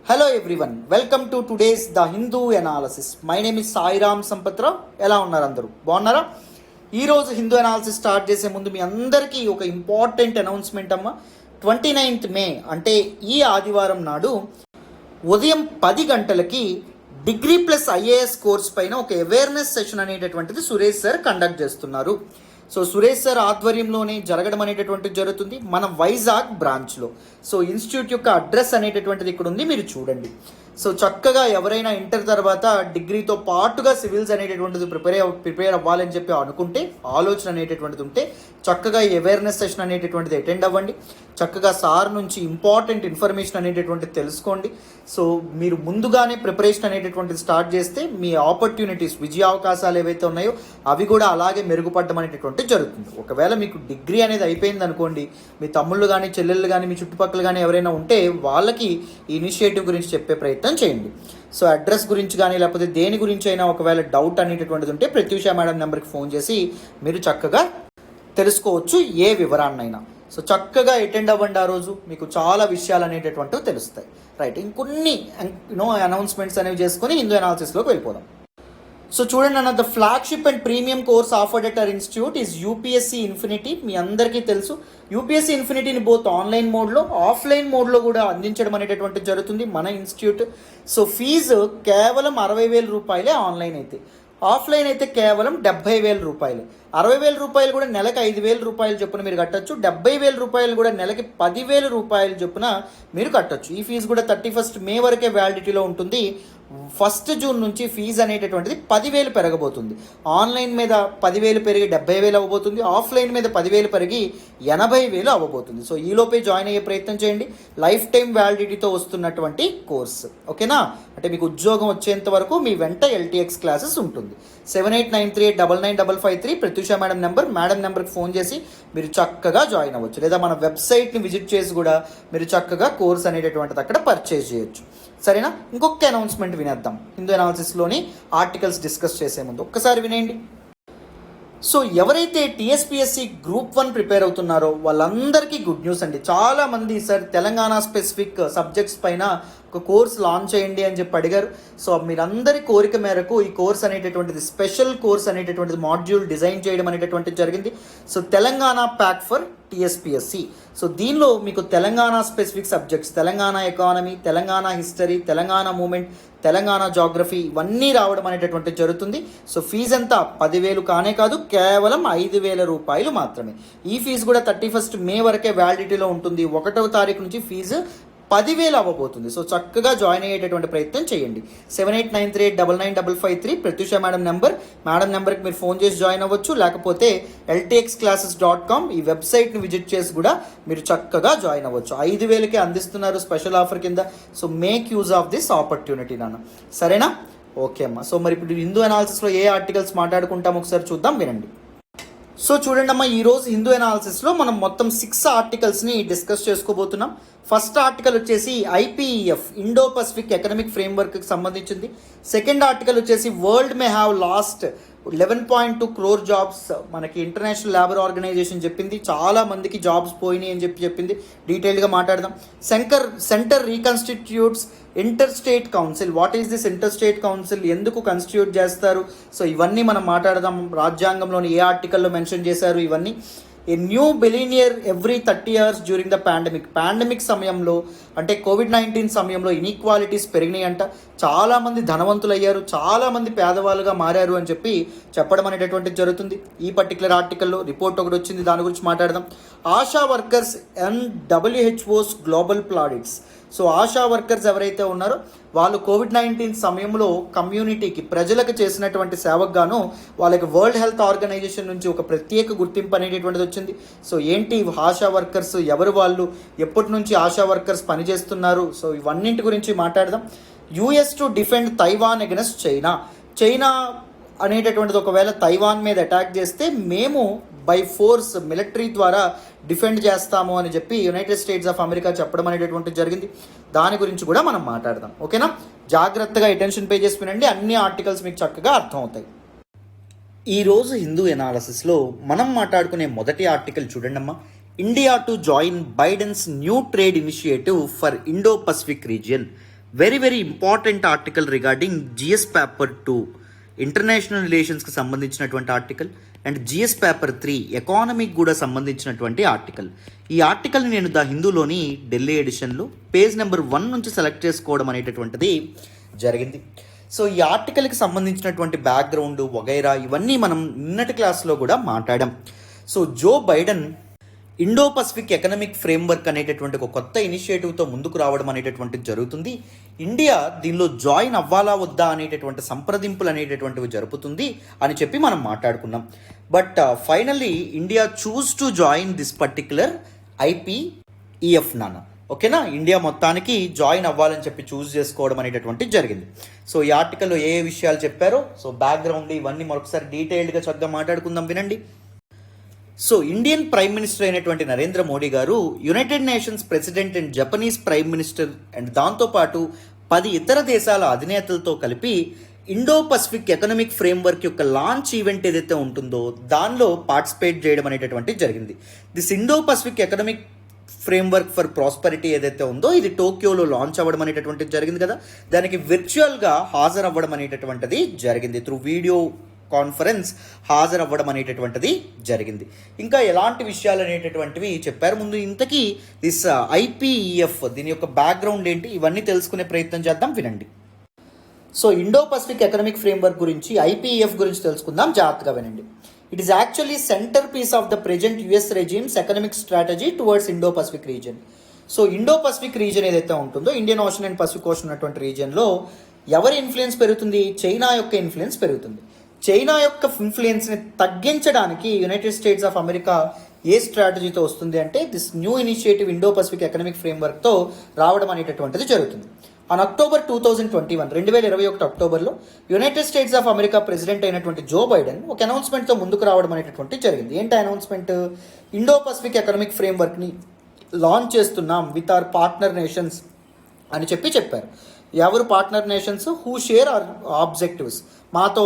Hello everyone, welcome to today's the Hindu analysis. My name is Sairam Sampath Rao. ఎలా ఉన్నారు అందరూ? బాగున్నారా? ఈరోజు హిందూ ఎనాలిసిస్ స్టార్ట్ చేసే ముందు మీ అందరికీ ఒక ఇంపార్టెంట్ అనౌన్స్మెంట్ అమ్మ. 29th మే అంటే ఈ ఆదివారం నాడు ఉదయం 10 గంటలకి డిగ్రీ ప్లస్ ఐఏఎస్ కోర్స్ పైన ఒక అవేర్నెస్ సెషన్ అనేటటువంటిది సురేష్ సార్ కండక్ట్ చేస్తున్నారు. సో సురేష్ సార్ ఆధ్వర్యంలోనే జరగడం అనేటటువంటిది జరుగుతుంది మన వైజాగ్ బ్రాంచ్లో. సో ఇన్స్టిట్యూట్ యొక్క అడ్రస్ అనేటటువంటిది ఇక్కడ ఉంది, మీరు చూడండి. సో చక్కగా ఎవరైనా ఇంటర్ తర్వాత డిగ్రీతో పాటుగా సివిల్స్ అనేటటువంటిది ప్రిపేర్ అవ్వాలని చెప్పి అనుకుంటే, ఆలోచన అనేటటువంటిది ఉంటే చక్కగా ఈ అవేర్నెస్ సెషన్ అనేటటువంటిది అటెండ్ అవ్వండి. చక్కగా సార్ నుంచి ఇంపార్టెంట్ ఇన్ఫర్మేషన్ అనేటటువంటిది తెలుసుకోండి. సో మీరు ముందుగానే ప్రిపరేషన్ అనేటటువంటిది స్టార్ట్ చేస్తే మీ ఆపర్చునిటీస్, విజయ అవకాశాలు ఏవైతే ఉన్నాయో అవి కూడా అలాగే మెరుగుపడడం అనేటటువంటిది జరుగుతుంది. ఒకవేళ మీకు డిగ్రీ అనేది అయిపోయింది అనుకోండి, మీ తమ్ముళ్ళు కానీ చెల్లెళ్ళు కానీ మీ చుట్టుపక్కల కానీ ఎవరైనా ఉంటే వాళ్ళకి ఈ ఇనిషియేటివ్ గురించి చెప్పే ప్రయత్నం చేయండి. సో అడ్రస్ గురించి కానీ లేకపోతే దేని గురించి అయినా ఒకవేళ డౌట్ అనేటటువంటిది ఉంటే ప్రత్యూష మేడం నెంబర్కి ఫోన్ చేసి మీరు చక్కగా తెలుసుకోవచ్చు ఏ వివరాన్నైనా. సో చక్కగా అటెండ్ అవ్వండి. ఆ రోజు మీకు చాలా విషయాలు అనేటటువంటివి తెలుస్తాయి. రైట్, ఇంకొన్ని అనౌన్స్మెంట్స్ అనేవి చేసుకొని హిందూ అనాలిసిస్లోకి వెళ్ళిపోదాం. సో చూడండి అన్న, the flagship and premium course offered at our institute is UPSC infinity. మీ అందరికీ తెలుసు యూపీఎస్సీ ఇన్ఫినిటీని బోత్ ఆన్లైన్ మోడ్లో ఆఫ్లైన్ మోడ్లో కూడా అందించడం అనేటటువంటి జరుగుతుంది మన ఇన్స్టిట్యూట్. సో ఫీజు కేవలం 60,000 రూపాయలే ఆన్లైన్ అయితే, ఆఫ్లైన్ అయితే కేవలం 70,000 రూపాయలు. 60,000 రూపాయలు కూడా నెలకు 5,000 రూపాయలు చొప్పున మీరు కట్టచ్చు. 70,000 రూపాయలు కూడా నెలకి 10,000 రూపాయలు చొప్పున మీరు కట్టచ్చు. ఈ ఫీజు కూడా 31st మే వరకే వ్యాలిడిటీలో ఉంటుంది. 1 జూన్ నుంచి ఫీజు అనేటటువంటిది 10,000 పెరగబోతుంది. ఆన్లైన్ మీద 10,000 పెరిగి 70,000 అవ్వబోతుంది. ఆఫ్లైన్ మీద 10,000 పెరిగి 80,000 అవ్వబోతుంది. సో ఈలోపే జాయిన్ అయ్యే ప్రయత్నం చేయండి. లైఫ్ టైం వ్యాలిడిటీతో వస్తున్నటువంటి కోర్సు, ఓకేనా? అంటే మీకు ఉద్యోగం వచ్చేంత వరకు మీ వెంట ఎల్టీఎక్స్ క్లాసెస్ ఉంటుంది. 7893899553 ప్రత్యూష మేడం నెంబర్కి ఫోన్ చేసి మీరు చక్కగా జాయిన్ అవ్వచ్చు. లేదా మన వెబ్సైట్ని విజిట్ చేసి కూడా మీరు చక్కగా కోర్స్ అనేటటువంటిది అక్కడ పర్చేజ్ చేయొచ్చు. సరేనా? ఇంకొక అనౌన్స్మెంట్ వినేద్దాం. హిందూ అనాలిసిస్లోని ఆర్టికల్స్ డిస్కస్ చేసే ముందు ఒక్కసారి వినేయండి. సో ఎవరైతే టీఎస్పీఎస్సీ గ్రూప్ 1 ప్రిపేర్ అవుతున్నారో వాళ్ళందరికీ గుడ్ న్యూస్ అండి. చాలామంది సార్ తెలంగాణ స్పెసిఫిక్ సబ్జెక్ట్స్ పైన ఒక కోర్స్ లాంచ్ చేయండి అని చెప్పి అడిగారు. సో మీరందరి కోరిక మేరకు ఈ కోర్స్ అనేటటువంటిది స్పెషల్ కోర్స్ అనేటటువంటిది మాడ్యూల్ డిజైన్ చేయడం అనేటటువంటిది జరిగింది. So Telangana pack for TSPSC. So దీనిలో మీకు Telangana specific subjects, Telangana economy, Telangana history, Telangana movement, Telangana geography ఇవన్నీ రావడం అనేటటువంటిది జరుగుతుంది. సో ఫీజు ఎంత? 10,000 కానే కాదు, కేవలం 5,000 రూపాయలు మాత్రమే. ఈ ఫీజు కూడా 31st మే వరకే వ్యాలిడిటీలో ఉంటుంది. 1వ తారీఖు నుంచి ఫీజు 10,000 అవ్వబోతుంది. సో చక్కగా జాయిన్ అయ్యేటటువంటి ప్రయత్నం చేయండి. 7893899553 ప్రత్యూష మేడం నెంబర్కి మీరు ఫోన్ చేసి జాయిన్ అవ్వచ్చు. లేకపోతే ltxclasses.com ఈ వెబ్సైట్ని విజిట్ చేసి కూడా మీరు చక్కగా జాయిన్ అవ్వచ్చు. 5,000కే అందిస్తున్నారు స్పెషల్ ఆఫర్ కింద. So make use of this opportunity నాన్న, సరేనా? ఓకే అమ్మా. సో మరి ఇప్పుడు హిందూ అనాలిసిస్లో ఏ ఆర్టికల్స్ మాట్లాడుకుంటాం ఒకసారి చూద్దాం, వినండి. సో చూడండి అమ్మా, ఈరోజు హిందూ అనాలిసిస్లో మనం మొత్తం 6 ఆర్టికల్స్ని డిస్కస్ చేసుకోబోతున్నాం. ఫస్ట్ ఆర్టికల్ వచ్చేసి ఐపీఈఎఫ్, ఇండో పసిఫిక్ ఎకనామిక్ ఫ్రేమ్వర్క్కి సంబంధించింది. సెకండ్ ఆర్టికల్ వచ్చేసి world may have lost 11.2 crore jobs. మనకి ఇంటర్నేషనల్ లేబర్ ఆర్గనైజేషన్ చెప్పింది చాలా మందికి జాబ్స్ పోయినాయి అని చెప్పింది. డీటెయిల్గా మాట్లాడదాం. Centre reconstitutes inter state council. What is this inter state council? ఎందుకు కన్స్టిట్యూట్ చేస్తారు? సో ఇవన్నీ మనం మాట్లాడదాం. రాజ్యాంగంలోని ఏ ఆర్టికల్లో మెన్షన్ చేశారు ఇవన్నీ. A new billionaire every 30 years during the pandemic సమయంలో, అంటే COVID-19 సమయంలో ఇన్ఈక్వాలిటీస్ పెరిగినాయంట. చాలామంది ధనవంతులయ్యారు, చాలామంది పేదవాళ్ళుగా మారారు అని చెప్పడం అనేటటువంటిది జరుగుతుంది. ఈ పర్టికులర్ ఆర్టికల్లో రిపోర్ట్ ఒకటి వచ్చింది, దాని గురించి మాట్లాడదాం. ASHA workers and WHO's global plaudits. So ASHA workers ఎవరైతే ఉన్నారో వాళ్ళు COVID-19 సమయంలో కమ్యూనిటీకి, ప్రజలకు చేసినటువంటి సేవకు గాను వాళ్ళకి వరల్డ్ హెల్త్ ఆర్గనైజేషన్ నుంచి ఒక ప్రత్యేక గుర్తింపు అనేటటువంటిది వచ్చింది. సో ఏంటి ఆశా వర్కర్స్, ఎవరు వాళ్ళు, ఎప్పటి నుంచి ఆశా వర్కర్స్ పనిచేస్తున్నారు? సో ఇవన్నింటి గురించి మాట్లాడదాం. US to defend Taiwan against China అనేటటువంటిది ఒకవేళ తైవాన్ మీద అటాక్ చేస్తే మేము బై ఫోర్స్ మిలిటరీ ద్వారా డిఫెండ్ చేస్తాము అని చెప్పి యునైటెడ్ స్టేట్స్ ఆఫ్ అమెరికా చెప్పడం అనేటటువంటిది జరిగింది. దాని గురించి కూడా మనం మాట్లాడదాం, ఓకేనా? జాగ్రత్తగా అటెన్షన్ పే చేసి వినండి, అన్ని ఆర్టికల్స్ మీకు చక్కగా అర్థమవుతాయి. ఈరోజు హిందూ ఎనాలిసిస్లో మనం మాట్లాడుకునే మొదటి ఆర్టికల్ చూడండి అమ్మా. India to join Biden's new trade initiative for Indo Pacific region. Very very important article regarding GS paper 2 international రిలేషన్స్కి సంబంధించినటువంటి ఆర్టికల్ అండ్ జిఎస్ పేపర్ 3 ఎకానమీకి కూడా సంబంధించినటువంటి ఆర్టికల్. ఈ ఆర్టికల్ని నేను ద హిందూలోని ఢిల్లీ ఎడిషన్లో పేజ్ నెంబర్ 1 నుంచి సెలెక్ట్ చేసుకోవడం అనేటటువంటిది జరిగింది. సో ఈ ఆర్టికల్కి సంబంధించినటువంటి బ్యాక్గ్రౌండ్ వగైరా ఇవన్నీ మనం నిన్నటి క్లాస్లో కూడా మాట్లాడాం. So Joe Biden Indo Pacific economic framework అనేటటువంటి ఒక కొత్త ఇనిషియేటివ్తో ముందుకు రావడం అనేటటువంటిది జరుగుతుంది. ఇండియా దీనిలో జాయిన్ అవ్వాలా వద్దా అనేటటువంటి సంప్రదింపులు అనేటటువంటివి జరుపుతుంది అని చెప్పి మనం మాట్లాడుకున్నాం. But finally India choose to join this particular IPEF నాన్న. ఓకేనా, ఇండియా మొత్తానికి జాయిన్ అవ్వాలని చెప్పి చూస్ చేసుకోవడం అనేటటువంటిది జరిగింది. సో ఈ ఆర్టికల్లో ఏ విషయాలు చెప్పారో, సో బ్యాక్గ్రౌండ్ ఇవన్నీ మరొకసారి డీటెయిల్డ్గా చక్కగా మాట్లాడుకుందాం, వినండి. సో ఇండియన్ ప్రైమ్ మినిస్టర్ అయినటువంటి నరేంద్ర మోడీ గారు United nations president and Japanese prime minister and దాంతోపాటు 10 ఇతర దేశాల అధినేతలతో కలిపి ఇండో పసిఫిక్ ఎకనామిక్ ఫ్రేమ్వర్క్ యొక్క లాంచ్ ఈవెంట్ ఏదైతే ఉంటుందో దానిలో పార్టిసిపేట్ చేయడం అనేటటువంటిది జరిగింది. This Indo Pacific economic framework for prosperity ఏదైతే ఉందో ఇది టోక్యోలో లాంచ్ అవ్వడం అనేటటువంటిది జరిగింది కదా. దానికి విర్చువల్గా హాజరవ్వడం అనేటటువంటిది జరిగింది, త్రూ వీడియో కాన్ఫరెన్స్ హాజరవ్వడం అనేటటువంటిది జరిగింది. ఇంకా ఎలాంటి విషయాలు అనేటటువంటివి చెప్పారు. ముందు ఇంతకీ దిస్ IPEF దీని యొక్క బ్యాక్గ్రౌండ్ ఏంటి ఇవన్నీ తెలుసుకునే ప్రయత్నం చేద్దాం, వినండి. So Indo Pacific economic framework గురించి IPEF గురించి తెలుసుకుందాం, జాగ్రత్తగా వినండి. It is actually centrepiece of the present US regime's economic strategy towards Indo Pacific region. So Indo Pacific region ఏదైతే ఉంటుందో Indian ocean and Pacific ocean ఉన్నటువంటి రీజన్లో ఎవరి ఇన్ఫ్లుయెన్స్ పెరుగుతుంది? చైనా యొక్క ఇన్ఫ్లుయెన్స్ పెరుగుతుంది. చైనా యొక్క ఇన్ఫ్లుయెన్స్ని తగ్గించడానికి యునైటెడ్ స్టేట్స్ ఆఫ్ అమెరికా ఏ స్ట్రాటజీతో వస్తుంది అంటే this new initiative Indo Pacific economic ఫ్రేమ్వర్క్తో రావడం అనేటటువంటిది జరుగుతుంది. ఆన్ అక్టోబర్ 2021 2021 అక్టోబర్లో United States of America president అయినటువంటి జో బైడెన్ ఒక అనౌన్స్మెంట్తో ముందుకు రావడం అనేటటువంటిది జరిగింది. ఏంటి అనౌన్స్మెంట్? ఇండో పసిఫిక్ ఎకనామిక్ ఫ్రేమ్వర్క్ని లాంచ్ చేస్తున్నాం విత్ అవర్ పార్ట్నర్ నేషన్స్ అని చెప్పారు. ఎవరు partner nations? Who share our objectives, మాతో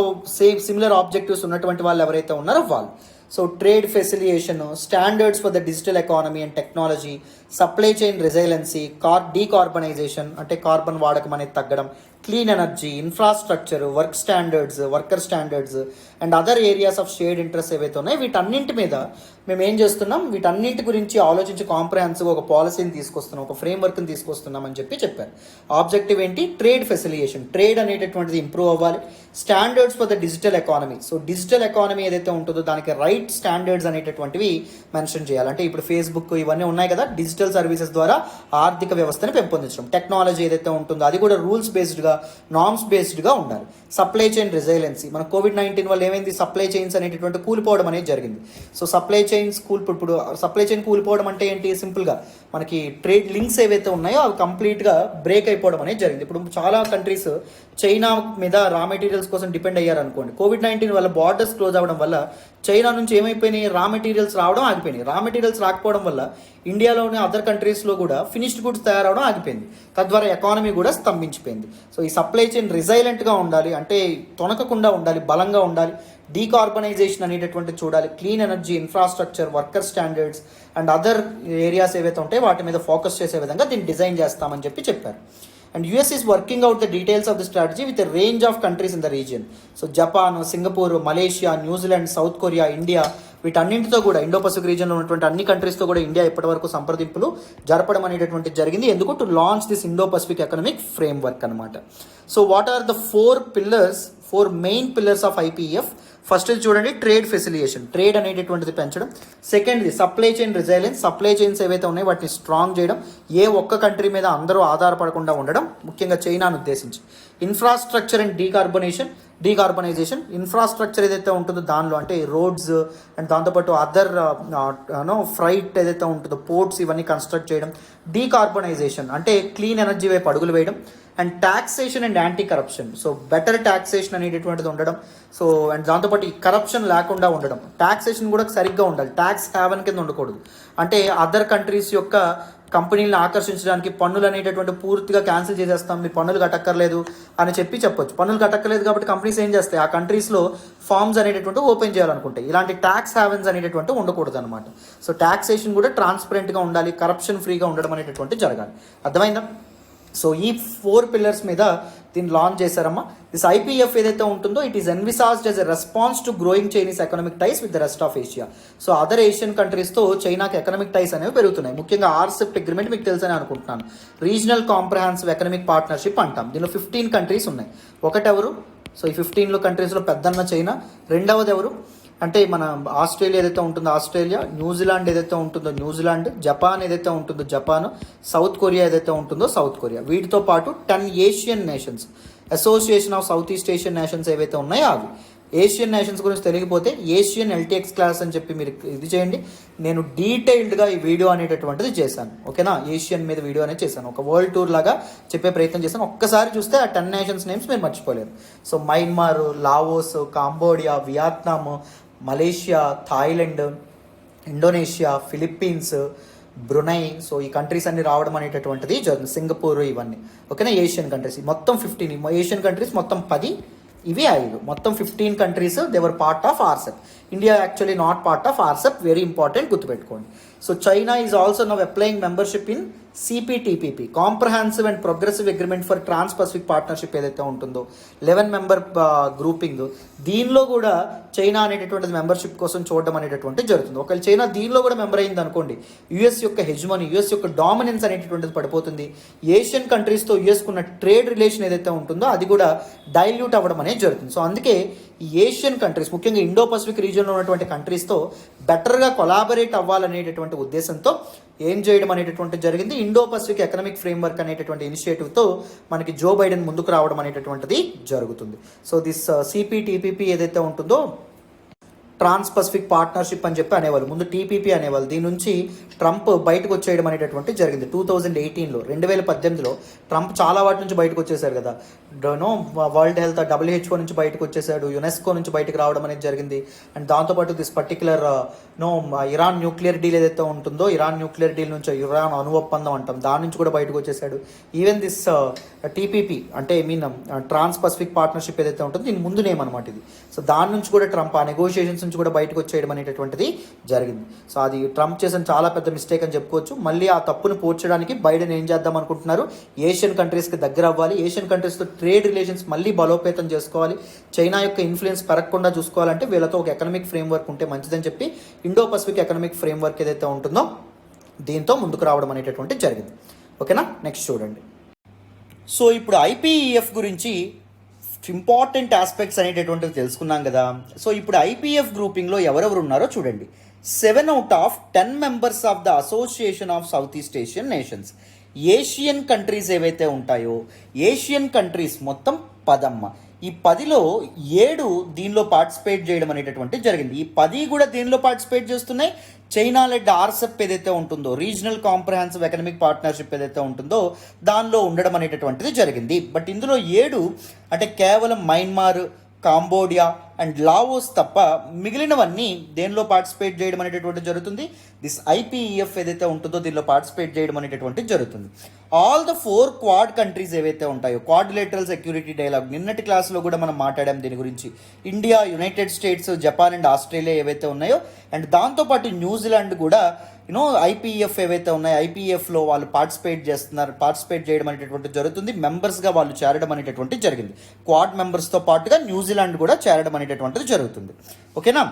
సిమిలర్ ఆబ్జెక్టివ్స్ ఉన్నటువంటి వాళ్ళు ఎవరైతే ఉన్నారో వాళ్ళు. So trade facilitation, standards for the digital economy and technology, supply chain resiliency, decarbonization అంటే కార్బన్ వాడకం అనేది తగ్గడం, clean energy, infrastructure, work standards, worker standards and other areas of shared interest ఏవైతే ఉన్నాయో వీటన్నింటి మీద మేము ఏం చేస్తున్నాం, వీటన్నింటి గురించి ఆలోచించి కాంప్రహెన్సివ్ ఒక పాలసీని తీసుకొస్తున్నాం, ఒక ఫ్రేమ్వర్క్ని తీసుకొస్తున్నాం అని చెప్పారు. ఆబ్జెక్టివ్ ఏంటి? ట్రేడ్ ఫెసిలియేషన్, ట్రేడ్ అనేటటువంటిది ఇంప్రూవ్ అవ్వాలి. Standards for the digital economy, so digital economy ఏదైతే ఉంటుందో దానికి రైట్ స్టాండర్డ్స్ అనేటటువంటివి మెన్షన్ చేయాలి. అంటే ఇప్పుడు ఫేస్బుక్ ఇవన్నీ ఉన్నాయి కదా, డిజిటల్ సర్వీసెస్ ద్వారా ఆర్థిక వ్యవస్థని పెంపొందించడం. టెక్నాలజీ ఏదైతే ఉంటుందో అది కూడా రూల్స్ బేస్డ్గా, నార్మ్స్ బేస్డ్గా ఉండాలి. సప్లై చైన్ రెసిలెన్సీ, మన COVID-19 వల్ల ఏమైంది, సప్లై చైన్స్ అనేటటువంటి కూలిపోవడం అనేది జరిగింది. సో సప్లై చైన్స్ ఇప్పుడు సప్లై చైన్ కూలిపోవడం అంటే ఏంటి? సింపుల్గా మనకి ట్రేడ్ లింక్స్ ఏవైతే ఉన్నాయో అవి కంప్లీట్గా బ్రేక్ అయిపోవడం అనేది జరిగింది. ఇప్పుడు చాలా కంట్రీస్ చైనా మీద రా మెటీరియల్స్ కోసం డిపెండ్ అయ్యారు అనుకోండి. COVID-19 వల్ల బార్డర్స్ క్లోజ్ అవ్వడం వల్ల చైనా నుంచి ఏమైపోయినాయి, రా మెటీరియల్స్ రావడం ఆగిపోయినాయి. రా మెటీరియల్స్ రాకపోవడం వల్ల ఇండియాలోని అదర్ కంట్రీస్లో కూడా ఫినిష్డ్ గుడ్స్ తయారవడం ఆగిపోయింది. తద్వారా ఎకానమీ కూడా స్తంభించిపోయింది. సో ఈ సప్లై చైన్ రిజైలెంట్గా ఉండాలి, అంటే తొనకకుండా ఉండాలి, బలంగా ఉండాలి. డీకార్బనైజేషన్ అనేటటువంటి చూడాలి. Clean energy, infrastructure, worker standards and other areas ఏవైతే ఉంటాయో వాటి మీద ఫోకస్ చేసే విధంగా దీన్ని డిజైన్ చేస్తామని చెప్పారు. And US is working out the details of the strategy with a range of countries in the region. So Japan, Singapore, Malaysia, New Zealand, south Korea, India వీటన్నింటితో కూడా ఇండో పసిఫిక్ రీజియన్లో ఉన్నటువంటి అన్ని కంట్రీస్తో కూడా ఇండియా ఇప్పటివరకు సంప్రదింపులు జరపడం అనేటటువంటిది జరిగింది. ఎందుకు? To launch this Indo Pacific economic framework అనమాట. So what are the 4 main pillars of IPEF? First చూడండి, ట్రేడ్ ఫెసిలియేషన్, ట్రేడ్ అనేటటువంటిది పెంచడం. సెకండ్ది supply chain resilience, supply chains ఏవైతే ఉన్నాయో వాటిని స్ట్రాంగ్ చేయడం, ఏ ఒక్క కంట్రీ మీద అందరూ ఆధారపడకుండా ఉండడం, ముఖ్యంగా చైనాను ఉద్దేశించి. ఇన్ఫ్రాస్ట్రక్చర్ అండ్ డీకార్బనైజేషన్, ఇన్ఫ్రాస్ట్రక్చర్ ఏదైతే ఉంటుందో దానిలో అంటే రోడ్స్ అండ్ దాంతోపాటు అదర్ ఫ్రైట్ ఏదైతే ఉంటుందో పోర్ట్స్ ఇవన్నీ కన్స్ట్రక్ట్ చేయడం. డీకార్బనైజేషన్ అంటే క్లీన్ ఎనర్జీ వైపు అడుగులు వేయడం. And taxation and anti corruption, so better taxation అనేటటువంటిది ఉండడం. సో అండ్ దాంతోపాటు ఈ కరప్షన్ లేకుండా ఉండడం. ట్యాక్సేషన్ కూడా సరిగ్గా ఉండాలి, ట్యాక్స్ హ్యావెన్ కింద ఉండకూడదు. అంటే అదర్ కంట్రీస్ యొక్క కంపెనీలను ఆకర్షించడానికి పన్నులు అనేటటువంటి పూర్తిగా క్యాన్సిల్ చేసేస్తాం, మీరు పన్నులు కట్టక్కర్లేదు అని చెప్పొచ్చు. పన్నులు కట్టక్కర్లేదు కాబట్టి కంపెనీస్ ఏం చేస్తాయి, ఆ కంట్రీస్లో ఫార్మ్స్ అనేటటువంటి ఓపెన్ చేయాలనుకుంటాయి. ఇలాంటి ట్యాక్స్ హ్యావెన్స్ అనేటటువంటి ఉండకూడదు అనమాట. సో ట్యాక్సేషన్ కూడా ట్రాన్స్పరెంట్గా ఉండాలి, కరప్షన్ ఫ్రీగా ఉండడం అనేటటువంటి జరగాలి. అర్థమైందా? సో ఈ 4 పిల్లర్స్ మీద దీన్ని లాంచ్ చేశారమ్మా. దిస్ ఐపీఎఫ్ ఏదైతే ఉంటుందో it is envisaged as a response to growing Chinese economic ties with the rest of Asia. So other Asian కంట్రీస్తో చైనాకి ఎకనామిక్ టైస్ అనేవి పెరుగుతున్నాయి. ముఖ్యంగా ఆర్సెప్ట్ అగ్రిమెంట్ మీకు తెలుసని అనుకుంటున్నాను. రీజనల్ కాంప్రహెన్సివ్ ఎకనామిక్ పార్ట్నర్షిప్ అంటాం. దీనిలో 15 కంట్రీస్ ఉన్నాయి. ఒకటెవరు? సో ఈ 15 కంట్రీస్లో పెద్దన్న చైనా. రెండవది ఎవరు అంటే మన ఆస్ట్రేలియా ఏదైతే ఉంటుందో ఆస్ట్రేలియా, న్యూజిలాండ్ ఏదైతే ఉంటుందో న్యూజిలాండ్, జపాన్ ఏదైతే ఉంటుందో జపాన్, సౌత్ కొరియా ఏదైతే ఉంటుందో సౌత్ కొరియా. వీటితో పాటు 10 Asian nations, association of south east Asian nations ఏవైతే ఉన్నాయో అవి. ఏషియన్ నేషన్స్ గురించి తెలియకపోతే ఏషియన్ ఎల్టీఎక్స్ క్లాస్ అని చెప్పి మీరు ఇది చేయండి. నేను డీటెయిల్డ్గా ఈ వీడియో అనేటటువంటిది చేశాను. ఓకేనా, ఏషియన్ మీద వీడియో అనేది చేశాను. ఒక వరల్డ్ టూర్ లాగా చెప్పే ప్రయత్నం చేశాను. ఒక్కసారి చూస్తే ఆ 10 నేషన్స్ నేమ్స్ మీరు మర్చిపోలేరు. So Myanmar, Laos, Cambodia, Vietnam, Malaysia, Thailand, Indonesia, Philippines, Brunei. So ఈ కంట్రీస్ అన్ని రావడం అనేటటువంటిది జరుగుతుంది. సింగపూర్, ఇవన్నీ ఓకేనా ఏషియన్ కంట్రీస్. మొత్తం 15 ఏషియన్ కంట్రీస్, మొత్తం 10, ఇవి 5. మొత్తం 15 countries they are part of RCEP. India actually not part of RCEP, very important, గుర్తుపెట్టుకోండి. So China is also now applying membership in CPTPP, comprehensive and progressive agreement for trans Pacific partnership ఏదైతే ఉంటుందో 11 member grouping. దీనిలో కూడా China అనేటటువంటిది membership కోసం చూడడం అనేటటువంటిది జరుగుతుంది. ఒకవేళ చైనా దీనిలో కూడా మెంబర్ అయింది అనుకోండి, యుఎస్ యొక్క హెజ్మనీ, యుఎస్ యొక్క డామినెన్స్ అనేటటువంటిది పడిపోతుంది. ఏషియన్ కంట్రీస్తో యుఎస్కు ఉన్న ట్రేడ్ రిలేషన్ ఏదైతే ఉంటుందో అది కూడా డైల్యూట్ అవ్వడం అనేది జరుగుతుంది. సో అందుకే ఈ ఏషియన్ కంట్రీస్, ముఖ్యంగా ఇండో పసిఫిక్ రీజియన్లో ఉన్నటువంటి కంట్రీస్తో బెటర్గా కొలాబరేట్ అవ్వాలనేటటువంటి ఉద్దేశంతో ఏం చేయడం అనేటటువంటి జరిగింది. ఇండో పసిఫిక్ ఎకనామిక్ ఫ్రేమ్వర్క్ అనేటటువంటి ఇనిషియేటివ్తో మనకి జో బైడెన్ ముందుకు రావడం అనేటటువంటిది జరుగుతుంది. సో దిస్ సిపిటిపిపి ఏదైతే ఉంటుందో ట్రాన్స్ పసిఫిక్ పార్ట్నర్షిప్ అని చెప్పి అనేవాళ్ళు, ముందు టీపీపీ అనేవాళ్ళు. దీని నుంచి ట్రంప్ బయటకు వచ్చేయడం అనేటటువంటి జరిగింది 2018లో. 2018లో ట్రంప్ చాలా వాటి నుంచి బయటకు వచ్చేసారు కదా. వరల్డ్ హెల్త్ WHO నుంచి బయటకు వచ్చేసాడు, యునెస్కో నుంచి బయటకు రావడం అనేది జరిగింది. అండ్ దాంతోపాటు this particular Iran nuclear deal ఏదైతే ఉంటుందో, ఇరాన్ న్యూక్లియర్ డీల్ నుంచి ఇరాన్ అణు ఒప్పందం అంటాం, దాని నుంచి కూడా బయటకు వచ్చేసాడు. ఈవెన్ దిస్ టీపీపీ అంటే ట్రాన్స్ పసిఫిక్ పార్ట్నర్షిప్ ఏదైతే ఉంటుందో దీని ముందు నేమ్ అనమాట ఇది. సో దాని నుంచి కూడా ట్రంప్ ఆ నెగోషియేషన్స్ నుంచి కూడా బయటకు వచ్చేయడం అనేటటువంటిది జరిగింది. సో అది ట్రంప్ చేసిన చాలా పెద్ద మిస్టేక్ అని చెప్పుకోవచ్చు. మళ్ళీ ఆ తప్పును పోర్చడానికి బైడెన్ ఏం చేద్దాం అనుకుంటున్నారు, ఏషియన్ కంట్రీస్కి దగ్గర అవ్వాలి, ఏషియన్ కంట్రీస్తో ట్రేడ్ రిలేషన్స్ మళ్ళీ బలోపేతం చేసుకోవాలి, చైనా యొక్క ఇన్ఫ్లుయెన్స్ పెరగకుండా చూసుకోవాలంటే వీళ్ళతో ఒక ఎకనామిక్ ఫ్రేమ్వర్క్ ఉంటే మంచిదని చెప్పి ఇండో పసిఫిక్ ఎకనామిక్ ఫ్రేమ్వర్క్ ఏదైతే ఉంటుందో దీంతో ముందుకు రావడం అనేటటువంటి జరిగింది. ఓకేనా, నెక్స్ట్ చూడండి. సో ఇప్పుడు ఐపీఈఎఫ్ గురించి ఇంపార్టెంట్ ఆస్పెక్ట్స్ అనేటటువంటివి తెలుసుకున్నాం కదా. సో ఇప్పుడు ఐపీఎఫ్ గ్రూపింగ్లో ఎవరెవరు ఉన్నారో చూడండి. 7 out of 10 members of the association of south east Asian nations. Asian countries ఏవైతే ఉంటాయో ఏషియన్ కంట్రీస్ మొత్తం 10. ఈ 10లో 7 దీనిలో పార్టిసిపేట్ చేయడం అనేటటువంటి జరిగింది. ఈ 10 కూడా దీనిలో పార్టిసిపేట్ చేస్తున్నాయి. చైనా లెడ్ ఆర్సెప్ ఏదైతే ఉంటుందో, రీజనల్ కాంప్రహెన్సివ్ ఎకనామిక్ పార్ట్నర్షిప్ ఏదైతే ఉంటుందో దానిలో ఉండడం అనేటటువంటిది జరిగింది. బట్ ఇందులో 7 అంటే కేవలం మయన్మార్, కాంబోడియా అండ్ లావోస్ తప్ప మిగిలినవన్నీ దేనిలో పార్టిసిపేట్ చేయడం అనేటటువంటి జరుగుతుంది. దిస్ ఐపీఈఎఫ్ ఏదైతే ఉంటుందో దీనిలో పార్టిసిపేట్ చేయడం అనేటటువంటి జరుగుతుంది. ఆల్ ద 4 క్వాడ్ కంట్రీస్ ఏవైతే ఉంటాయో, క్వాడ్రిలేటరల్ సెక్యూరిటీ డైలాగ్ నిన్నటి క్లాస్లో కూడా మనం మాట్లాడాం దీని గురించి. India, United states, Japan and Australia ఏవైతే ఉన్నాయో అండ్ దాంతోపాటు న్యూజిలాండ్ కూడా ఐపీఎఫ్ ఏవైతే ఉన్నాయో ఐపీఎఫ్లో వాళ్ళు పార్టిసిపేట్ చేయడం అనేటటువంటి జరుగుతుంది. మెంబర్స్గా వాళ్ళు చేరడం అనేటటువంటి జరిగింది. క్వాడ్ మెంబర్స్తో పాటుగా న్యూజిలాండ్ కూడా చేరడం అనేటటువంటిది జరుగుతుంది. ఓకేనా,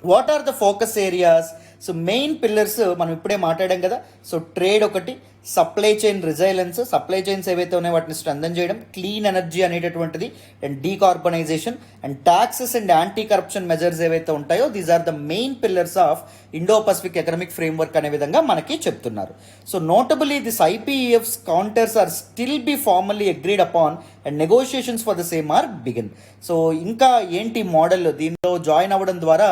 what are the focus areas? So main pillars మనం ఇప్పుడే మాట్లాడాం కదా. సో ట్రేడ్ ఒకటి, supply chain resilience, supply chains ఏవైతే ఉన్నాయో వాటిని స్ట్రెంథన్ చేయడం, క్లీన్ ఎనర్జీ అనేటటువంటిది and decarbonization and taxes and anti corruption measures ఏవైతే ఉంటాయో these are the main pillars of Indo Pacific economic framework అనే విధంగా మనకి చెప్తున్నారు. So notably this IPEF's contours are still be formally agreed upon and negotiations for the same or begin. So ఇంకా ఏంటి model, దీనిలో join అవ్వడం ద్వారా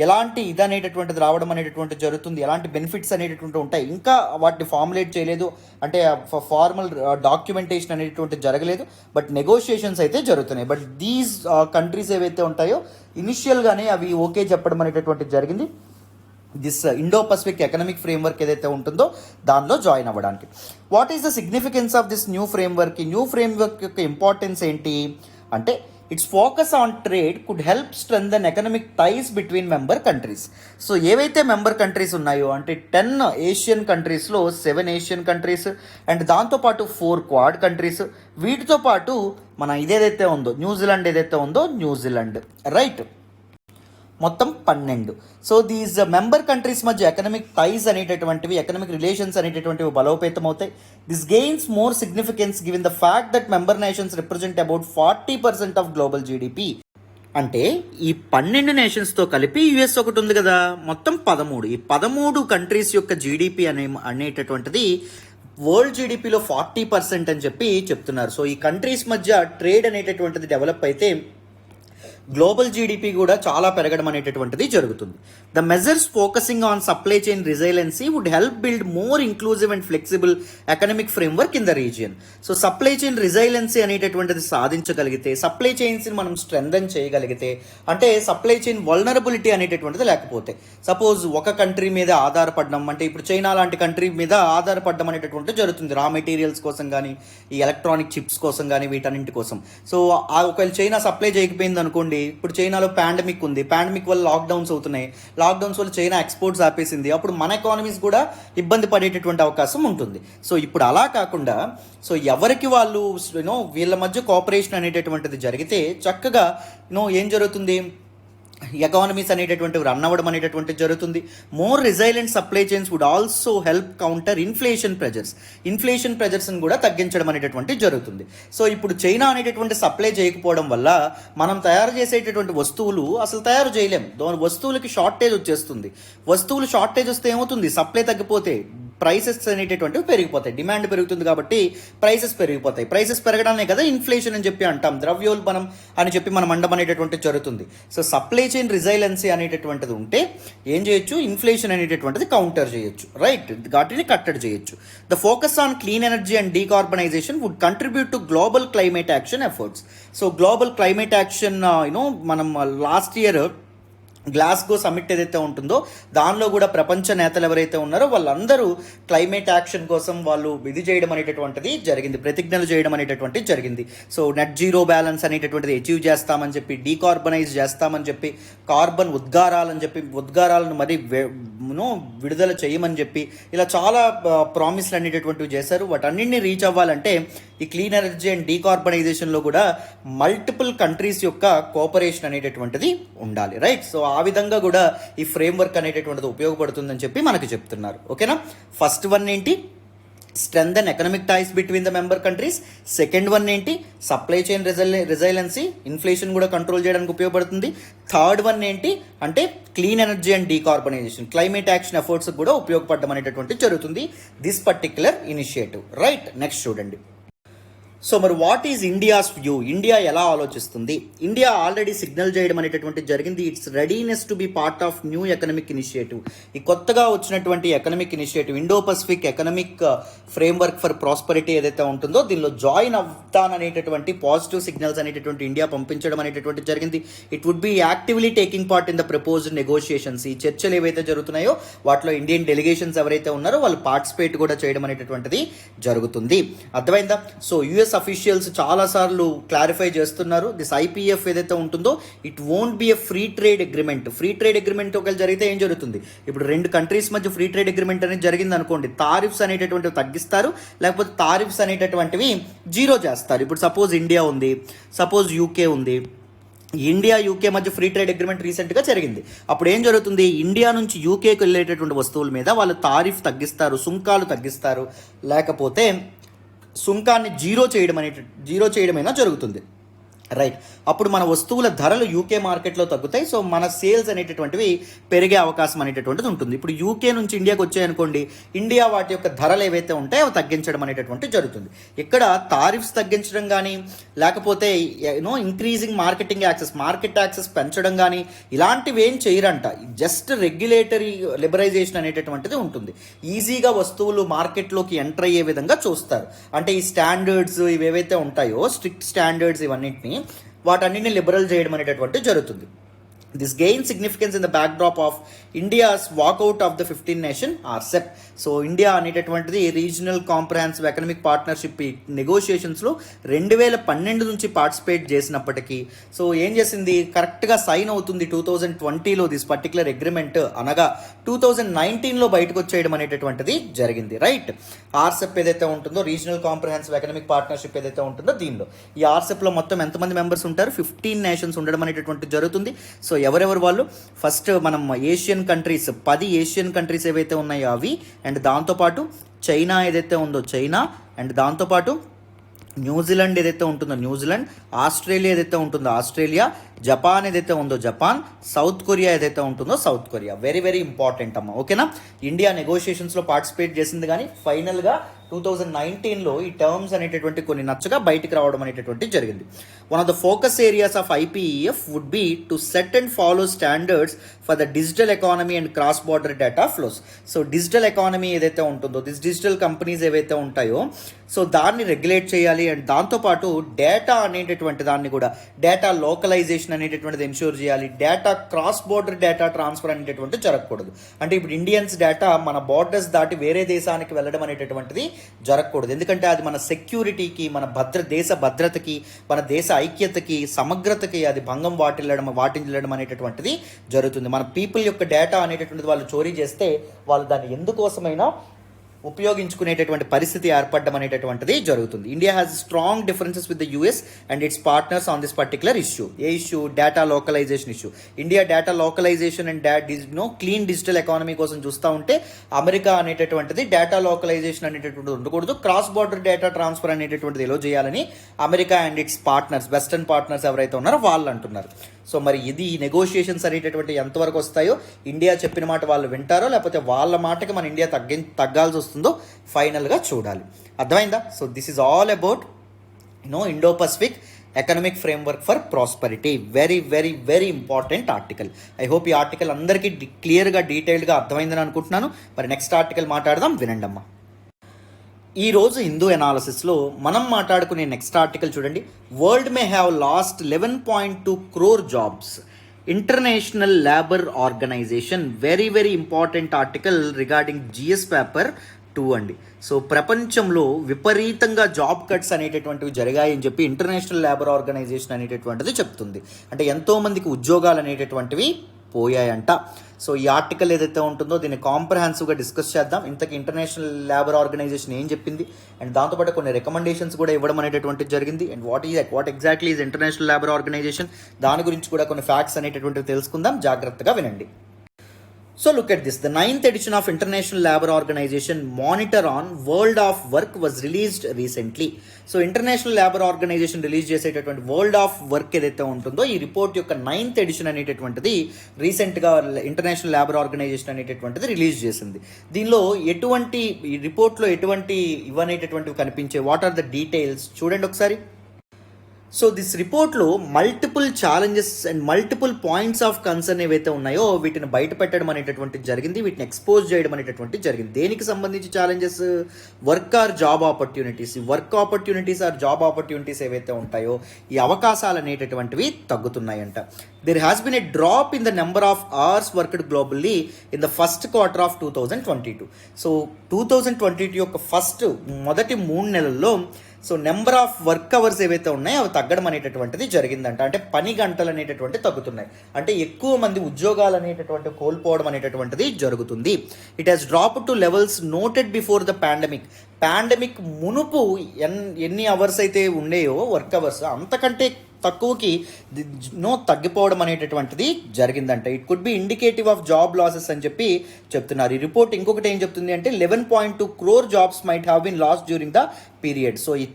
ఎలాంటి ఇది అనేటటువంటిది రావడం అనేటటువంటిది జరుగుతుంది, ఎలాంటి బెనిఫిట్స్ అనేటటువంటి ఉంటాయి, ఇంకా వాటిని ఫార్ములేట్ చేయలేదు, అంటే ఫార్మల్ డాక్యుమెంటేషన్ అనేటటువంటిది జరగలేదు. బట్ నెగోషియేషన్స్ అయితే జరుగుతున్నాయి. బట్ దీస్ కంట్రీస్ ఏవైతే ఉంటాయో ఇనిషియల్గానే అవి ఓకే చెప్పడం అనేటటువంటిది జరిగింది this Indo Pacific economic framework ఏదైతే ఉంటుందో దానిలో జాయిన్ అవ్వడానికి. What is the significance of this new framework? ఈ న్యూ ఫ్రేమ్వర్క్ యొక్క ఇంపార్టెన్స్ ఏంటి అంటే it's focus on trade could help strengthen economic ties between member countries. So ఏవైతే మెంబర్ కంట్రీస్ ఉన్నాయో అంటే 10 ఏషియన్ కంట్రీస్లో 7 ఏషియన్ కంట్రీస్ అండ్ దాంతోపాటు 4 క్వాడ్ కంట్రీస్, వీటితో పాటు మన ఇదేదైతే ఉందో న్యూజిలాండ్ ఏదైతే ఉందో న్యూజిలాండ్, రైట్, మొత్తం 12. సో దీస్ మెంబర్ కంట్రీస్ మధ్య ఎకనామిక్ టైస్ అనేటటువంటివి, ఎకనామిక్ రిలేషన్స్ అనేటటువంటివి బలోపేతం అవుతాయి. This gains more significance given the fact that member nations represent about 40% of global GDP. అంటే ఈ 12 నేషన్స్తో కలిపి యుఎస్ ఒకటి ఉంది కదా, మొత్తం 13. ఈ 13 కంట్రీస్ యొక్క జీడిపి అనేటటువంటిది వరల్డ్ జీడిపిలో 40% అని చెప్పి చెప్తున్నారు. సో ఈ కంట్రీస్ మధ్య ట్రేడ్ అనేటటువంటిది డెవలప్ అయితే గ్లోబల్ జీడిపి కూడా చాలా పెరగడం అనేటటువంటిది జరుగుతుంది. The measures focusing on supply chain resiliency would help build more inclusive and flexible economic framework in the region. So supply chain resiliency అనేటటువంటిది సాధించగలిగితే, సప్లై చైన్స్ని మనం స్ట్రెంథెన్ చేయగలిగితే, అంటే సప్లై చైన్ వల్నరబిలిటీ అనేటటువంటిది లేకపోతే, సపోజ్ ఒక కంట్రీ మీద ఆధారపడడం, అంటే ఇప్పుడు చైనా లాంటి కంట్రీ మీద ఆధారపడడం అనేటటువంటిది జరుగుతుంది రా మెటీరియల్స్ కోసం కానీ, ఈ ఎలక్ట్రానిక్ చిప్స్ కోసం కానీ, వీటన్నింటి కోసం. సో ఒకవేళ చైనా సప్లై చేయకపోయింది అనుకోండి, ఇప్పుడు చైనాలో పాండమిక్ ఉంది, పాండమిక్ వల్ల లాక్డౌన్స్ అవుతున్నాయి, లాక్డౌన్స్ వల్ల చైనా ఎక్స్పోర్ట్స్ ఆపేసింది, అప్పుడు మన ఎకానమీస్ కూడా ఇబ్బంది పడేటటువంటి అవకాశం ఉంటుంది. సో ఇప్పుడు అలా కాకుండా సో ఎవరికి వాళ్ళు వీళ్ళ మధ్య కోఆపరేషన్ అనేటటువంటిది జరిగితే చక్కగా ఏం జరుగుతుంది, ఎకానమీస్ అనేటటువంటి రన్ అవ్వడం అనేటటువంటిది జరుగుతుంది. More resilient supply chains would also help counter inflation ప్రెజర్స్ని కూడా తగ్గించడం అనేటటువంటిది జరుగుతుంది. సో ఇప్పుడు చైనా అనేటటువంటి సప్లై చేయకపోవడం వల్ల మనం తయారు చేసేటటువంటి వస్తువులు అసలు తయారు చేయలేం, వస్తువులకి షార్టేజ్ వచ్చేస్తుంది. వస్తువులు షార్టేజ్ వస్తే ఏమవుతుంది, సప్లై తగ్గిపోతే ప్రైసెస్ అనేటటువంటివి పెరిగిపోతాయి, డిమాండ్ పెరుగుతుంది కాబట్టి ప్రైసెస్ పెరిగిపోతాయి. ప్రైసెస్ పెరగడానే కదా ఇన్ఫ్లేషన్ అని చెప్పి అంటాం, ద్రవ్యోల్బణం అని చెప్పి మనం అండం అనేటటువంటిది జరుగుతుంది. సో సప్లై చైన్ రిజైలెన్సీ అనేటటువంటిది ఉంటే ఏం చేయొచ్చు, ఇన్ఫ్లేషన్ అనేటటువంటిది కౌంటర్ చేయొచ్చు, రైట్, వాటిని కట్టడి చేయొచ్చు. The focus on clean energy and decarbonisation would contribute to global climate action efforts. So global climate action మనం లాస్ట్ ఇయర్ గ్లాస్గో సమ్మిట్ ఏదైతే ఉంటుందో దానిలో కూడా ప్రపంచ నేతలు ఎవరైతే ఉన్నారో వాళ్ళందరూ క్లైమేట్ యాక్షన్ కోసం వాళ్ళు ఇది చేయడం అనేటటువంటిది జరిగింది, ప్రతిజ్ఞలు చేయడం అనేటటువంటిది జరిగింది. సో నెట్ జీరో బ్యాలెన్స్ అనేటటువంటిది అచీవ్ చేస్తామని చెప్పి, డీకార్బనైజ్ చేస్తామని చెప్పి, కార్బన్ ఉద్గారాలను మరి విడుదల చేయమని చెప్పి, ఇలా చాలా ప్రామిస్లు అనేటటువంటివి చేశారు. వాటన్నింటినీ రీచ్ అవ్వాలంటే ఈ క్లీన్ ఎనర్జీ అండ్ డీకార్బనైజేషన్లో కూడా మల్టిపుల్ కంట్రీస్ యొక్క కోఆపరేషన్ అనేటటువంటిది ఉండాలి, రైట్. సో ఆ విధంగా కూడా ఈ ఫ్రేమ్వర్క్ అనేటటువంటిది ఉపయోగపడుతుందని చెప్పి మనకి చెప్తున్నారు. ఓకేనా, ఫస్ట్ వన్ ఏంటి, strengthen economic ties between the member countries. Second one ఏంటి, సప్లై చైన్ రిజైలెన్సీ, ఇన్ఫ్లేషన్ కూడా కంట్రోల్ చేయడానికి ఉపయోగపడుతుంది. థర్డ్ వన్ ఏంటి అంటే clean energy and decarbonisation, climate action efforts కూడా ఉపయోగపడడం అనేటటువంటిది జరుగుతుంది this particular initiative, right. Next చూడండి. సో మరి what is India's view, India ఎలా ఆలోచిస్తుంది? ఇండియా ఆల్రెడీ సిగ్నల్ చేయడం అనేటటువంటి జరిగింది, it's readiness to be part of new economic initiative. ఈ కొత్తగా వచ్చినటువంటి economic initiative Indo Pacific economic framework for prosperity ఏదైతే ఉంటుందో దీనిలో జాయిన్ అవుతాననేటటువంటి పాజిటివ్ సిగ్నల్స్ అనేటటువంటి ఇండియా పంపించడం అనేటటువంటి జరిగింది. It would be actively taking part in the proposed negotiations. ఈ చర్చలు ఏవైతే జరుగుతున్నాయో వాటిలో ఇండియన్ డెలిగేషన్స్ ఎవరైతే ఉన్నారో వాళ్ళు పార్టిసిపేట్ కూడా చేయడం అనేటటువంటిది జరుగుతుంది. అర్థమైందా? సో యుఎస్ అఫీషియల్స్ చాలాసార్లు క్లారిఫై చేస్తున్నారు, దిస్ ఐపీఎఫ్ ఏదైతే ఉంటుందో it won't be a free trade agreement. Free trade agreement ఒకవేళ జరిగితే ఏం జరుగుతుంది, ఇప్పుడు రెండు కంట్రీస్ మధ్య ఫ్రీ ట్రేడ్ అగ్రిమెంట్ అనేది జరిగింది అనుకోండి, తారిఫ్స్ అనేటటువంటివి తగ్గిస్తారు, లేకపోతే తారిఫ్స్ అనేటటువంటివి జీరో చేస్తారు. ఇప్పుడు సపోజ్ ఇండియా ఉంది, సపోజ్ యూకే ఉంది, ఇండియా యూకే మధ్య ఫ్రీ ట్రేడ్ అగ్రిమెంట్ రీసెంట్గా జరిగింది. అప్పుడు ఏం జరుగుతుంది, ఇండియా నుంచి యూకేకి వెళ్ళేటటువంటి వస్తువుల మీద వాళ్ళు తారిఫ్ తగ్గిస్తారు, సుంకాలు తగ్గిస్తారు, లేకపోతే సుంకాన్ని జీరో చేయడమైనా జరుగుతుంది, రైట్. అప్పుడు మన వస్తువుల ధరలు యూకే మార్కెట్లో తగ్గుతాయి, సో మన సేల్స్ అనేటటువంటివి పెరిగే అవకాశం అనేటటువంటిది ఉంటుంది. ఇప్పుడు యూకే నుంచి ఇండియాకి వచ్చాయనుకోండి, ఇండియా వాటి యొక్క ధరలు ఏవైతే ఉంటాయో అవి తగ్గించడం అనేటటువంటిది జరుగుతుంది. ఇక్కడ తారిఫ్స్ తగ్గించడం కానీ, లేకపోతే ఇంక్రీజింగ్ మార్కెట్ యాక్సెస్ పెంచడం కానీ ఇలాంటివి ఏం చేయరంట. జస్ట్ రెగ్యులేటరీ లిబరైజేషన్ అనేటటువంటిది ఉంటుంది. ఈజీగా వస్తువులు మార్కెట్లోకి ఎంటర్ అయ్యే విధంగా చూస్తారు. అంటే ఈ స్టాండర్డ్స్ ఇవేవైతే ఉంటాయో స్ట్రిక్ట్ స్టాండర్డ్స్ ఇవన్నింటినీ వాటన్నిటిని లిబరల్ చేయడం అనేటటువంటి జరుగుతుంది. This gain significance in the backdrop of India's walkout of the 15 nation RCEP. So India అనేటటువంటిది రీజనల్ కాంప్రహెన్సివ్ ఎకనామిక్ పార్ట్నర్షిప్ నెగోషియేషన్స్లో 2012 నుంచి పార్టిసిపేట్ చేసినప్పటికీ సో ఏం చేసింది, కరెక్ట్గా సైన్ అవుతుంది 2020లో దిస్ పర్టికులర్ అగ్రిమెంట్, అనగా 2019లో బయటకు వచ్చేయడం అనేటటువంటిది జరిగింది. రైట్, ఆర్సెప్ ఏదైతే ఉంటుందో, రీజనల్ కాంప్రహెన్సివ్ ఎకనామిక్ పార్ట్నర్షిప్ ఏదైతే ఉంటుందో, దీనిలో ఈ ఆర్సెప్లో మొత్తం ఎంతమంది మెంబర్స్ ఉంటారు, 15 నేషన్స్ ఉండడం అనేటటువంటిది జరుగుతుంది. సో ఎవరెవరు వాళ్ళు, ఫస్ట్ మనం ఏషియన్ కంట్రీస్ 10 ఏషియన్ కంట్రీస్ ఏవైతే ఉన్నాయో అవి, అండ్ దాంతోపాటు చైనా ఏదైతే ఉందో చైనా, అండ్ దాంతోపాటు న్యూజిలాండ్ ఏదైతే ఉంటుందో న్యూజిలాండ్, ఆస్ట్రేలియా ఏదైతే ఉంటుందో ఆస్ట్రేలియా, జపాన్ ఏదైతే ఉందో జపాన్, సౌత్ కొరియా ఏదైతే ఉంటుందో south Korea. Very very important అమ్మ, ఓకేనా. ఇండియా నెగోషియేషన్స్లో పార్టిసిపేట్ చేసింది, కానీ ఫైనల్గా 2019లో ఈ టర్మ్స్ అనేటటువంటి కొన్ని నచ్చగా బయటికి రావడం అనేటటువంటి జరిగింది. One of the focus areas of IPEF would be to set and follow standards for the digital economy and cross border data flows. So digital economy ఏదైతే ఉంటుందో, డిజిటల్ కంపెనీస్ ఏవైతే ఉంటాయో సో దాన్ని రెగ్యులేట్ చేయాలి, అండ్ దాంతోపాటు data అనేటటువంటి దాన్ని కూడా డేటా లోకలైజేషన్ అనేటటువంటిది ఎన్ష్యూర్ చేయాలి. Data cross border data transfer అనేటటువంటి జరగకూడదు. అంటే ఇప్పుడు ఇండియన్స్ డేటా మన బార్డర్స్ దాటి వేరే దేశానికి వెళ్ళడం అనేటటువంటిది జరగకూడదు. ఎందుకంటే అది మన సెక్యూరిటీకి, మన దేశ భద్రతకి, మన దేశ ఐక్యతకి, సమగ్రతకి అది భంగం వాటిల్లడం అనేటటువంటిది జరుగుతుంది. మన పీపుల్ యొక్క డేటా అనేటటువంటిది వాళ్ళు చోరీ చేస్తే వాళ్ళు దాన్ని ఎందుకోసమైనా ఉపయోగించుకునేటటువంటి పరిస్థితి ఏర్పడడం అనేటటువంటిది జరుగుతుంది. India has strong differences with the US and it's partners on this particular issue. A issue, data localisation issue. India data localisation and clean digital economy కోసం చూస్తూ ఉంటే అమెరికా అనేటటువంటిది డేటా లోకలైజేషన్ అనేటటువంటిది ఉండకూడదు, క్రాస్ బార్డర్ డేటా ట్రాన్స్ఫర్ అనేటటువంటిది ఎలా చేయాలని America and it's partners, western partners ఎవరైతే ఉన్నారో వాళ్ళు అంటున్నారు. సో మరి ఇది నెగోషియేషన్స్ అనేటటువంటి ఎంతవరకు వస్తాయో, ఇండియా చెప్పిన మాట వాళ్ళు వింటారో లేకపోతే వాళ్ళ మాటకి మన ఇండియా తగ్గాల్సి వస్తుందో ఫైనల్గా చూడాలి. అర్థమైందా? So this is all about Indo Pacific economic framework for prosperity. Very very very important article. I hope ఈ ఆర్టికల్ అందరికీ క్లియర్గా డీటెయిల్డ్గా అర్థమైందని అనుకుంటున్నాను. మరి నెక్స్ట్ ఆర్టికల్ మాట్లాడదాం, వినండమ్మా. ఈరోజు హిందూ ఎనాలిసిస్లో మనం మాట్లాడుకునే నెక్స్ట్ ఆర్టికల్ చూడండి. World may have lost 11.2 crore jobs, international labour organisation. Very very important article regarding GS paper 2 అండి. సో ప్రపంచంలో విపరీతంగా జాబ్ కట్స్ అనేటటువంటివి జరిగాయని చెప్పి ఇంటర్నేషనల్ లేబర్ ఆర్గనైజేషన్ అనేటటువంటిది చెప్తుంది. అంటే ఎంతోమందికి ఉద్యోగాలు అనేటటువంటివి పోయాయంట. సో ఈ ఆర్టికల్ ఏదైతే ఉంటుందో దీన్ని కాంప్రహెన్సివ్గా డిస్కస్ చేద్దాం. ఇంతకీ ఇంటర్నేషనల్ లేబర్ ఆర్గనైజేషన్ ఏం చెప్పింది, అండ్ దాంతోపాటు కొన్ని రికమెండేషన్స్ కూడా ఇవ్వడం అనేటటువంటిది జరిగింది. And what exactly is international labour organisation, దాని గురించి కూడా కొన్ని ఫ్యాక్ట్స్ అనేటటువంటివి తెలుసుకుందాం. జాగ్రత్తగా వినండి. So look at this. The 9th edition of International Labour Organization Monitor on World of Work was released recently. So International Labour Organization release చేసేటటువంటి world of work ఏదైతే ఉంటుందో ఈ రిపోర్ట్ యొక్క 9th ఎడిషన్ అనేటటువంటిది రీసెంట్గా ఇంటర్నేషనల్ లేబర్ ఆర్గనైజేషన్ అనేటటువంటిది release చేసింది. దీనిలో ఎటువంటి ఈ రిపోర్ట్లో ఎటువంటి ఇవనేటటువంటివి కనిపించే, వాట్ ఆర్ ద డీటెయిల్స్ చూడండి ఒకసారి. సో దిస్ రిపోర్ట్లో multiple challenges and multiple points of concern ఏవైతే ఉన్నాయో వీటిని బయట పెట్టడం అనేటటువంటిది జరిగింది, వీటిని ఎక్స్పోజ్ చేయడం అనేటటువంటిది జరిగింది. దేనికి సంబంధించి challenges, work or job opportunities. Work opportunities or job opportunities ఏవైతే ఉంటాయో ఈ అవకాశాలు అనేటటువంటివి తగ్గుతున్నాయంట. There has been a drop in the number of hours worked globally in the first quarter of 2022. So 2022 యొక్క మొదటి 3 నెలల్లో so number of work hours ఏవైతే ఉన్నాయో అవి తగ్గడం అనేటటువంటిది జరిగిందంట. అంటే పని గంటలు అనేటటువంటి తగ్గుతున్నాయి, అంటే ఎక్కువ మంది ఉద్యోగాలు అనేటటువంటి కోల్పోవడం అనేటటువంటిది జరుగుతుంది. It has drop to levels noted before the pandemic మునుపు ఎన్ని అవర్స్ అయితే ఉండేయో వర్క్ అవర్స్ అంతకంటే తక్కువకి తగ్గిపోవడం అనేటటువంటిది జరిగిందంట. It could be indicative of job losses అని చెప్పి చెప్తున్నారు. ఈ రిపోర్ట్ ఇంకొకటి ఏం చెప్తుంది అంటే 11.2 crore jobs might have been lost during the period. So ఈ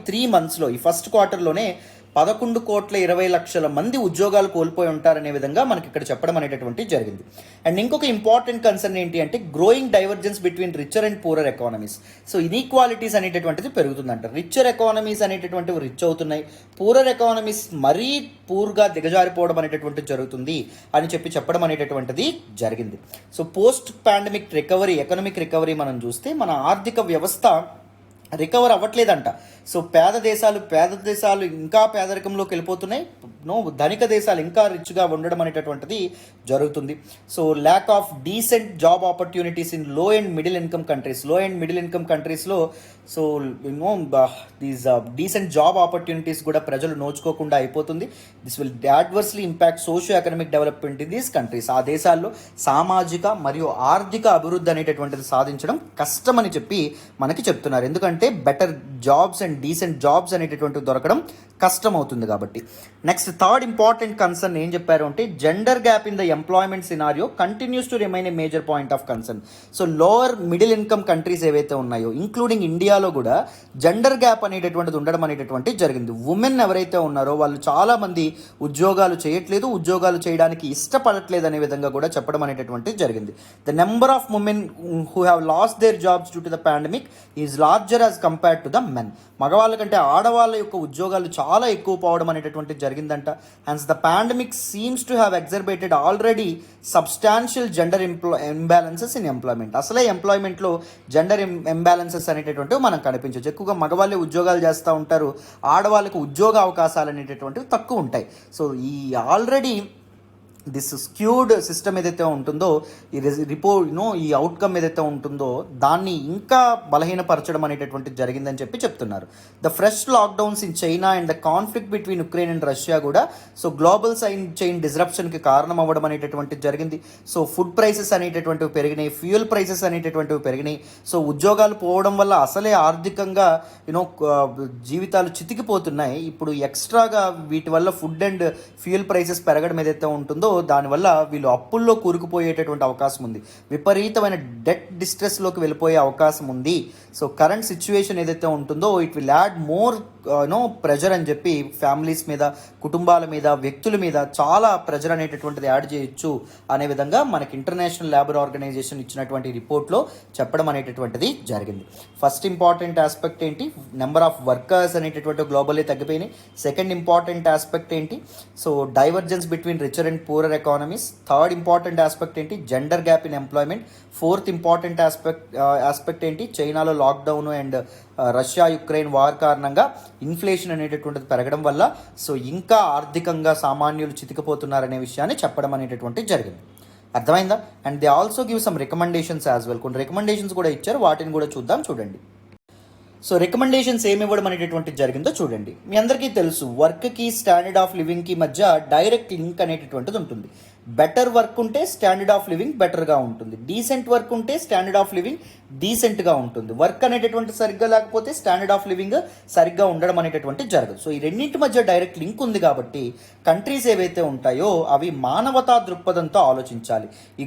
3 monthsలో ఈ ఫస్ట్ క్వార్టర్లోనే 11,20,00,000 మంది ఉద్యోగాలు కోల్పోయి ఉంటారనే విధంగా మనకి ఇక్కడ చెప్పడం అనేటటువంటి జరిగింది. అండ్ ఇంకొక ఇంపార్టెంట్ కన్సర్న్ ఏంటి అంటే growing divergence between richer and poorer economies. So inequalities అనేటటువంటిది పెరుగుతుందంట. రిచర్ ఎకానమీస్ అనేటటువంటివి రిచ్ అవుతున్నాయి, పూరర్ ఎకానమీస్ మరీ పూర్గా దిగజారిపోవడం అనేటటువంటిది జరుగుతుంది అని చెప్పడం అనేటటువంటిది జరిగింది. So post pandemic recovery, economic recovery మనం చూస్తే మన ఆర్థిక వ్యవస్థ రికవర్ అవ్వట్లేదంట. సో పేద దేశాలు ఇంకా పేదరికంలోకి వెళ్ళిపోతున్నాయి. ధనిక దేశాలు ఇంకా రిచ్గా ఉండడం అనేటటువంటిది జరుగుతుంది. So lack of decent job opportunities in లో అండ్ మిడిల్ ఇన్కమ్ కంట్రీస్లో so these decent job opportunities కూడా ప్రజలు నోచుకోకుండా అయిపోతుంది. This will adversely impact socio economic development in these countries. ఆ దేశాల్లో సామాజిక మరియు ఆర్థిక అభివృద్ధి అనేటటువంటిది సాధించడం కష్టమని చెప్పి మనకి చెప్తున్నారు. ఎందుకంటే better jobs and decent jobs అనేటటువంటివి దొరకడం కష్టం అవుతుంది కాబట్టి. నెక్స్ట్ థర్డ్ ఇంపార్టెంట్ కన్సర్న్ ఏం చెప్పారు అంటే gender gap in the employment scenario continues to remain a major point of concern. So lower middle income countries ఏవైతే ఉన్నాయో ఇంక్లూడింగ్ ఇండియాలో కూడా జెండర్ గ్యాప్ అనేటటువంటిది ఉండడం అనేటటువంటి జరిగింది. ఉమెన్ ఎవరైతే ఉన్నారో వాళ్ళు చాలామంది ఉద్యోగాలు చేయట్లేదు, ఉద్యోగాలు చేయడానికి ఇష్టపడట్లేదు అనే విధంగా కూడా చెప్పడం అనేటటువంటిది జరిగింది. The number of women who have lost there jobs due to the pandemic is larger as compared to the men. మగవాళ్ళ కంటే ఆడవాళ్ళ యొక్క ఉద్యోగాలు చాలా ఎక్కువ పోవడం అనేటటువంటిది జరిగిందంట. Hence the pandemic seems to have exacerbated already substantial gender imbalances in employment. అసలే ఎంప్లాయ్మెంట్లో జెండర్ ఇంబ్యాలెన్సెస్ అనేటటువంటివి మనకు కనిపించవచ్చు. ఎక్కువగా మగవాళ్ళే ఉద్యోగాలు చేస్తూ ఉంటారు, ఆడవాళ్ళకు ఉద్యోగ అవకాశాలు అనేటటువంటివి తక్కువ ఉంటాయి. సో ఈ ఆల్రెడీ దిస్ స్క్యూడ్ సిస్టమ్ ఏదైతే ఉంటుందో ఈ అవుట్కమ్ ఏదైతే ఉంటుందో దాన్ని ఇంకా బలహీనపరచడం అనేటటువంటి జరిగిందని చెప్తున్నారు. The fresh lockdowns in China and the conflict between Ukraine and Russia కూడా సో గ్లోబల్ చైన్ డిస్రప్షన్కి కారణం అవ్వడం అనేటటువంటిది జరిగింది. సో ఫుడ్ ప్రైసెస్ అనేటటువంటివి పెరిగినాయి, ఫ్యూయల్ ప్రైసెస్ అనేటటువంటివి పెరిగినాయి. సో ఉద్యోగాలు పోవడం వల్ల అసలే ఆర్థికంగా జీవితాలు చితికిపోతున్నాయి. ఇప్పుడు ఎక్స్ట్రాగా వీటి వల్ల ఫుడ్ అండ్ ఫ్యూయల్ ప్రైసెస్ పెరగడం ఏదైతే ఉంటుందో దానివల్ల వీళ్ళు అప్పుల్లో కూరుకుపోయేటటువంటి అవకాశం ఉంది, విపరీతమైన డెట్ డిస్ట్రెస్లోకి వెళ్ళిపోయే అవకాశం ఉంది. సో కరెంట్ సిచ్యువేషన్ ఏదైతే ఉంటుందో it will add more pressure అని చెప్పి ఫ్యామిలీస్ మీద, కుటుంబాల మీద, వ్యక్తుల మీద చాలా ప్రెజర్ అనేటటువంటిది యాడ్ చేయొచ్చు అనే విధంగా మనకి ఇంటర్నేషనల్ లేబర్ ఆర్గనైజేషన్ ఇచ్చినటువంటి రిపోర్ట్లో చెప్పడం అనేటటువంటిది జరిగింది. ఫస్ట్ ఇంపార్టెంట్ ఆస్పెక్ట్ ఏంటి, నెంబర్ ఆఫ్ వర్కర్స్ అనేటటువంటి గ్లోబల్లీ తగ్గిపోయినాయి. సెకండ్ ఇంపార్టెంట్ ఆస్పెక్ట్ ఏంటి, so divergence between richer and poorer economies. Third important aspect ఏంటి, gender gap in employment. Fourth important aspect ఏంటి, చైనాలో lockdown and Russia Ukraine war కారణంగా inflation అనేటటువంటిది పెరగడం వల్ల సో ఇంకా ఆర్థికంగా సామాన్యులు చితికిపోతున్నారనే విషయాన్ని చెప్పడం అనేటటువంటిది జరిగింది. అర్థమైందా? And they also give some recommendations as well. కొన్ని రికమెండేషన్స్ కూడా ఇచ్చారు, వాటిని కూడా చూద్దాం. చూడండి. సో రికమెండేషన్స్ ఏమి ఇవ్వడం అనేటటువంటిది జరిగిందో చూడండి. మీ అందరికీ తెలుసు వర్క్కి స్టాండర్డ్ ఆఫ్ లివింగ్కి మధ్య డైరెక్ట్ లింక్ అనేటటువంటిది ఉంటుంది. బెటర్ వర్క్ ఉంటే స్టాండర్డ్ ఆఫ్ లివింగ్ బెటర్గా ఉంటుంది, డీసెంట్ వర్క్ ఉంటే స్టాండర్డ్ ఆఫ్ లివింగ్ డీసెంట్గా ఉంటుంది. వర్క్ అనేటటువంటి సరిగ్గా లేకపోతే స్టాండర్డ్ ఆఫ్ లివింగ్ సరిగ్గా ఉండడం అనేటటువంటి జరగదు. సో ఈ రెండింటి మధ్య డైరెక్ట్ లింక్ ఉంది కాబట్టి కంట్రీస్ ఏవైతే ఉంటాయో అవి మానవతా దృక్పథంతో ఆలోచించాలి. ఈ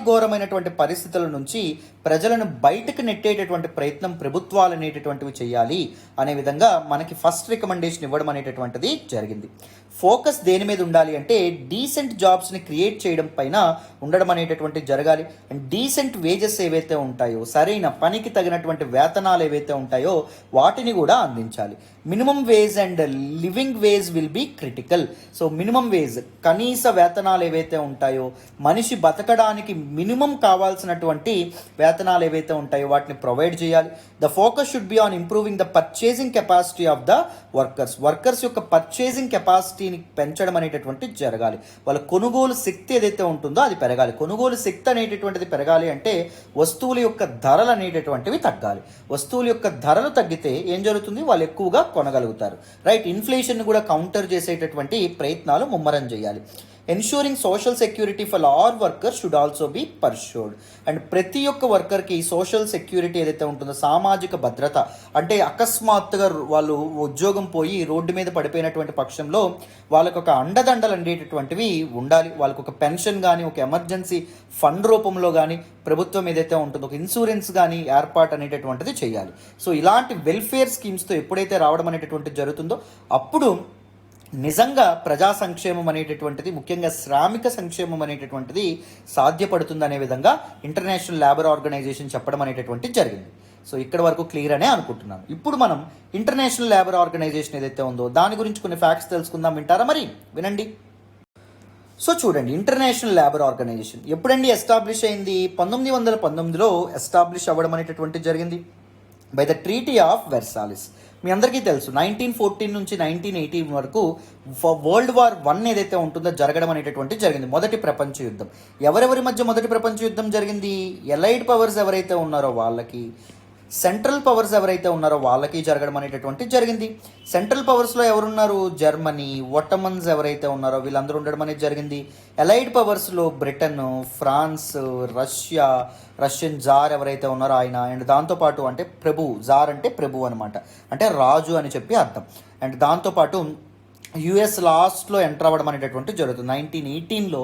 ఘోరమైనటువంటి పరిస్థితుల నుంచి ప్రజలను బయటకు నెట్టేటటువంటి ప్రయత్నం ప్రభుత్వాలు అనేటటువంటివి చేయాలి అనే విధంగా మనకి ఫస్ట్ రికమెండేషన్ ఇవ్వడం అనేటటువంటిది జరిగింది. ఫోకస్ దేని మీద ఉండాలి అంటే డీసెంట్ జాబ్స్ని క్రియేట్ చేయడం పైన ఉండడం అనేటటువంటిది జరగాలి. అండ్ డీసెంట్ వేజెస్ ఏవైతే ఉంటాయో, సరైన పనికి తగినటువంటి వేతనాలు ఏవైతే ఉంటాయో వాటిని కూడా అందించాలి. Minimum wage and living wage will be critical. So minimum wage, కనీస వేతనాలు ఏవైతే ఉంటాయో, మనిషి బతకడానికి మినిమం కావాల్సినటువంటి వేతనాలు ఏవైతే ఉంటాయో వాటిని ప్రొవైడ్ చేయాలి. The focus should be on improving the purchasing capacity of the workers యొక్క పర్చేసింగ్ కెపాసిటీని పెంచడం అనేటటువంటి జరగాలి. వాళ్ళ కొనుగోలు శక్తి ఏదైతే ఉంటుందో అది పెరగాలి. కొనుగోలు శక్తి అనేటటువంటిది పెరగాలి అంటే వస్తువుల యొక్క ధరలు అనేటటువంటివి తగ్గాలి. వస్తువుల యొక్క ధరలు తగ్గితే ఏం జరుగుతుంది, వాళ్ళు ఎక్కువగా కొనగలుగుతారు. రైట్. ఇన్ఫ్లేషన్ కూడా కౌంటర్ చేసేటటువంటి ప్రయత్నాలు ముమ్మరం చేయాలి. Ensuring social security for all workers should also be pursued. And ప్రతి ఒక్క వర్కర్కి సోషల్ సెక్యూరిటీ ఏదైతే ఉంటుందో, సామాజిక భద్రత అంటే అకస్మాత్తుగా వాళ్ళు ఉద్యోగం పోయి రోడ్డు మీద పడిపోయినటువంటి పక్షంలో వాళ్ళకు ఒక అండదండలు అనేటటువంటివి ఉండాలి. వాళ్ళకు ఒక పెన్షన్ కానీ, ఒక ఎమర్జెన్సీ ఫండ్ రూపంలో కానీ ప్రభుత్వం ఏదైతే ఉంటుందో ఒక ఇన్సూరెన్స్ కానీ ఏర్పాటు అనేటటువంటిది చేయాలి. సో ఇలాంటి వెల్ఫేర్ స్కీమ్స్తో ఎప్పుడైతే రావడం అనేటటువంటిది జరుగుతుందో అప్పుడు నిజంగా ప్రజా సంక్షేమం అనేటటువంటిది, ముఖ్యంగా శ్రామిక సంక్షేమం అనేటటువంటిది సాధ్యపడుతుందనే విధంగా ఇంటర్నేషనల్ లేబర్ ఆర్గనైజేషన్ చెప్పడం అనేటటువంటిది జరిగింది. సో ఇక్కడ వరకు క్లియర్ అనే అనుకుంటున్నాను. ఇప్పుడు మనం ఇంటర్నేషనల్ లేబర్ ఆర్గనైజేషన్ ఏదైతే ఉందో దాని గురించి కొన్ని ఫ్యాక్ట్స్ తెలుసుకుందాం. వింటారా? మరి వినండి. సో చూడండి, ఇంటర్నేషనల్ లేబర్ ఆర్గనైజేషన్ ఎప్పుడండి ఎస్టాబ్లిష్ అయింది? 1919లో ఎస్టాబ్లిష్ అవ్వడం అనేటటువంటిది జరిగింది. By the Treaty of Versailles. మీ అందరికీ తెలుసు 1914 నుంచి 1918 వరకు వరల్డ్ వార్ 1 ఏదైతే ఉంటుందో జరగడం అనేటటువంటి జరిగింది, మొదటి ప్రపంచ యుద్ధం. ఎవరెవరి మధ్య మొదటి ప్రపంచ యుద్ధం జరిగింది? ఎలైడ్ పవర్స్ ఎవరైతే ఉన్నారో వాళ్ళకి, సెంట్రల్ పవర్స్ ఎవరైతే ఉన్నారో వాళ్ళకి జరగడం అనేటటువంటి జరిగింది. సెంట్రల్ పవర్స్లో ఎవరున్నారు? జర్మనీ, ఒట్టమన్స్ ఎవరైతే ఉన్నారో వీళ్ళందరూ ఉండడం అనేది జరిగింది. ఎలైడ్ పవర్స్లో Britain, France, Russia, Russian tsar ఎవరైతే ఉన్నారో ఆయన, అండ్ దాంతోపాటు అంటే ప్రభు, జార్ అంటే ప్రభు అనమాట, అంటే రాజు అని చెప్పి అర్థం. అండ్ దాంతోపాటు యుఎస్ లాస్ట్లో ఎంటర్ అవ్వడం అనేటటువంటి జరుగుతుంది. 1918లో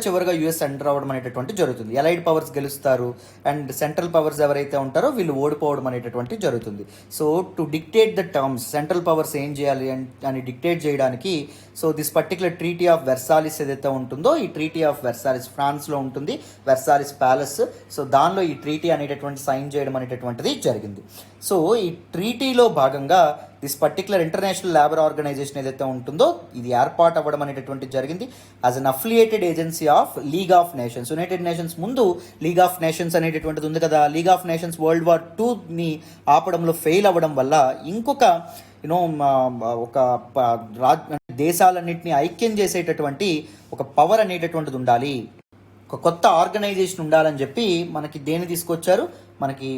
చివరిగా యుఎస్ ఎంటర్ అవ్వడం అనేటటువంటి జరుగుతుంది. ఎలైడ్ పవర్స్ గెలుస్తారు అండ్ సెంట్రల్ పవర్స్ ఎవరైతే ఉంటారో వీళ్ళు ఓడిపోవడం అనేటటువంటి జరుగుతుంది. So to dictate the terms, central powers ఏం చేయాలి అని డిక్టేట్ చేయడానికి so this particular Treaty of Versailles ఏదైతే ఉంటుందో, ఈ ట్రీటీ ఆఫ్ వెర్సాలిస్ ఫ్రాన్స్లో ఉంటుంది, వెర్సాలిస్ ప్యాలెస్. సో దానిలో ఈ ట్రీటీ అనేటటువంటి సైన్ చేయడం అనేటటువంటిది జరిగింది. సో ఈ ట్రీటీలో భాగంగా this particular international labour organisation ఏదైతే ఉంటుందో ఇది ఏర్పాటు అవ్వడం అనేటటువంటి జరిగింది as an affiliated agency of League of Nations. United Nations ముందు లీగ్ ఆఫ్ నేషన్స్ అనేటటువంటిది ఉంది కదా. League of Nations world war 2ని ఆపడంలో ఫెయిల్ అవ్వడం వల్ల ఇంకొక ఒక దేశాలన్నింటినీ ఐక్యం చేసేటటువంటి ఒక పవర్ అనేటటువంటిది ఉండాలి, ఒక కొత్త ఆర్గనైజేషన్ ఉండాలని చెప్పి మనకి దేన్ని తీసుకొచ్చారు? మనకి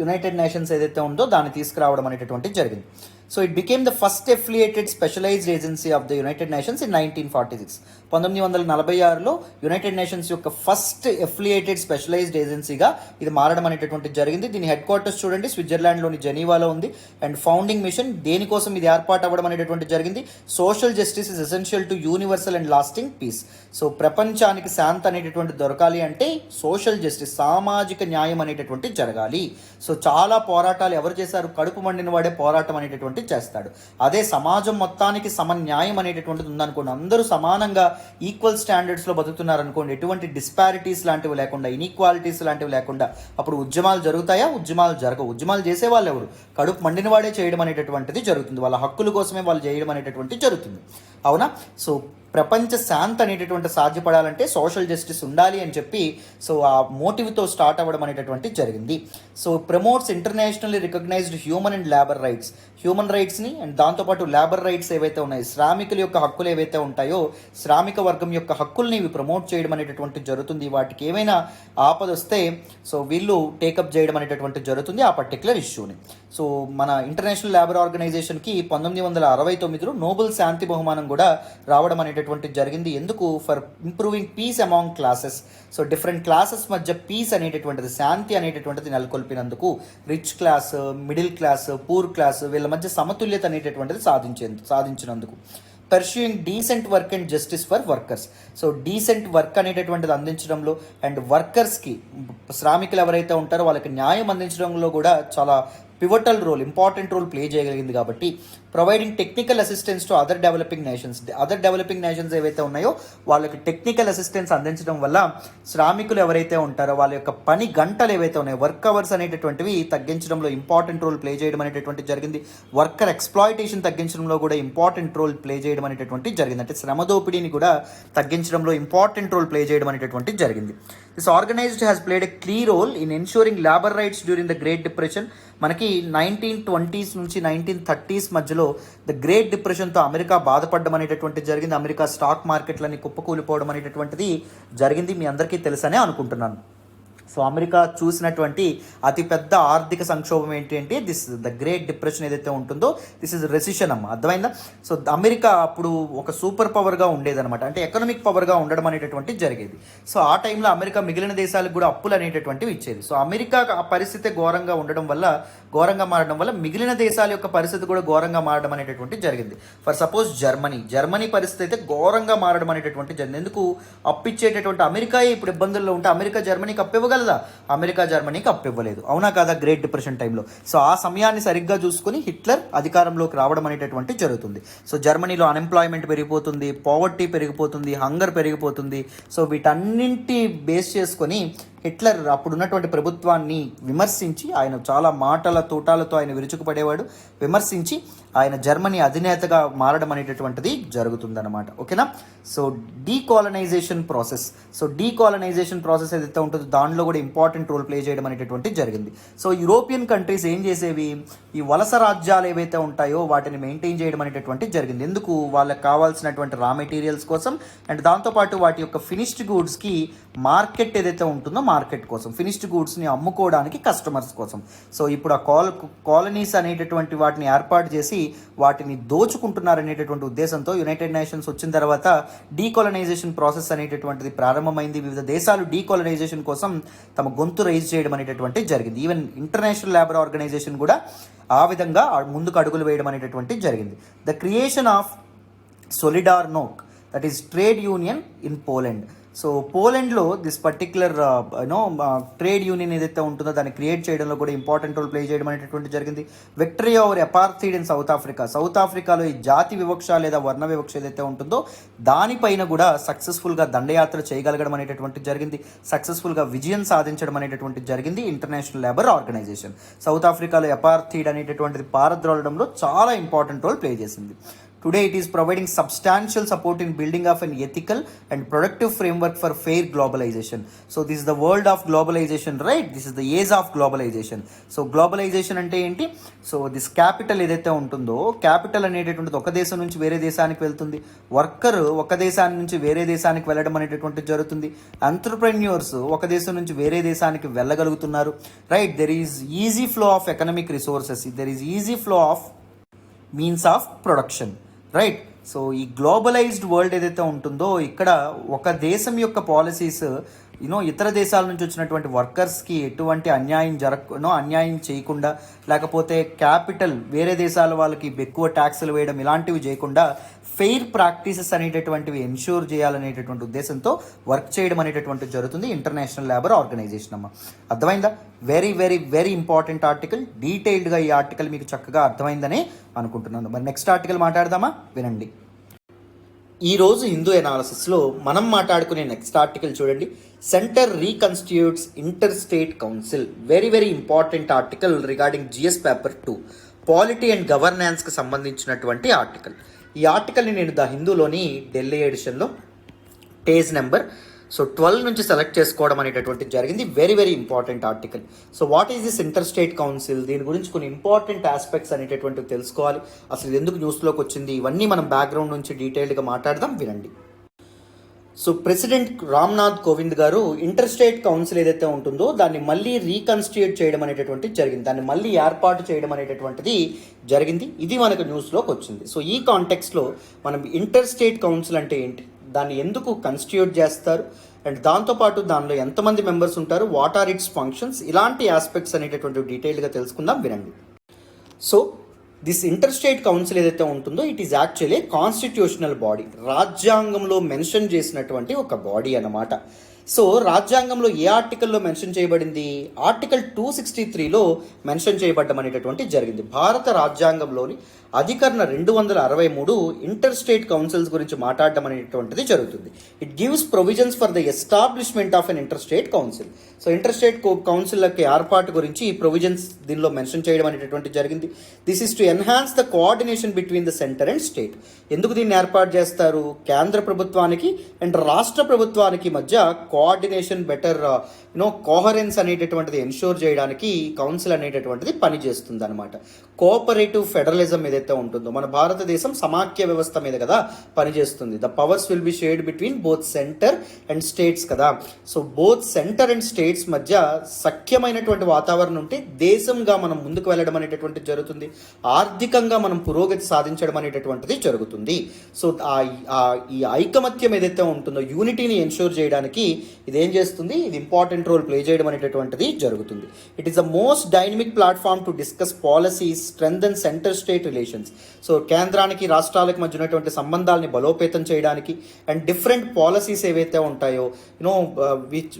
యునైటెడ్ నేషన్స్ ఏదైతే ఉందో దాన్ని తీసుకురావడం అనేటటువంటి జరిగింది. So it became the first affiliated specialised agency of the United Nations in 1946. 1946లో యునైటెడ్ నేషన్స్ యొక్క ఫస్ట్ అఫిలియేటెడ్ స్పెషలైజ్డ్ ఏజెన్సీగా ఇది మారడం అనేటటువంటి జరిగింది. దీని హెడ్ క్వార్టర్స్ చూడండి, స్విట్జర్లాండ్లోని జెనీవాలో ఉంది. అండ్ ఫౌండింగ్ మిషన్ దేనికోసం ఇది ఏర్పాటు అవ్వడం అనేటటువంటి జరిగింది? Social justice is essential to universal and lasting peace. So ప్రపంచానికి శాంతి అనేటటువంటి దొరకాలి అంటే సోషల్ జస్టిస్, సామాజిక న్యాయం అనేటటువంటి జరగాలి. సో చాలా పోరాటాలు ఎవరు చేశారు? కడుపు మండిన వాడే పోరాటం అనేటటువంటి చేస్తాడు. అదే సమాజం మొత్తానికి సమన్యాయం అనేటటువంటిది ఉందనుకోండి, అందరూ సమానంగా ఈక్వల్ స్టాండర్డ్స్లో బతుకుతున్నారు అనుకోండి, ఎటువంటి డిస్పారిటీస్ లాంటివి లేకుండా, ఇన్ఈక్వాలిటీస్ లాంటివి లేకుండా, అప్పుడు ఉద్యమాలు జరుగుతాయా? ఉద్యమాలు జరగవు. ఉద్యమాలు చేసే వాళ్ళు ఎవరు? కడుపు మండిన వాడే చేయడం అనేటటువంటిది జరుగుతుంది, వాళ్ళ హక్కుల కోసమే వాళ్ళు చేయడం అనేటటువంటి జరుగుతుంది. అవునా? సో ప్రపంచ శాంతి అనేటటువంటి సాధ్యపడాలంటే సోషల్ జస్టిస్ ఉండాలి అని చెప్పి సో ఆ మోటివ్తో స్టార్ట్ అవ్వడం అనేటటువంటి జరిగింది. So promotes internationally recognised human and labour rights, human రైట్స్ని అండ్ దాంతోపాటు లేబర్ రైట్స్ ఏవైతే ఉన్నాయో, శ్రామికుల యొక్క హక్కులు ఏవైతే ఉంటాయో, శ్రామిక వర్గం యొక్క హక్కుల్ని ఇవి ప్రమోట్ చేయడం అనేటటువంటి జరుగుతుంది. వాటికి ఏమైనా ఆపద వస్తే సో వీళ్ళు టేకప్ చేయడం అనేటటువంటి జరుగుతుంది ఆ పర్టికులర్ ఇష్యూని. సో మన ఇంటర్నేషనల్ లేబర్ ఆర్గనైజేషన్కి 1969లో నోబెల్ శాంతి బహుమానం కూడా రావడం అనేటటువంటి జరిగింది. ఎందుకు? For improving peace among classes. So different classes మధ్య పీస్ అనేటటువంటిది, శాంతి అనేటటువంటిది నెలకొల్పినందుకు, rich class, middle class, poor class వీళ్ళ మధ్య సమతుల్యత అనేటటువంటిది సాధించినందుకు. Pursuing decent work and justice for workers. So decent work అనేటటువంటిది అందించడంలో అండ్ వర్కర్స్కి, శ్రామికులు ఎవరైతే ఉంటారో వాళ్ళకి న్యాయం అందించడంలో కూడా చాలా pivotal role, important role play చేయగలిగింది. కాబట్టి providing technical assistance to other developing nations ఏవైతే ఉన్నాయో వాళ్ళకి టెక్నికల్ అసిస్టెన్స్ అందించడం వల్ల శ్రామికులు ఎవరైతే ఉంటారో వాళ్ళ యొక్క పని గంటలు ఏవైతే ఉన్నాయో, వర్క్ అవర్స్ అనేటటువంటివి తగ్గించడంలో ఇంపార్టెంట్ రోల్ ప్లే చేయడం అనేటటువంటి జరిగింది. వర్కర్ ఎక్స్ప్లాయిటేషన్ తగ్గించడంలో కూడా ఇంపార్టెంట్ రోల్ ప్లే చేయడం అనేటటువంటి జరిగింది. అంటే శ్రమ దోపిడీని కూడా తగ్గించడంలో ఇంపార్టెంట్ రోల్ ప్లే చేయడం అనేటటువంటి జరిగింది. This organised has played a key role in ensuring labour rights during the great depression. మనకి 1920s నుంచి 1930s మధ్యలో ద గ్రేట్ డిప్రెషన్తో అమెరికా బాధపడడం అనేటటువంటి జరిగింది. అమెరికా స్టాక్ మార్కెట్లని కుప్పకూలిపోవడం అనేటటువంటిది జరిగింది. మీ అందరికీ తెలుసనే అనుకుంటున్నాను. సో అమెరికా చూసినటువంటి అతిపెద్ద ఆర్థిక సంక్షోభం ఏంటి అంటే ద గ్రేట్ డిప్రెషన్ ఏదైతే ఉంటుందో దిస్ ఇస్ రెసిషన్ అమ్మ, అర్థమైందా? సో అమెరికా అప్పుడు ఒక సూపర్ పవర్గా ఉండేదన్నమాట, అంటే ఎకనామిక్ పవర్గా ఉండడం అనేటటువంటి జరిగేది. సో ఆ టైంలో అమెరికా మిగిలిన దేశాలకు కూడా అప్పులు అనేటటువంటివి ఇచ్చేది. సో అమెరికా ఆ పరిస్థితి ఘోరంగా మారడం వల్ల మిగిలిన దేశాల యొక్క పరిస్థితి కూడా ఘోరంగా మారడం అనేటటువంటి జరిగింది. ఫర్ సపోజ్ జర్మనీ పరిస్థితి అయితే ఘోరంగా మారడం అనేటటువంటి జరిగింది. ఎందుకు? అప్పిచ్చేటటువంటి అమెరికాయే ఇప్పుడు ఇబ్బందుల్లో ఉంటే అమెరికా జర్మనీకి అప్పివ్వగలదా? అమెరికా జర్మనీకి అప్పివ్వలేదు. అవునా కాదా? గ్రేట్ డిప్రెషన్ టైంలో. సో ఆ సమయాన్ని సరిగ్గా చూసుకుని హిట్లర్ అధికారంలోకి రావడం అనేటటువంటి జరుగుతుంది. సో జర్మనీలో అన్ఎంప్లాయ్మెంట్ పెరిగిపోతుంది, పావర్టీ పెరిగిపోతుంది, హంగర్ పెరిగిపోతుంది. సో వీటన్నింటి బేస్ చేసుకొని హిట్లర్ అప్పుడున్నటువంటి ప్రభుత్వాన్ని విమర్శించి, ఆయన చాలా మాటల తూటాలతో ఆయన విరుచుకుపడేవాడు, విమర్శించి ఆయన జర్మనీ అధినేతగా మారడం అనేటటువంటిది జరుగుతుందన్నమాట. ఓకేనా. సో డీకాలనైజేషన్ ప్రాసెస్ ఏదైతే ఉంటుందో దానిలో కూడా ఇంపార్టెంట్ రోల్ ప్లే చేయడం అనేటటువంటి జరిగింది. సో యూరోపియన్ కంట్రీస్ ఏం చేసేవి, ఈ వలస రాజ్యాలు ఏవైతే ఉంటాయో వాటిని మెయింటైన్ చేయడం అనేటటువంటి జరిగింది. ఎందుకు, వాళ్ళకి కావాల్సినటువంటి రా మెటీరియల్స్ కోసం, అండ్ దాంతోపాటు వాటి యొక్క ఫినిష్డ్ గూడ్స్కి మార్కెట్ ఏదైతే ఉంటుందో మార్కెట్ కోసం, ఫినిష్డ్ గూడ్స్ని అమ్ముకోవడానికి కస్టమర్స్ కోసం. సో ఇప్పుడు ఆ కాలనీస్ అనేటటువంటి వాటిని ఏర్పాటు చేసి వాటిని దోచుకుంటున్నారనేటటువంటి ఉద్దేశంతో యునైటెడ్ నేషన్స్ వచ్చిన తర్వాత డీకాలనైజేషన్ ప్రాసెస్ అనేటటువంటిది ప్రారంభమైంది. వివిధ దేశాలు డీకాలనైజేషన్ కోసం తమ గొంతు రైజ్ చేయడం అనేటటువంటి జరిగింది. ఈవెన్ ఇంటర్నేషనల్ లేబర్ ఆర్గనైజేషన్ కూడా ఆ విధంగా ముందుకు అడుగులు వేయడం అనేటటువంటి జరిగింది. The creation of Solidarnosc, that is trade union in Poland. So పోలాండ్లో దిస్ పర్టిక్యులర్ ట్రేడ్ యూనియన్ ఏదైతే ఉంటుందో దాన్ని క్రియేట్ చేయడంలో కూడా ఇంపార్టెంట్ రోల్ ప్లే చేయడం అనేటటువంటి జరిగింది. Victory over apartheid in south ఆఫ్రికాలో ఈ జాతి వివక్ష లేదా వర్ణ వివక్ష ఏదైతే ఉంటుందో దానిపైన కూడా సక్సెస్ఫుల్గా దండయాత్ర చేయగలగడం అనేటటువంటి జరిగింది. సక్సెస్ఫుల్గా విజయం సాధించడం అనేటటువంటి జరిగింది ఇంటర్నేషనల్ లేబర్ ఆర్గనైజేషన్. సౌత్ ఆఫ్రికాలో అపార్థైడ్ అనేటటువంటిది పారద్రోలడంలో చాలా ఇంపార్టెంట్ రోల్ ప్లే చేసింది. Today it is providing substantial support in building of an ethical and productive framework for fair globalization. So this is the world of globalization, right? This is the age of globalization. So globalization అంటే ఏంటి? So this capital ఏదైతే ఉంటుందో, capital అనేటటువంటిది ఒక దేశం నుంచి వేరే దేశానికి వెళ్తుంది, వర్కర్ ఒక దేశాన్ని నుంచి వేరే దేశానికి వెళ్ళడం అనేటటువంటిది జరుగుతుంది, ఎంటర్ప్రెన్యూర్స్ ఒక దేశం నుంచి వేరే దేశానికి వెళ్ళగలుగుతున్నారు, right? There is easy flow of economic resources, there is easy flow of means of production, right? So ఈ గ్లోబలైజ్డ్ వరల్డ్ ఏదైతే ఉంటుందో ఇక్కడ ఒక దేశం యొక్క పాలసీస్ ఇతర దేశాల నుంచి వచ్చినటువంటి వర్కర్స్కి ఎటువంటి అన్యాయం చేయకుండా, లేకపోతే క్యాపిటల్ వేరే దేశాల వాళ్ళకి ఎక్కువ ట్యాక్సులు వేయడం ఇలాంటివి చేయకుండా ఫెయిర్ ప్రాక్టీసెస్ అనేటటువంటివి ఎన్ష్యూర్ చేయాలనేటటువంటి ఉద్దేశంతో వర్క్ చేయడం అనేటటువంటి జరుగుతుంది ఇంటర్నేషనల్ లేబర్ ఆర్గనైజేషన్. అమ్మ అర్థమైందా? Very very very important article. డీటెయిల్డ్గా ఈ ఆర్టికల్ మీకు చక్కగా అర్థమైందని అనుకుంటున్నాను. మరి నెక్స్ట్ ఆర్టికల్ మాట్లాడదామా? వినండి. ఈరోజు హిందూ ఎనాలిసిస్లో మనం మాట్లాడుకునే నెక్స్ట్ ఆర్టికల్ చూడండి. Centre reconstitutes inter state council. Very very important article regarding GS paper 2 polity and గవర్నెన్స్కి సంబంధించినటువంటి ఆర్టికల్. ఈ ఆర్టికల్ని నేను ద హిందూలోని ఢిల్లీ ఎడిషన్లో పేజ్ నెంబర్ 12 నుంచి సెలెక్ట్ చేసుకోవడం అనేటటువంటి జరిగింది. Very very important article. So what is this inter state council? దీని గురించి కొన్ని ఇంపార్టెంట్ ఆస్పెక్ట్స్ అనేటటువంటివి తెలుసుకోవాలి. అసలు ఎందుకు న్యూస్లోకి వచ్చింది, ఇవన్నీ మనం బ్యాక్గ్రౌండ్ నుంచి డీటెయిల్డ్గా మాట్లాడదాం, వినండి. సో ప్రెసిడెంట్ రామ్నాథ్ కోవింద్ గారు ఇంటర్ స్టేట్ కౌన్సిల్ ఏదైతే ఉంటుందో దాన్ని మళ్ళీ రీకన్స్టిట్యూట్ చేయడం అనేటటువంటిది జరిగింది, దాన్ని మళ్ళీ ఏర్పాటు చేయడం అనేటటువంటిది జరిగింది. ఇది మనకు న్యూస్లోకి వచ్చింది. సో ఈ కాంటెక్స్లో మనం ఇంటర్ స్టేట్ కౌన్సిల్ అంటే ఏంటి, దాన్ని ఎందుకు కన్స్టిట్యూట్ చేస్తారు, అండ్ దాంతోపాటు దానిలో ఎంతమంది మెంబర్స్ ఉంటారు, వాట్ ఆర్ ఇట్స్ ఫంక్షన్స్, ఇలాంటి ఆస్పెక్ట్స్ అనేటటువంటి డీటెయిల్గా తెలుసుకుందాం, వినండి. So this inter state council ఏదైతే ఉంటుందో it is actually constitutional body, రాజ్యాంగంలో మెన్షన్ చేసినటువంటి ఒక బాడీ అన్నమాట. సో రాజ్యాంగంలో ఏ ఆర్టికల్లో మెన్షన్ చేయబడింది, ఆర్టికల్ 263లో మెన్షన్ చేయబడ్డం అనేటటువంటి జరిగింది. భారత రాజ్యాంగంలోని అధికరణ 263 ఇంటర్ స్టేట్ కౌన్సిల్స్ గురించి మాట్లాడడం అనేటువంటిది జరుగుతుంది. It gives provisions for the establishment of an inter state council. So inter state కౌన్సిల్కి ఏర్పాటు గురించి ఈ ప్రొవిజన్స్ దీనిలో మెన్షన్ చేయడం అనేటటువంటి జరిగింది. This is to enhance the coordination between the centre and state. ఎందుకు దీన్ని ఏర్పాటు చేస్తారు, కేంద్ర ప్రభుత్వానికి అండ్ రాష్ట్ర ప్రభుత్వానికి మధ్య కోఆర్డినేషన్, బెటర్ కోహరెన్స్ అనేటటువంటిది ఎన్షూర్ చేయడానికి ఈ కౌన్సిల్ అనేటటువంటిది పనిచేస్తుంది అనమాట. కోఆపరేటివ్ ఫెడరలిజం ఏదైతే ఉంటుందో, మన భారతదేశం సమాఖ్య వ్యవస్థ మీద కదా పనిచేస్తుంది. The powers will be shared between both centre and states కదా. So both centre and states మధ్య సఖ్యమైనటువంటి వాతావరణం ఉంటే దేశంగా మనం ముందుకు వెళ్ళడం అనేటటువంటిది జరుగుతుంది, ఆర్థికంగా మనం పురోగతి సాధించడం అనేటటువంటిది జరుగుతుంది. సో ఈ ఐకమత్యం ఏదైతే ఉంటుందో, యూనిటీని ఎన్షూర్ చేయడానికి ఇదేం చేస్తుంది, ఇది ఇంపార్టెంట్ రోల్ ప్లే చేయడం అనేటటువంటిది జరుగుతుంది. It is the most dynamic platform to discuss policies, strengthen centre state relations. So కేంద్రానికి రాష్ట్రాలకు మధ్య ఉన్నటువంటి సంబంధాలని బలోపేతం చేయడానికి అండ్ డిఫరెంట్ పాలసీస్ ఏవైతే ఉంటాయో విచ్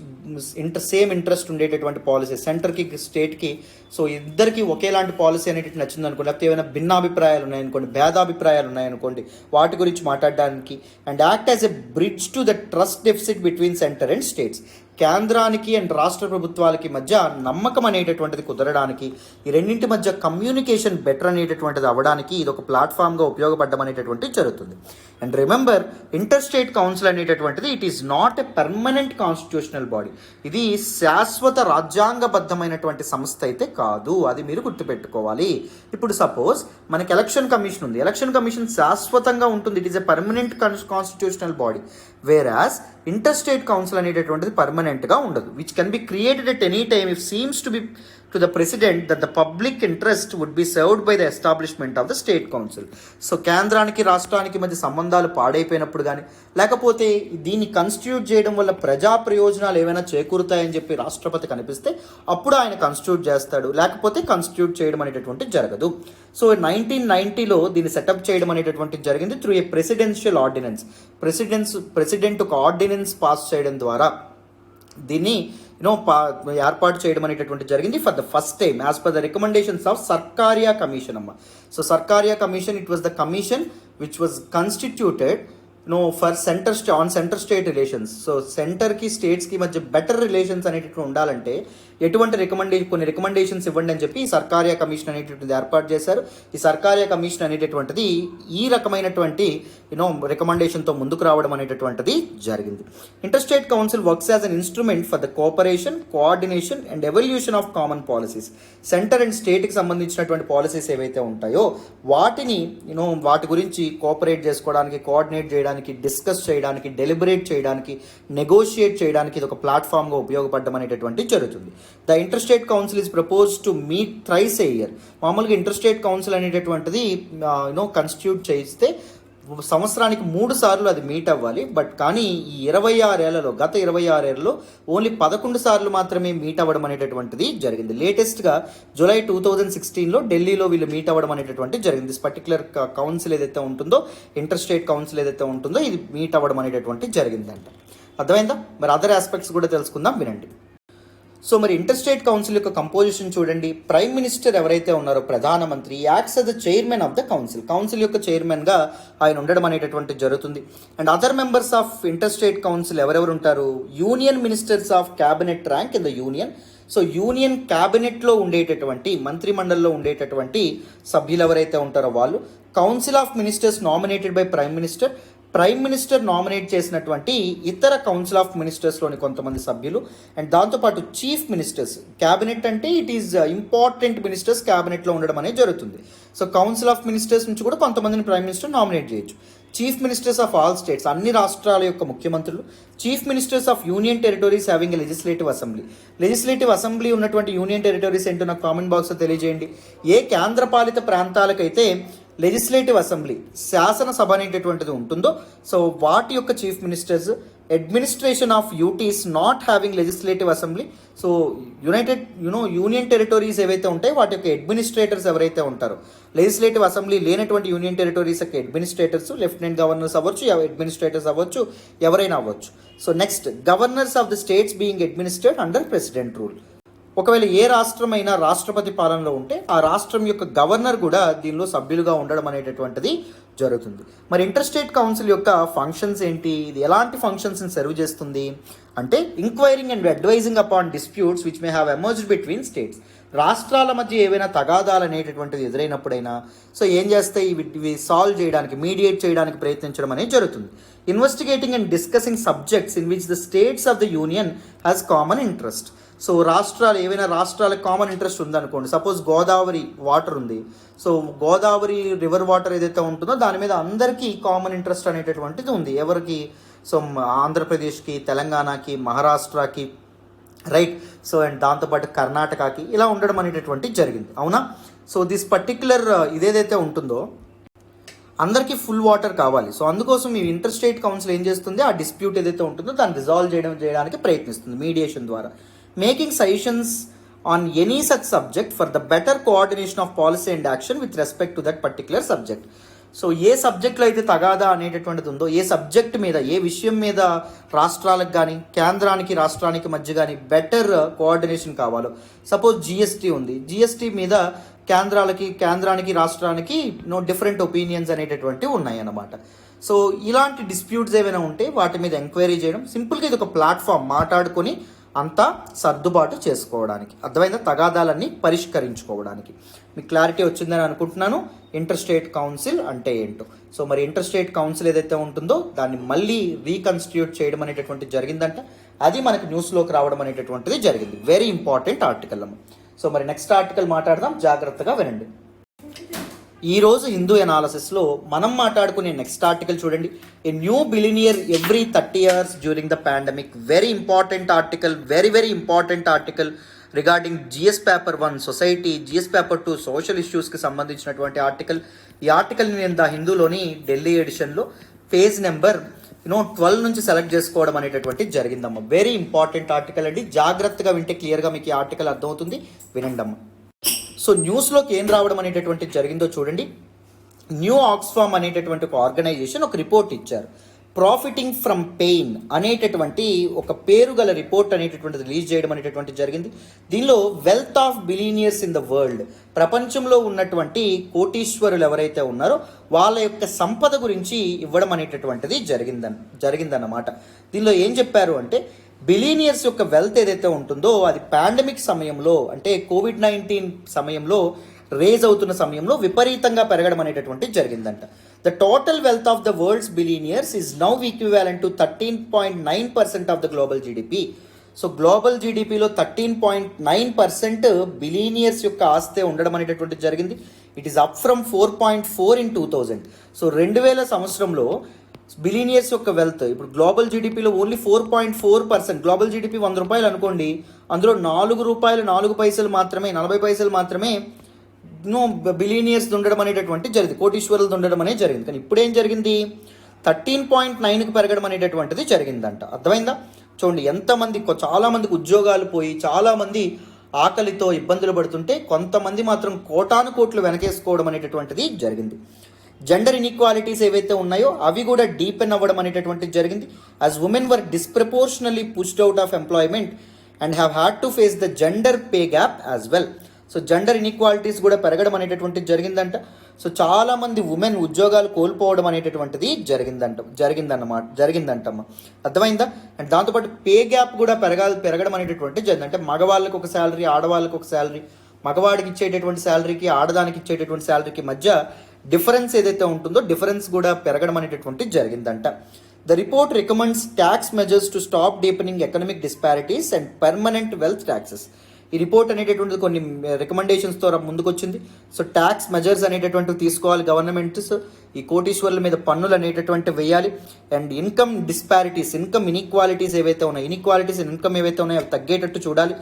సేమ్ ఇంట్రెస్ట్ ఉండేటటువంటి పాలసీ సెంటర్కి స్టేట్కి, సో ఇద్దరికి ఒకేలాంటి పాలసీ అనేటివి నచ్చింది అనుకోండి, లేకపోతే ఏమైనా భిన్నాభిప్రాయాలు ఉన్నాయనుకోండి, భేదాభిప్రాయాలు ఉన్నాయనుకోండి, వాటి గురించి మాట్లాడడానికి and act as a bridge to the trust deficit between centre and states. కేంద్రానికి అండ్ రాష్ట్ర ప్రభుత్వాలకి మధ్య నమ్మకం అనేటటువంటిది కుదరడానికి, ఈ రెండింటి మధ్య కమ్యూనికేషన్ బెటర్ అనేటటువంటిది అవ్వడానికి ఇది ఒక ప్లాట్ఫామ్గా ఉపయోగపడడం అనేటటువంటిది జరుగుతుంది. And remember, inter state council అనేటటువంటిది it is not a permanent constitutional body. ఇది శాశ్వత రాజ్యాంగబద్ధమైనటువంటి సంస్థ అయితే కాదు, అది మీరు గుర్తుపెట్టుకోవాలి. ఇప్పుడు సపోజ్ మనకి ఎలక్షన్ కమిషన్ ఉంది. ఎలక్షన్ కమిషన్ శాశ్వతంగా ఉంటుంది, it is a permanent constitutional body. Whereas inter state council అనేటటువంటిది పర్మనెంట్గా ఉండదు, which can be created at any time if seems to be to the president that the public interest would be served by the establishment of the state council. So కేంద్రానికి రాష్ట్రానికి మధ్య సంబంధాలు పాడైపోయినప్పుడు కానీ, లేకపోతే దీన్ని కన్స్టిట్యూట్ చేయడం వల్ల ప్రజా ప్రయోజనాలు ఏమైనా చేకూరుతాయని చెప్పి రాష్ట్రపతి కనిపిస్తే అప్పుడు ఆయన కన్స్టిట్యూట్ చేస్తాడు, లేకపోతే కన్స్టిట్యూట్ చేయడం అనేటటువంటిది జరగదు. సో 1990లో దీన్ని సెటప్ చేయడం అనేటటువంటిది జరిగింది through a presidential ordinance. President ఒక ఆర్డినెన్స్ పాస్ చేయడం ద్వారా దీన్ని ఏర్పాటు చేయడం అనేటటువంటి జరిగింది for the first time as per the recommendations of Sarkaria commission అమ్మ. So Sarkaria commission, it was the commission which was constituted for centre state relations. సో సెంటర్కి స్టేట్స్కి మధ్య బెటర్ రిలేషన్స్ అనేటటువంటి ఉండాలంటే కొన్ని రికమెండేషన్స్ ఇవ్వండి అని చెప్పి ఈ సర్కారియా కమిషన్ అనేటటువంటిది ఏర్పాటు చేశారు. ఈ సర్కారియా కమిషన్ అనేటటువంటిది ఈ రకమైనటువంటి రికమెండేషన్తో ముందుకు రావడం అనేటటువంటిది జరిగింది. Inter state council works as an instrument for the cooperation, coordination and evolution of common policies. Centre and స్టేట్కి సంబంధించినటువంటి పాలసీస్ ఏవైతే ఉంటాయో వాటిని వాటి గురించి కోఆపరేట్ చేసుకోవడానికి, కోఆర్డినేట్ చేయడానికి, డిస్కస్ చేయడానికి, డెలిబరేట్ చేయడానికి, నెగోషియేట్ చేయడానికి ఇది ఒక ప్లాట్ఫామ్గా ఉపయోగపడడం అనేటటువంటి జరుగుతుంది. The inter state council is propose to meet thrice A year. మామూలుగా ఇంటర్ స్టేట్ కౌన్సిల్ అనేటటువంటిది కన్స్టిట్యూట్ చేస్తే సంవత్సరానికి 3 సార్లు అది మీట్ అవ్వాలి. బట్ కానీ ఈ 26 ఏళ్లలో, గత 26 ఏళ్లలో ఓన్లీ 11 సార్లు మాత్రమే మీట్ అవ్వడం అనేటటువంటిది జరిగింది. లేటెస్ట్గా జూలై 2016లో ఢిల్లీలో వీళ్ళు మీట్ అవ్వడం అనేటటువంటి జరిగింది. దిస్ పర్టికులర్ కౌన్సిల్ ఏదైతే ఉంటుందో, ఇంటర్ స్టేట్ కౌన్సిల్ ఏదైతే ఉంటుందో ఇది మీట్ అవ్వడం అనేటటువంటి జరిగిందంట. అర్థమైందా? మరి అదర్ ఆస్పెక్ట్స్ కూడా తెలుసుకుందాం, వినండి. సో మరి ఇంటర్ స్టేట్ కౌన్సిల్ యొక్క కంపోజిషన్ చూడండి. ప్రైమ్ మినిస్టర్ ఎవరైతే ఉన్నారో, ప్రధానమంత్రి, acts as the chairman of the council. Council యొక్క చైర్మన్గా ఆయన ఉండడం అనేటటువంటి జరుగుతుంది. And other members of inter state council ఎవరెవరు ఉంటారు? Union ministers of cabinet rank in the union. So union క్యాబినెట్లో ఉండేటటువంటి, మంత్రిమండలిలో ఉండేటటువంటి సభ్యులు ఎవరైతే ఉంటారో వాళ్ళు. Council of ministers nominated by prime minister. Prime minister nominate చేసినటువంటి ఇతర కౌన్సిల్ ఆఫ్ మినిస్టర్స్లోని కొంతమంది సభ్యులు. అండ్ దాంతోపాటు చీఫ్ మినిస్టర్స్. క్యాబినెట్ అంటే ఇట్ ఈస్ ఇంపార్టెంట్ మినిస్టర్స్ క్యాబినెట్లో ఉండడం అనేది జరుగుతుంది. సో కౌన్సిల్ ఆఫ్ మినిస్టర్స్ నుంచి కూడా కొంతమందిని ప్రైమ్ మినిస్టర్ నామినేట్ చేయొచ్చు. Chief ministers of all states, అన్ని రాష్ట్రాల యొక్క ముఖ్యమంత్రులు. Chief ministers of union territories having a legislative assembly. Legislative assembly ఉన్నటువంటి యూనియన్ టెరిటరీస్ ఏంటో నాకు కామెంట్ బాక్స్లో తెలియజేయండి. ఏ కేంద్రపాలిత ప్రాంతాలకైతే లెజిస్లేటివ్ అసెంబ్లీ, శాసనసభ అనేటటువంటిది ఉంటుందో, సో వాటి యొక్క chief ministers. Administration of UTs not having legislative assembly. So union territories ఏవైతే ఉంటాయో వాటి యొక్క అడ్మినిస్ట్రేటర్స్ ఎవరైతే ఉంటారో, లెజిస్లేటివ్ అసెంబ్లీ లేనటువంటి యూనియన్ టెరిటరీస్ యొక్క అడ్మినిస్ట్రేటర్స్, లెఫ్టినెంట్ గవర్నర్స్ అవ్వచ్చు, అడ్మినిస్ట్రేటర్స్ అవ్వచ్చు, ఎవరైనా అవ్వచ్చు. So next, governors of the states being administrate under president rule. ఒకవేళ ఏ రాష్ట్రమైనా రాష్ట్రపతి పాలనలో ఉంటే ఆ రాష్ట్రం యొక్క గవర్నర్ కూడా దీనిలో సభ్యులుగా ఉండడం అనేటటువంటిది జరుగుతుంది. మరి ఇంటర్ స్టేట్ కౌన్సిల్ యొక్క ఫంక్షన్స్ ఏంటి? ఇది ఎలాంటి ఫంక్షన్స్ని సర్వ్ చేస్తుంది అంటే, inquiring and advising upon disputes which may have emerged between states. రాష్ట్రాల మధ్య ఏవైనా తగాదాలు అనేటటువంటిది ఎదురైనప్పుడైనా సో ఏం చేస్తాయి, ఇవి సాల్వ్ చేయడానికి, మీడియేట్ చేయడానికి ప్రయత్నించడం అనేది జరుగుతుంది. Investigating and discussing subjects in which the states of the union has common interest. So ఏవైనా రాష్ట్రాలకు కామన్ ఇంట్రెస్ట్ ఉందనుకోండి. సపోజ్ గోదావరి వాటర్ ఉంది. సో గోదావరి రివర్ వాటర్ ఏదైతే ఉంటుందో దాని మీద అందరికీ కామన్ ఇంట్రెస్ట్ అనేటటువంటిది ఉంది. ఎవరికి? సో ఆంధ్రప్రదేశ్కి, తెలంగాణకి, మహారాష్ట్రకి, రైట్. సో అండ్ దాంతోపాటు కర్ణాటకకి ఇలా ఉండడం అనేటటువంటి జరిగింది, అవునా? సో దిస్ పర్టిక్యులర్ ఇదేదైతే ఉంటుందో అందరికీ ఫుల్ వాటర్ కావాలి. సో అందుకోసం ఈ ఇంటర్ స్టేట్ కౌన్సిల్ ఏం చేస్తుంది, ఆ డిస్ప్యూట్ ఏదైతే ఉంటుందో దాన్ని రిజాల్వ్ చేయడానికి ప్రయత్నిస్తుంది మీడియేషన్ ద్వారా. Making suggestions on any such subject for the better coordination of policy and action with respect to that particular subject. So a సబ్జెక్ట్లో అయితే తగాదా అనేటటువంటిది ఉందో, ఏ సబ్జెక్ట్ మీద, ఏ విషయం మీద రాష్ట్రాలకు కానీ, కేంద్రానికి రాష్ట్రానికి మధ్య కానీ బెటర్ కోఆర్డినేషన్ కావాలో. సపోజ్ జిఎస్టీ ఉంది, జిఎస్టీ మీద కేంద్రానికి రాష్ట్రానికి డిఫరెంట్ ఒపీనియన్స్ అనేటటువంటివి ఉన్నాయి అన్నమాట. సో ఇలాంటి డిస్ప్యూట్స్ ఏమైనా ఉంటే వాటి మీద ఎంక్వైరీ చేయడం, సింపుల్గా ఇది ఒక ప్లాట్ఫామ్ మాట్లాడుకొని అంతా సర్దుబాటు చేసుకోవడానికి, అర్థమైన తగాదాలన్నీ పరిష్కరించుకోవడానికి. మీకు క్లారిటీ వచ్చిందని అనుకుంటున్నాను ఇంటర్ స్టేట్ కౌన్సిల్ అంటే ఏంటో. సో మరి ఇంటర్ స్టేట్ కౌన్సిల్ ఏదైతే ఉంటుందో దాన్ని మళ్ళీ రీకన్స్టిట్యూట్ చేయడం అనేటటువంటిది జరిగిందంట. అది మనకి న్యూస్లోకి రావడం అనేటటువంటిది జరిగింది. వెరీ ఇంపార్టెంట్ ఆర్టికల్ అమ్మ. సో మరి నెక్స్ట్ ఆర్టికల్ మాట్లాడదాం, జాగ్రత్తగా వినండి. ఈరోజు హిందూ ఎనాలిసిస్లో మనం మాట్లాడుకునే నెక్స్ట్ ఆర్టికల్ చూడండి. A new billionaire every 30 years during the pandemic. Very important article, very important article regarding GS paper 1 society, GS paper 2 social ఇష్యూస్కి సంబంధించినటువంటి ఆర్టికల్. ఈ ఆర్టికల్ని నేను ద హిందూలోని ఢిల్లీ ఎడిషన్లో పేజ్ నెంబర్ 12 నుంచి సెలెక్ట్ చేసుకోవడం అనేటటువంటి జరిగిందమ్మా. వెరీ ఇంపార్టెంట్ ఆర్టికల్ అండి, జాగ్రత్తగా వింటే క్లియర్గా మీకు ఈ ఆర్టికల్ అర్థమవుతుంది, వినండమ్మా. సో న్యూస్లోకి ఏం రావడం అనేటటువంటి జరిగిందో చూడండి. న్యూ ఆక్స్ఫామ్ అనేటటువంటి ఒక ఆర్గనైజేషన్ ఒక రిపోర్ట్ ఇచ్చారు. ప్రాఫిటింగ్ ఫ్రమ్ పెయిన్ అనేటటువంటి ఒక పేరు గల రిపోర్ట్ అనేటటువంటిది రిలీజ్ చేయడం అనేటటువంటి జరిగింది. దీనిలో wealth of billionaires in the world, ప్రపంచంలో ఉన్నటువంటి కోటీశ్వరులు ఎవరైతే ఉన్నారో వాళ్ళ యొక్క సంపద గురించి ఇవ్వడం అనేటటువంటిది జరిగిందన్నమాట. దీనిలో ఏం చెప్పారు అంటే బిలీనియర్స్ యొక్క వెల్త్ ఏదైతే ఉంటుందో అది పాండమిక్ సమయంలో, అంటే COVID-19 సమయంలో రేజ్ అవుతున్న సమయంలో విపరీతంగా పెరగడం అనేటటువంటి జరిగిందంట. The total wealth of the world's billionaires is now equivalent to 13.9% of the global GDP. So global జీడిపిలో 13.9% బిలీనియర్స్ యొక్క ఆస్తే ఉండడం అనేటటువంటి జరిగింది. It is up from 4.4 in 2000. So 2000 సంవత్సరంలో బిలీనియర్స్ యొక్క వెల్త్ ఇప్పుడు గ్లోబల్ జీడిపిలో ఓన్లీ 4.4%. గ్లోబల్ జీడిపి 100 రూపాయలు అనుకోండి, అందులో 4 రూపాయలు 4 పైసలు మాత్రమే, 40 పైసలు మాత్రమే బిలీనియర్స్ ఉండడం అనేటటువంటి జరిగింది, కోటీశ్వరులు ఉండడం అనేది జరిగింది. కానీ ఇప్పుడు ఏం జరిగింది, 13.9కి పెరగడం అనేటటువంటిది జరిగిందంట. అర్థమైందా? చూడండి ఎంతమంది, చాలామందికి ఉద్యోగాలు పోయి చాలామంది ఆకలితో ఇబ్బందులు పడుతుంటే కొంతమంది మాత్రం కోటాను కోట్లు వెనకేసుకోవడం అనేటటువంటిది జరిగింది. జెండర్ ఇన్ఈక్వాలిటీస్ ఏవైతే ఉన్నాయో అవి కూడా డీపెన్ అవ్వడం అనేటటువంటిది జరిగింది. As women were disproportionately pushed out of employment and have had to face the gender pay gap as well. So gender inequalities కూడా పెరగడం అనేటటువంటిది జరిగిందంట. సో చాలామంది ఉమెన్ ఉద్యోగాలు కోల్పోవడం అనేటటువంటిది జరిగిందంటమ్మా. అర్థమైందా? అండ్ దాంతోపాటు పే గ్యాప్ కూడా పెరగడం అనేటటువంటిది జరిగింది. అంటే మగవాళ్ళకి ఒక శాలరీ, ఆడవాళ్ళకి ఒక శాలరీ, మగవాడికి ఇచ్చేటటువంటి శాలరీకి ఆడదానికి ఇచ్చేటటువంటి శాలరీకి మధ్య డిఫరెన్స్ ఏదైతే ఉంటుందో డిఫరెన్స్ కూడా పెరగడం అనేటటువంటి జరిగిందంట. The report recommends tax measures to stop deepening economic disparities and permanent wealth taxes. ఈ రిపోర్ట్ అనేటటువంటిది కొన్ని రికమెండేషన్స్తో ముందుకొచ్చింది. సో ట్యాక్స్ మెజర్స్ అనేటటువంటివి తీసుకోవాలి గవర్నమెంట్స్, ఈ కోటీశ్వర్ల మీద పన్నులు అనేటటువంటివి వేయాలి. And income disparities, income inequalities ఏవైతే ఉన్నాయో, ఇన్ఈక్వాలిటీస్ ఇన్కమ్ ఏవైతే ఉన్నాయో అవి తగ్గేటట్టు చూడాలి.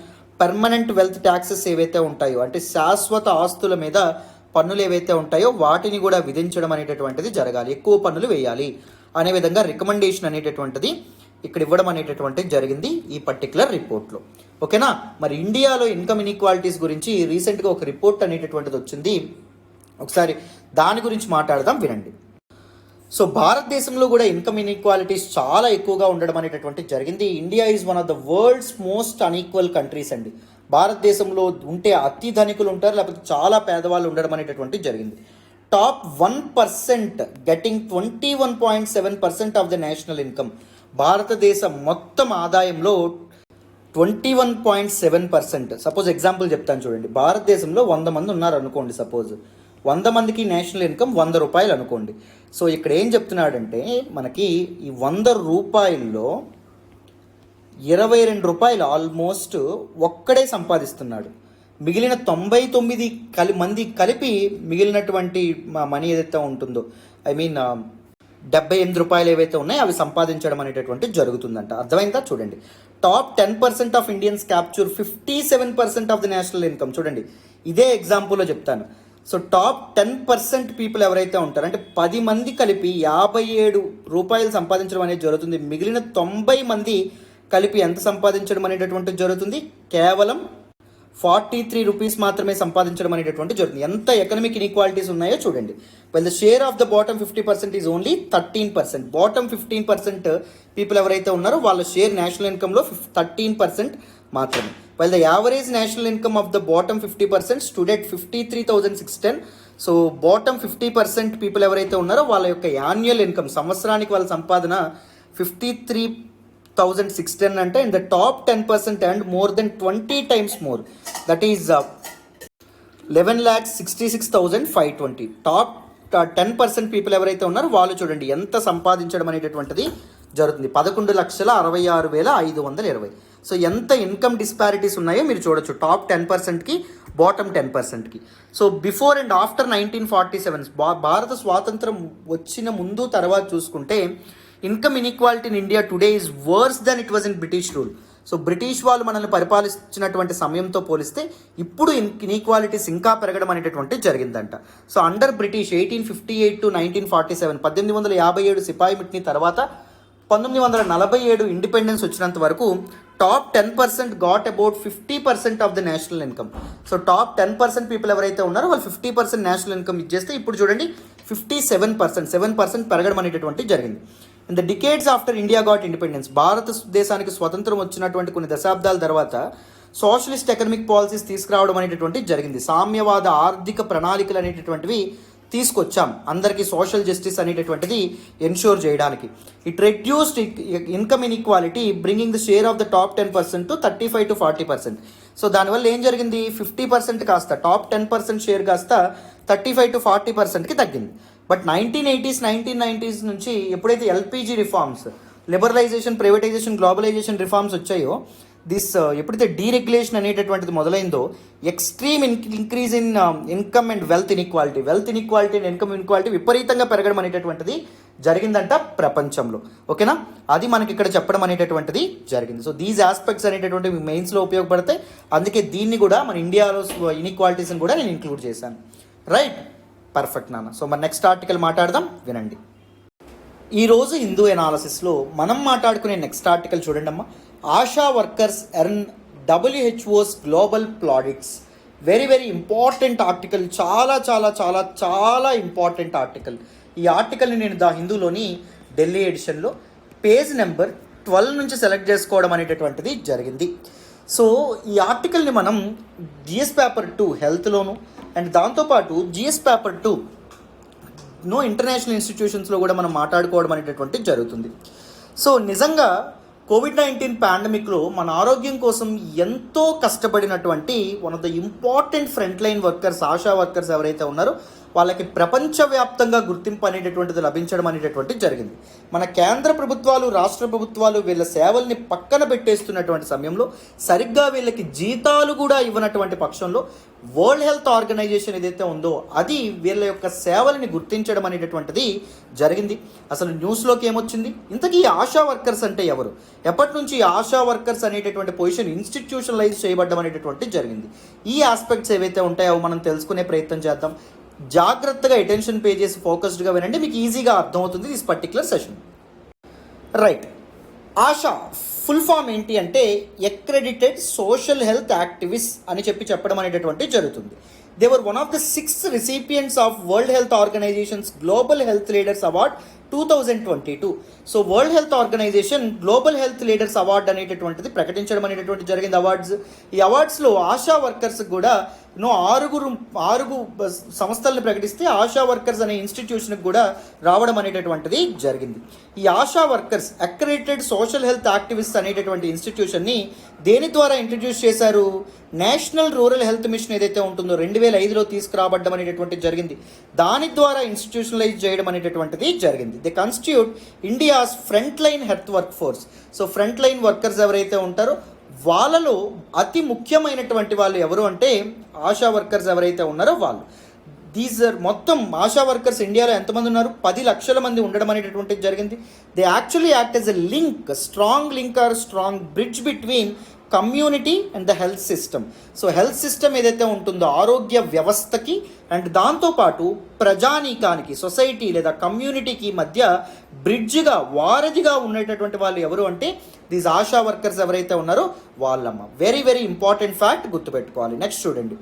పర్మనెంట్ వెల్త్ ట్యాక్సెస్ ఏవైతే ఉంటాయో, అంటే శాశ్వత ఆస్తుల మీద పన్నులు ఏవైతే ఉంటాయో వాటిని కూడా విధించడం అనేటటువంటిది జరగాలి, ఎక్కువ పన్నులు వేయాలి అనే విధంగా రికమెండేషన్ అనేటటువంటిది ఇక్కడ ఇవ్వడం అనేటటువంటిది జరిగింది ఈ పర్టికులర్ రిపోర్ట్లో. ఓకేనా? మరి ఇండియాలో ఇన్కమ్ ఇన్ఈక్వాలిటీస్ గురించి రీసెంట్గా ఒక రిపోర్ట్ అనేటటువంటిది వచ్చింది, ఒకసారి దాని గురించి మాట్లాడదాం, వినండి. సో భారతదేశంలో కూడా ఇన్కమ్ ఇన్ఈక్వాలిటీస్ చాలా ఎక్కువగా ఉండడం అనేటటువంటిది జరిగింది. India is one of the world's most unequal countries అండి. భారతదేశంలో ఉంటే అతి ధనికులు ఉంటారు, లేకపోతే చాలా పేదవాళ్ళు ఉండడం అనేటటువంటి జరిగింది. Top 1% getting 21.7% of the national income. భారతదేశం మొత్తం ఆదాయంలో 21.7%. సపోజ్ ఎగ్జాంపుల్ చెప్తాను చూడండి, భారతదేశంలో 100 మంది ఉన్నారు అనుకోండి, సపోజ్ 100 మందికి నేషనల్ ఇన్కమ్ 100 రూపాయలు అనుకోండి. సో ఇక్కడ ఏం చెప్తున్నాడంటే మనకి ఈ 100 రూపాయల్లో 22 రూపాయలు ఆల్మోస్ట్ ఒక్కడే సంపాదిస్తున్నాడు. మిగిలిన 99 మంది కలిపి మిగిలినటువంటి మనీ ఏదైతే ఉంటుందో, ఐ మీన్ 78 రూపాయలు ఏవైతే ఉన్నాయో అవి సంపాదించడం అనేటటువంటి జరుగుతుందంట. అర్థమైందా? చూడండి, top 10% of Indians capture 57% of the national income. చూడండి, ఇదే ఎగ్జాంపుల్లో చెప్తాను. సో టాప్ 10% పీపుల్ ఎవరైతే ఉంటారో, అంటే 10 మంది కలిపి 57 రూపాయలు సంపాదించడం అనేది జరుగుతుంది. మిగిలిన 90 మంది కలిపి ఎంత సంపాదించడం అనేటటువంటిది జరుగుతుంది, కేవలం 43 రూపీస్ మాత్రమే సంపాదించడం అనేటటువంటి జరుగుతుంది. ఎంత ఎకనామిక్ ఇన్ఈక్వాలిటీస్ ఉన్నాయో చూడండి. Well the share of the bottom 50% is only 13%. Bottom 15% people ఎవరైతే ఉన్నారో వాళ్ళ షేర్ నేషనల్ ఇన్కమ్లో 13% మాత్రమే. While the average national income of the bottom 50% stood at 53,610. So bottom 50% people ఎవరైతే ఉన్నారో వాళ్ళ యొక్క యాన్యువల్ ఇన్కమ్, సంవత్సరానికి వాళ్ళ సంపాదన 53,610 అంటే, in the top 10% and more than 20 times more, that is 11,66,520. Top 10% people ఎవరైతే ఉన్నారో వాళ్ళు చూడండి ఎంత సంపాదించడం అనేటటువంటిది జరుగుతుంది, 11,66,520. సో ఎంత ఇన్కమ్ డిస్పారిటీస్ ఉన్నాయో మీరు చూడొచ్చు టాప్ 10%కి బాటమ్ 10%కి. సో బిఫోర్ అండ్ ఆఫ్టర్ 1947 భారత స్వాతంత్రం వచ్చిన ముందు తర్వాత చూసుకుంటే income inequality in India today is worse than it was in British rule. So British వాళ్ళు మనల్ని పరిపాలించినటువంటి సమయంతో పోలిస్తే ఇప్పుడు ఇన్ఈక్వాలిటీస్ ఇంకా పెరగడం అనేటటువంటి జరిగిందంట. సో అండర్ బ్రిటిష్ 1858 to 1947, 1857 సిపాయి మిట్ని తర్వాత 1947 ఇండిపెండెన్స్ వచ్చినంత వరకు top 10% got about 50% of the national income. So top 10% people ఎవరైతే ఉన్నారో వాళ్ళు 50% నేషనల్ ఇన్కమ్ ఇచ్చేస్తే ఇప్పుడు చూడండి 7% పెరగడం అనేటటువంటి జరిగింది. In the decades after India got independence, భారతదేశానికి స్వతంత్రం వచ్చినటువంటి కొన్ని దశాబ్దాల తర్వాత సోషలిస్ట్ ఎకనామిక్ పాలసీస్ తీసుకురావడం అనేటటువంటి జరిగింది. సామ్యవాద ఆర్థిక ప్రణాళికలు అనేటటువంటివి తీసుకొచ్చాం అందరికీ సోషల్ జస్టిస్ అనేటటువంటిది ఎన్ష్యూర్ చేయడానికి. It reduced income inequality bringing the share of the top 10% to 35 to 40%. So దానివల్ల ఏం జరిగింది, 50% కాస్త టాప్ 10% షేర్ కాస్త 35 to 40%కి తగ్గింది. బట్ 1980s 1990s నుంచి ఎప్పుడైతే LPG reforms, liberalisation, privatisation, globalisation reforms వచ్చాయో, ఎప్పుడైతే డీరెగ్యులేషన్ అనేటటువంటిది మొదలైందో, extreme increase in income and wealth inequality and income inequality విపరీతంగా పెరగడం అనేటటువంటిది జరిగిందంట ప్రపంచంలో. ఓకేనా, అది మనకి ఇక్కడ చెప్పడం అనేటటువంటిది జరిగింది. సో దీస్ ఆస్పెక్ట్స్ అనేటటువంటివి మెయిన్స్లో ఉపయోగపడతాయి, అందుకే దీన్ని కూడా మన ఇండియాలో ఇన్ఈక్వాలిటీస్ని కూడా నేను ఇంక్లూడ్ చేశాను. రైట్, పర్ఫెక్ట్ నాన్న. సో మన నెక్స్ట్ ఆర్టికల్ మాట్లాడదాం, వినండి. ఈరోజు హిందూ ఎనాలిసిస్లో మనం మాట్లాడుకునే నెక్స్ట్ ఆర్టికల్ చూడండి అమ్మా. ASHA workers earn WHO's global plaudits. Very very important article, చాలా చాలా చాలా చాలా ఇంపార్టెంట్ ఆర్టికల్. ఈ ఆర్టికల్ని నేను ద హిందూలోని ఢిల్లీ ఎడిషన్లో పేజ్ నెంబర్ 12 నుంచి సెలెక్ట్ చేసుకోవడం అనేటటువంటిది జరిగింది. సో ఈ ఆర్టికల్ని మనం జిఎస్ పేపర్ 2 హెల్త్లోను అండ్ దాంతోపాటు జిఎస్ పేపర్ 2 ఇంటర్నేషనల్ ఇన్స్టిట్యూషన్స్లో కూడా మనం మాట్లాడుకోవడం అనేటటువంటి జరుగుతుంది. సో నిజంగా కోవిడ్-19 పాండమిక్లో మన ఆరోగ్యం కోసం ఎంతో కష్టపడినటువంటి one of the important front line workers, ASHA workers ఎవరైతే ఉన్నారో వాళ్ళకి ప్రపంచవ్యాప్తంగా గుర్తింపు అనేటటువంటిది లభించడం అనేటటువంటి జరిగింది. మన కేంద్ర ప్రభుత్వాలు, రాష్ట్ర ప్రభుత్వాలు వీళ్ళ సేవల్ని పక్కన పెట్టేస్తున్నటువంటి సమయంలో, సరిగ్గా వీళ్ళకి జీతాలు కూడా ఇవ్వనటువంటి పక్షంలో వరల్డ్ హెల్త్ ఆర్గనైజేషన్ ఏదైతే ఉందో అది వీళ్ళ యొక్క సేవల్ని గుర్తించడం అనేటటువంటిది జరిగింది. అసలు న్యూస్లోకి ఏమొచ్చింది, ఇంతకీ ఆశా వర్కర్స్ అంటే ఎవరు, ఎప్పటి నుంచి ఆశా వర్కర్స్ అనేటటువంటి పొజిషన్ ఇన్స్టిట్యూషనలైజ్ చేయబడ్డం అనేటటువంటి జరిగింది. ఈ ఆస్పెక్ట్స్ ఏవైతే ఉంటాయో మనం తెలుసుకునే ప్రయత్నం చేద్దాం. జాగ్రత్తగా అటెన్షన్ పే చేసి ఫోకస్డ్గా వినండి, మీకు ఈజీగా అర్థమవుతుంది this particular session. Right, ASHA full form ఏంటి అంటే అక్రెడిటెడ్ సోషల్ హెల్త్ యాక్టివిస్ట్ అని చెప్పడం అనేటటువంటి జరుగుతుంది. They were one of the 6 recipients of World Health Organisation's global health leaders award 2022. So World Health Organisation global health leaders award అనేటటువంటిది ప్రకటించడం అనేటటువంటి జరిగింది అవార్డ్స్. ఈ అవార్డ్స్లో ఆశా వర్కర్స్ కూడా ఆరు సంస్థలను ప్రకటిస్తే ఆశా వర్కర్స్ అనే ఇన్స్టిట్యూషన్కి కూడా రావడం అనేటటువంటిది జరిగింది. ఈ ASHA workers accredited social health activist అనేటటువంటి ఇన్స్టిట్యూషన్ని దేని ద్వారా ఇంట్రడ్యూస్ చేశారు, నేషనల్ రూరల్ హెల్త్ మిషన్ ఏదైతే ఉంటుందో 2005లో తీసుకురాబడ్డం అనేటటువంటి జరిగింది. దాని ద్వారా ఇన్స్టిట్యూషనలైజ్ చేయడం అనేటటువంటిది జరిగింది. They constitute India's front line health work force. So front line workers ఎవరైతే ఉంటారో వాళ్ళలో అతి ముఖ్యమైనటువంటి వాళ్ళు ఎవరు అంటే ఆశా వర్కర్స్ ఎవరైతే ఉన్నారో వాళ్ళు. మొత్తం ఆశా వర్కర్స్ ఇండియాలో ఎంతమంది ఉన్నారు, 10 లక్షల మంది ఉండడం అనేటటువంటిది జరిగింది. They actually act as a link, strong link or strong bridge between community and the health system. So health system ఏదైతే ఉంటుందో ఆరోగ్య వ్యవస్థకి అండ్ దాంతోపాటు ప్రజానీకానికి, సొసైటీ లేదా కమ్యూనిటీకి మధ్య బ్రిడ్జ్గా, వారధిగా ఉండేటటువంటి వాళ్ళు ఎవరు అంటే దీస్ ఆశా వర్కర్స్ ఎవరైతే ఉన్నారో వాళ్ళమ్మ. వెరీ వెరీ ఇంపార్టెంట్ ఫ్యాక్ట్ గుర్తుపెట్టుకోవాలి. నెక్స్ట్ చూడండి,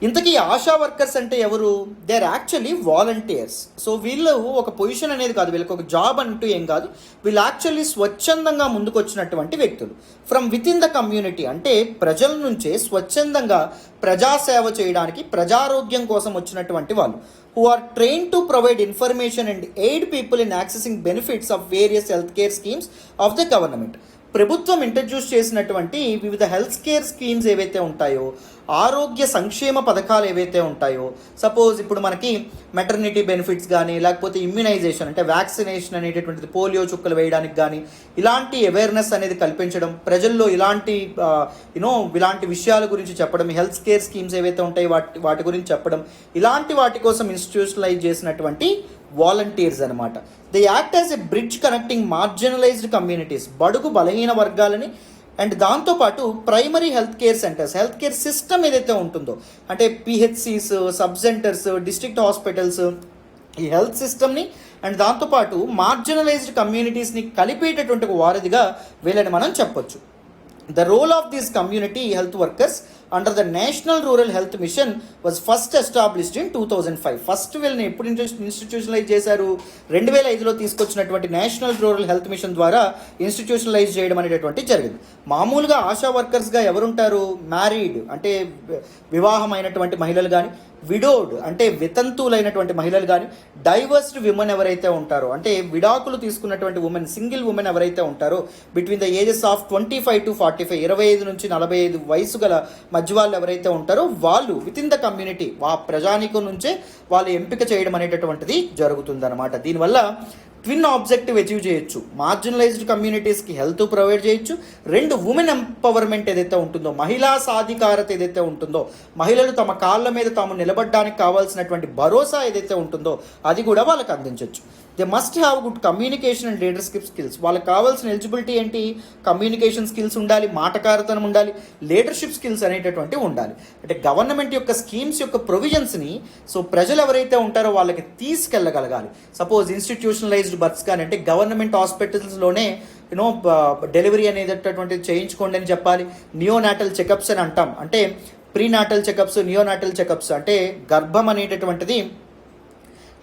ఇంతకీ ఆశా వర్కర్స్ అంటే ఎవరు? They are actually volunteers. So వీళ్ళు ఒక పొజిషన్ అనేది కాదు, వీళ్ళకి ఒక జాబ్ అంటూ ఏం కాదు. వీళ్ళు యాక్చువల్లీ స్వచ్ఛందంగా ముందుకు వచ్చినటువంటి వ్యక్తులు from with in the community. అంటే ప్రజల నుంచే స్వచ్ఛందంగా ప్రజాసేవ చేయడానికి, ప్రజారోగ్యం కోసం వచ్చినటువంటి వాళ్ళు, who are trained to provide information and aid people in accessing benefits of various healthcare schemes of the government. ప్రభుత్వం ఇంట్రడ్యూస్ చేసినటువంటి వివిధ హెల్త్ కేర్ స్కీమ్స్ ఏవైతే ఉంటాయో, ఆరోగ్య సంక్షేమ పథకాలు ఏవైతే ఉంటాయో, సపోజ్ ఇప్పుడు మనకి మెటర్నిటీ బెనిఫిట్స్ కానీ, లేకపోతే ఇమ్యునైజేషన్ అంటే వ్యాక్సినేషన్ అనేటటువంటిది, పోలియో చుక్కలు వేయడానికి కానీ, ఇలాంటి అవేర్నెస్ అనేది కల్పించడం, ప్రజల్లో ఇలాంటి ఇలాంటి విషయాల గురించి చెప్పడం, హెల్త్ కేర్ స్కీమ్స్ ఏవైతే ఉంటాయో వాటి గురించి చెప్పడం, ఇలాంటి వాటి కోసం ఇన్స్టిట్యూషనలైజ్ చేసినటువంటి వాలంటీర్స్ అనమాట. They act as a bridge connecting marginalised communities, బడుగు బలహీన వర్గాలని, అండ్ దాంతోపాటు primary health care centres, health care system ఏదైతే ఉంటుందో, అంటే PHCs, sub centres, district hospitals, ఈ హెల్త్ సిస్టమ్ని అండ్ దాంతోపాటు మార్జినలైజ్డ్ కమ్యూనిటీస్ని కలిపేటటువంటి ఒక వారధిగా వీళ్ళని మనం చెప్పొచ్చు. The role of these community health workers under the National Rural Health Mission was first established in 2005. First వీళ్ళని ఎప్పుడు ఇన్స్టిట్యూషనలైజ్ చేశారు? 2005లో తీసుకొచ్చినటువంటి నేషనల్ రూరల్ హెల్త్ మిషన్ ద్వారా ఇన్స్టిట్యూషనలైజ్ చేయడం అనేటటువంటి జరిగింది. మామూలుగా ఆశా వర్కర్స్గా ఎవరుంటారు? మ్యారీడ్ అంటే వివాహమైనటువంటి మహిళలు కానీ, విడోడ్ అంటే వితంతువులైనటువంటి మహిళలు కానీ, డైవర్స్డ్ విమెన్ ఎవరైతే ఉంటారో అంటే విడాకులు తీసుకున్నటువంటి ఉమెన్, సింగిల్ ఉమెన్ ఎవరైతే ఉంటారో between the ages of 25 to 45, 25 నుంచి 45 వయసు గల మధ్య వాళ్ళు ఎవరైతే ఉంటారో వాళ్ళు విత్ ఇన్ ద కమ్యూనిటీ, ఆ ప్రజానికం నుంచే వాళ్ళు ఎంపిక చేయడం అనేటటువంటిది జరుగుతుందన్నమాట. దీనివల్ల ట్విన్ ఆబ్జెక్టివ్ అచీవ్ చేయొచ్చు. మార్జినలైజ్డ్ కమ్యూనిటీస్కి హెల్త్ ప్రొవైడ్ చేయొచ్చు. 2 ఉమెన్ ఎంపవర్మెంట్ ఏదైతే ఉంటుందో, మహిళా సాధికారత ఏదైతే ఉంటుందో, మహిళలు తమ కాళ్ళ మీద తాము నిలబడడానికి కావాల్సినటువంటి భరోసా ఏదైతే ఉంటుందో అది కూడా వాళ్ళకి అందించవచ్చు. They must have good communication and leadership skills. వాళ్ళకి కావాల్సిన ఎలిజిబిలిటీ ఏంటి? కమ్యూనికేషన్ స్కిల్స్ ఉండాలి, మాటకారతనం ఉండాలి, లీడర్షిప్ స్కిల్స్ అనేటటువంటివి ఉండాలి. అంటే గవర్నమెంట్ యొక్క స్కీమ్స్ యొక్క ప్రొవిజన్స్ని సో ప్రజలు ఎవరైతే ఉంటారో వాళ్ళకి తీసుకెళ్ళగలగాలి. సపోజ్ ఇన్స్టిట్యూషనలైజ్డ్ బర్త్స్ కానీ, అంటే గవర్నమెంట్ హాస్పిటల్స్లోనే డెలివరీ అనేటటువంటిది చేయించుకోండి అని చెప్పాలి. నియోనాటల్ చెకప్స్ అని అంటాం, అంటే ప్రీనాటల్ చెకప్స్, నియోనాటల్ చెకప్స్, అంటే గర్భం అనేటటువంటిది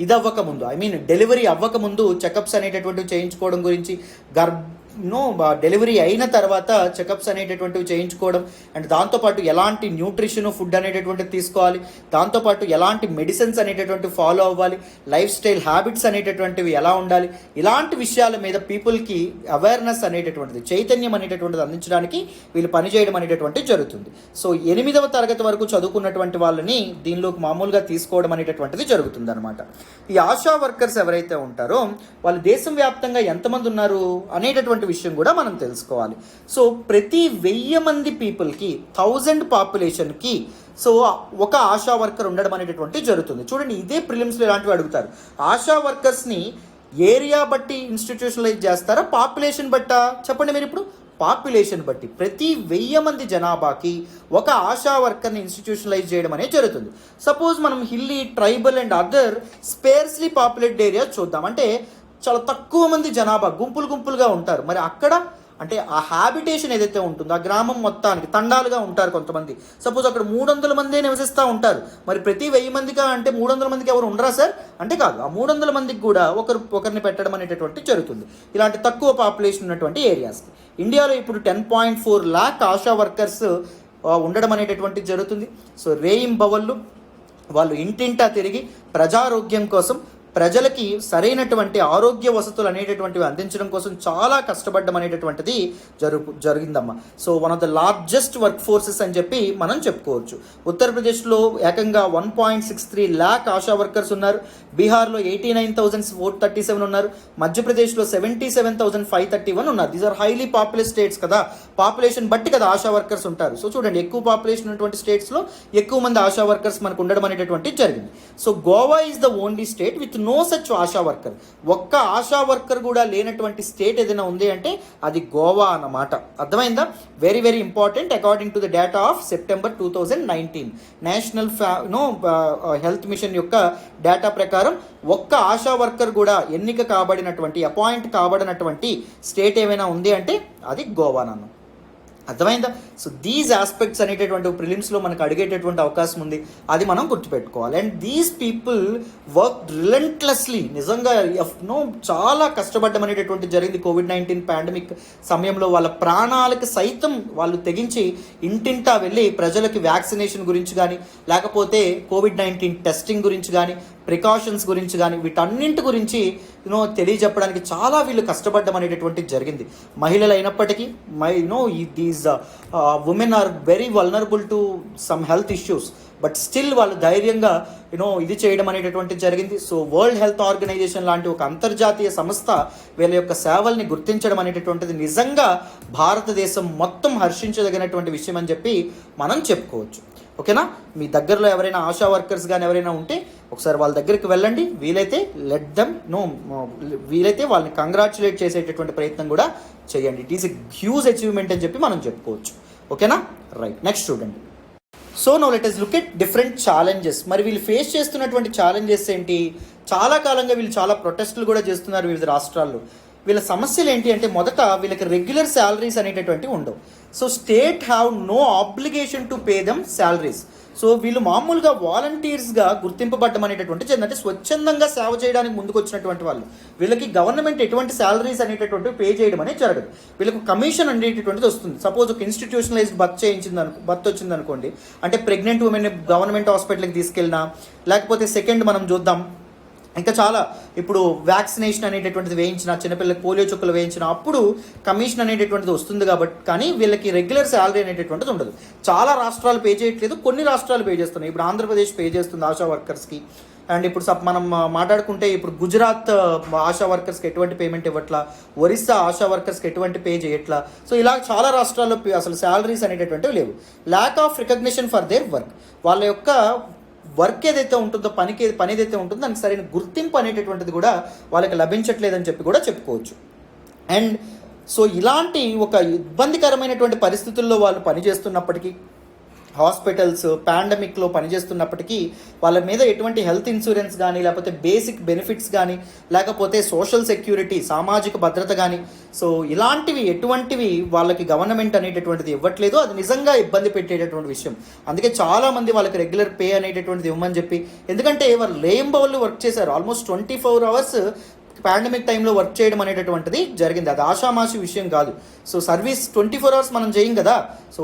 ఇది అవ్వకముందు, డెలివరీ అవ్వకముందు చెకప్స్ అనేటటువంటివి చేయించుకోవడం గురించి, డెలివరీ అయిన తర్వాత చెకప్స్ అనేటటువంటివి చేయించుకోవడం, అండ్ దాంతోపాటు ఎలాంటి న్యూట్రిషన్ ఫుడ్ అనేటటువంటివి తీసుకోవాలి, దాంతోపాటు ఎలాంటి మెడిసిన్స్ అనేటటువంటివి ఫాలో అవ్వాలి, లైఫ్ స్టైల్ హ్యాబిట్స్ అనేటటువంటివి ఎలా ఉండాలి, ఇలాంటి విషయాల మీద పీపుల్కి అవేర్నెస్ అనేటటువంటిది, చైతన్యం అనేటటువంటిది అందించడానికి వీళ్ళు పనిచేయడం అనేటటువంటిది జరుగుతుంది. సో 8వ తరగతి వరకు చదువుకున్నటువంటి వాళ్ళని దీనిలోకి మామూలుగా తీసుకోవడం అనేటటువంటిది జరుగుతుంది అనమాట. ఈ ఆశా వర్కర్స్ ఎవరైతే ఉంటారో వాళ్ళు దేశం వ్యాప్తంగా ఎంతమంది ఉన్నారు అనేటటువంటి విషయం కూడా మనం తెలుసుకోవాలి. సో ప్రతి 1000 మంది పీపుల్కి, 1000 పాపులేషన్కి సో ఒక ఆశా వర్కర్ ఉండడం అనేటటువంటి జరుగుతుంది. చూడండి, ఇదే ప్రిలిమ్స్లో ఇలాంటివి అడుగుతారు. ఆశా వర్కర్స్ని ఏరియా బట్టి ఇన్స్టిట్యూషనలైజ్ చేస్తారా, పాపులేషన్ బట్టా? చెప్పండి మీరు ఇప్పుడు. పాపులేషన్ బట్టి ప్రతి 1000 మంది జనాభాకి ఒక ఆశా వర్కర్ని ఇన్స్టిట్యూషనలైజ్ చేయడం అనేది జరుగుతుంది. సపోజ్ మనం hilly, tribal and other sparsely populated areas చూద్దాం. అంటే చాలా తక్కువ మంది జనాభా గుంపులుగా ఉంటారు. మరి అక్కడ అంటే ఆ హ్యాబిటేషన్ ఏదైతే ఉంటుందో ఆ గ్రామం మొత్తానికి తండాలుగా ఉంటారు కొంతమంది. సపోజ్ అక్కడ 300 మందే నివసిస్తూ ఉంటారు. మరి ప్రతి 1000 మందిగా అంటే 300 మందికి ఎవరు ఉండరా సార్ అంటే కాదు. ఆ 300 మందికి కూడా ఒకరిని పెట్టడం అనేటటువంటి జరుగుతుంది ఇలాంటి తక్కువ పాపులేషన్ ఉన్నటువంటి ఏరియాస్కి. ఇండియాలో ఇప్పుడు 10.4 lakh ఆశా వర్కర్స్ ఉండడం అనేటటువంటి జరుగుతుంది. సో రేయింబవళ్ళు వాళ్ళు ఇంటింటా తిరిగి ప్రజారోగ్యం కోసం, ప్రజలకి సరైనటువంటి ఆరోగ్య వసతులు అనేటటువంటివి అందించడం కోసం చాలా కష్టపడడం అనేటటువంటిది జరిగిందమ్మా. So one of the largest work forces అని చెప్పి మనం చెప్పుకోవచ్చు. ఉత్తరప్రదేశ్లో ఏకంగా 1.63 lakh ఆశా వర్కర్స్ ఉన్నారు. బీహార్లో 89,437 ఉన్నారు. మధ్యప్రదేశ్లో 77,531 ఉన్నారు. These are highly populous states కదా, పాపులేషన్ బట్టి కదా ఆశా వర్కర్స్ ఉంటారు. సో చూడండి, ఎక్కువ పాపులేషన్ ఉన్నటువంటి స్టేట్స్లో ఎక్కువ మంది ఆశా వర్కర్స్ మనకు ఉండడం అనేటటువంటి జరిగింది. So Goa is the only state with no such ASHA worker. ఒక్క ఆశా వర్కర్ కూడా లేనటువంటి స్టేట్ ఏదైనా ఉంది అంటే అది గోవా అన్నమాట. అర్థమైందా? Very very important. According to the data of September 2019 national health machine యొక్క డేటా ప్రకారం ఒక్క ఆశా వర్కర్ కూడా ఎన్నిక కాబడినటువంటి, అపాయింట్ కాబడినటువంటి స్టేట్ ఏమైనా ఉంది అంటే అది గోవా నాన్న. అర్థమైందా? సో దీస్ ఆస్పెక్ట్స్ అనేటటువంటి ప్రిలిమ్స్లో మనకు అడిగేటటువంటి అవకాశం ఉంది, అది మనం గుర్తుపెట్టుకోవాలి. And these people work relentlessly, నిజంగా చాలా కష్టపడ్డం అనేటటువంటి జరిగింది. కోవిడ్-19 పాండమిక్ సమయంలో వాళ్ళ ప్రాణాలకు సైతం వాళ్ళు తెగించి ఇంటింటా వెళ్ళి ప్రజలకి వ్యాక్సినేషన్ గురించి కానీ, లేకపోతే కోవిడ్-19 టెస్టింగ్ గురించి కానీ, ప్రికాషన్స్ గురించి కానీ, వీటన్నింటి గురించి తెలియజెప్పడానికి చాలా వీళ్ళు కష్టపడ్డం అనేటటువంటిది జరిగింది. మహిళలు అయినప్పటికీ these women are very vulnerable to some health issues, but still వాళ్ళు ధైర్యంగా ఇది చేయడం అనేటటువంటిది జరిగింది. సో వరల్డ్ హెల్త్ ఆర్గనైజేషన్ లాంటి ఒక అంతర్జాతీయ సంస్థ వీళ్ళ యొక్క సేవల్ని గుర్తించడం అనేటటువంటిది నిజంగా భారతదేశం మొత్తం హర్షించదగినటువంటి విషయం అని చెప్పి మనం చెప్పుకోవచ్చు. ఓకేనా? మీ దగ్గరలో ఎవరైనా ఆశా వర్కర్స్ కానీ ఎవరైనా ఉంటే ఒకసారి వాళ్ళ దగ్గరికి వెళ్ళండి, వీలైతే వీలైతే వాళ్ళని కంగ్రాచులేట్ చేసేటటువంటి ప్రయత్నం కూడా చేయండి. It is a huge achievement అని చెప్పి మనం చెప్పుకోవచ్చు. ఓకేనా? రైట్, నెక్స్ట్ చూడండి. So now let us look at different challenges. మరి వీళ్ళు ఫేస్ చేస్తున్నటువంటి ఛాలెంజెస్ ఏంటి? చాలా కాలంగా వీళ్ళు చాలా ప్రొటెస్టులు కూడా చేస్తున్నారు వివిధ రాష్ట్రాల్లో. వీళ్ళ సమస్యలు ఏంటి అంటే, మొదట వీళ్ళకి రెగ్యులర్ శాలరీస్ అనేటటువంటి ఉండవు. So state have no obligation to pay them salaries. So వీళ్ళు మామూలుగా వాలంటీర్స్గా గుర్తింపబడ్డం అనేటటువంటి అంటే స్వచ్ఛందంగా సేవ చేయడానికి ముందుకు వచ్చినటువంటి వాళ్ళు. వీళ్ళకి గవర్నమెంట్ ఎటువంటి శాలరీస్ అనేటటువంటి పే చేయడం అనేది జరగదు. వీళ్ళకు కమిషన్ అనేటటువంటిది వస్తుంది. సపోజ్ ఒక ఇన్స్టిట్యూషనలైజ్డ్ బర్త్ వచ్చింది అనుకోండి, అంటే ప్రెగ్నెంట్ ఉమెన్ గవర్నమెంట్ హాస్పిటల్కి తీసుకెళ్ళినా, లేకపోతే సెకండ్ మనం చూద్దాం ఇంకా చాలా, ఇప్పుడు వ్యాక్సినేషన్ అనేటటువంటిది వేయించిన, చిన్నపిల్లలకి పోలియో చుక్కలు వేయించిన అప్పుడు కమిషన్ అనేటటువంటిది వస్తుంది కాబట్టి, కానీ వీళ్ళకి రెగ్యులర్ శాలరీ అనేటటువంటిది ఉండదు. చాలా రాష్ట్రాలు పే చేయట్లేదు, కొన్ని రాష్ట్రాలు పే చేస్తున్నాయి. ఇప్పుడు ఆంధ్రప్రదేశ్ పే చేస్తుంది ఆశా వర్కర్స్కి. అండ్ ఇప్పుడు మనం మాట్లాడుకుంటే ఇప్పుడు గుజరాత్ ఆశా వర్కర్స్కి ఎటువంటి పేమెంట్ ఇవ్వట్లా, ఒరిస్సా ఆశా వర్కర్స్కి ఎటువంటి పే చేయట్లా. సో ఇలా చాలా రాష్ట్రాల్లో అసలు శాలరీస్ అనేటటువంటివి లేవు. Lack of recognition for their work. వాళ్ళ యొక్క వర్క్ ఏదైతే ఉంటుందో, పని ఏదైతే ఉంటుందో దానికి సరైన గుర్తింపు అనేటటువంటిది కూడా వాళ్ళకి లభించట్లేదని చెప్పి కూడా చెప్పుకోవచ్చు. అండ్ సో ఇలాంటి ఒక ఇబ్బందికరమైనటువంటి పరిస్థితుల్లో వాళ్ళు పనిచేస్తున్నప్పటికీ, హాస్పిటల్స్ పాండమిక్లో పనిచేస్తున్నప్పటికీ వాళ్ళ మీద ఎటువంటి హెల్త్ ఇన్సూరెన్స్ కానీ, లేకపోతే బేసిక్ బెనిఫిట్స్ కానీ, లేకపోతే సోషల్ సెక్యూరిటీ సామాజిక భద్రత కానీ, సో ఇలాంటివి ఎటువంటివి వాళ్ళకి గవర్నమెంట్ అనేటటువంటిది ఇవ్వట్లేదు. అది నిజంగా ఇబ్బంది పెట్టేటటువంటి విషయం. అందుకే చాలామంది వాళ్ళకి రెగ్యులర్ పే అనేటటువంటిది ఇవ్వమని చెప్పి, ఎందుకంటే వాళ్ళు లేంబవళ్ళు వర్క్ చేశారు. ఆల్మోస్ట్ 24 hours పాండమిక్ టైంలో వర్క్ చేయడం అనేటటువంటిది జరిగింది. అది ఆషామాషి విషయం కాదు. సో సర్వీస్ 24 hours మనం చేయం కదా. So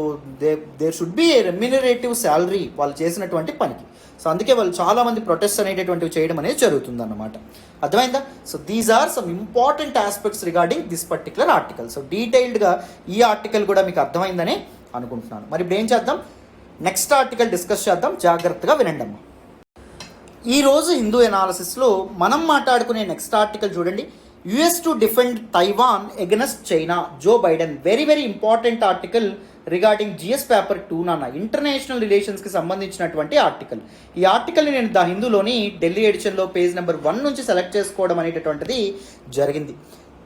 there should be a remunerative salary వాళ్ళు చేసినటువంటి పనికి. సో అందుకే వాళ్ళు చాలామంది ప్రొటెస్ట్ అనేటటువంటివి చేయడం అనేది జరుగుతుంది అన్నమాట. అర్థమైందా? So these are some important aspects regarding this particular article. So డీటెయిల్డ్గా ఈ ఆర్టికల్ కూడా మీకు అర్థమైందని అనుకుంటున్నాను. మరి ఇప్పుడు ఏం చేద్దాం, నెక్స్ట్ ఆర్టికల్ డిస్కస్ చేద్దాం. జాగ్రత్తగా వినండి అమ్మా. ఈరోజు హిందూ ఎనాలిసిస్లో మనం మాట్లాడుకునే నెక్స్ట్ ఆర్టికల్ చూడండి. US to defend Taiwan against China, Joe Biden. Very very important article regarding GS paper 2 నాన్న, ఇంటర్నేషనల్ రిలేషన్స్కి సంబంధించినటువంటి ఆర్టికల్. ఈ ఆర్టికల్ని నేను ద హిందూలోని ఢిల్లీ ఎడిషన్లో పేజ్ నెంబర్ 1 నుంచి సెలెక్ట్ చేసుకోవడం అనేటటువంటిది జరిగింది.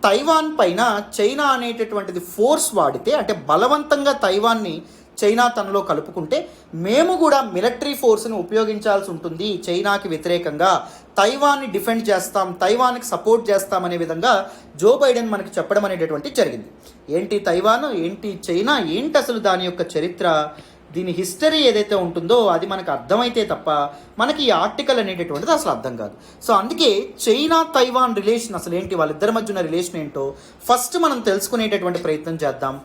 తైవాన్ పైన చైనా అనేటటువంటిది ఫోర్స్ వాడితే, అంటే బలవంతంగా తైవాన్ని చైనా తనలో కలుపుకుంటే మేము కూడా మిలిటరీ ఫోర్స్ని ఉపయోగించాల్సి ఉంటుంది చైనాకి వ్యతిరేకంగా, తైవాన్ని డిఫెండ్ చేస్తాం, తైవాన్కి సపోర్ట్ చేస్తాం అనే విధంగా జో బైడెన్ మనకి చెప్పడం అనేటటువంటి జరిగింది. ఏంటి తైవాన్, ఏంటి చైనా, ఏంటి అసలు దాని యొక్క చరిత్ర, దీని హిస్టరీ ఏదైతే ఉంటుందో అది మనకు అర్థమైతే తప్ప మనకి ఈ ఆర్టికల్ అనేటటువంటిది అసలు అర్థం కాదు. సో అందుకే చైనా తైవాన్ రిలేషన్ అసలు ఏంటి, వాళ్ళిద్దరి మధ్య ఉన్న రిలేషన్ ఏంటో ఫస్ట్ మనం తెలుసుకునేటటువంటి ప్రయత్నం చేద్దాం.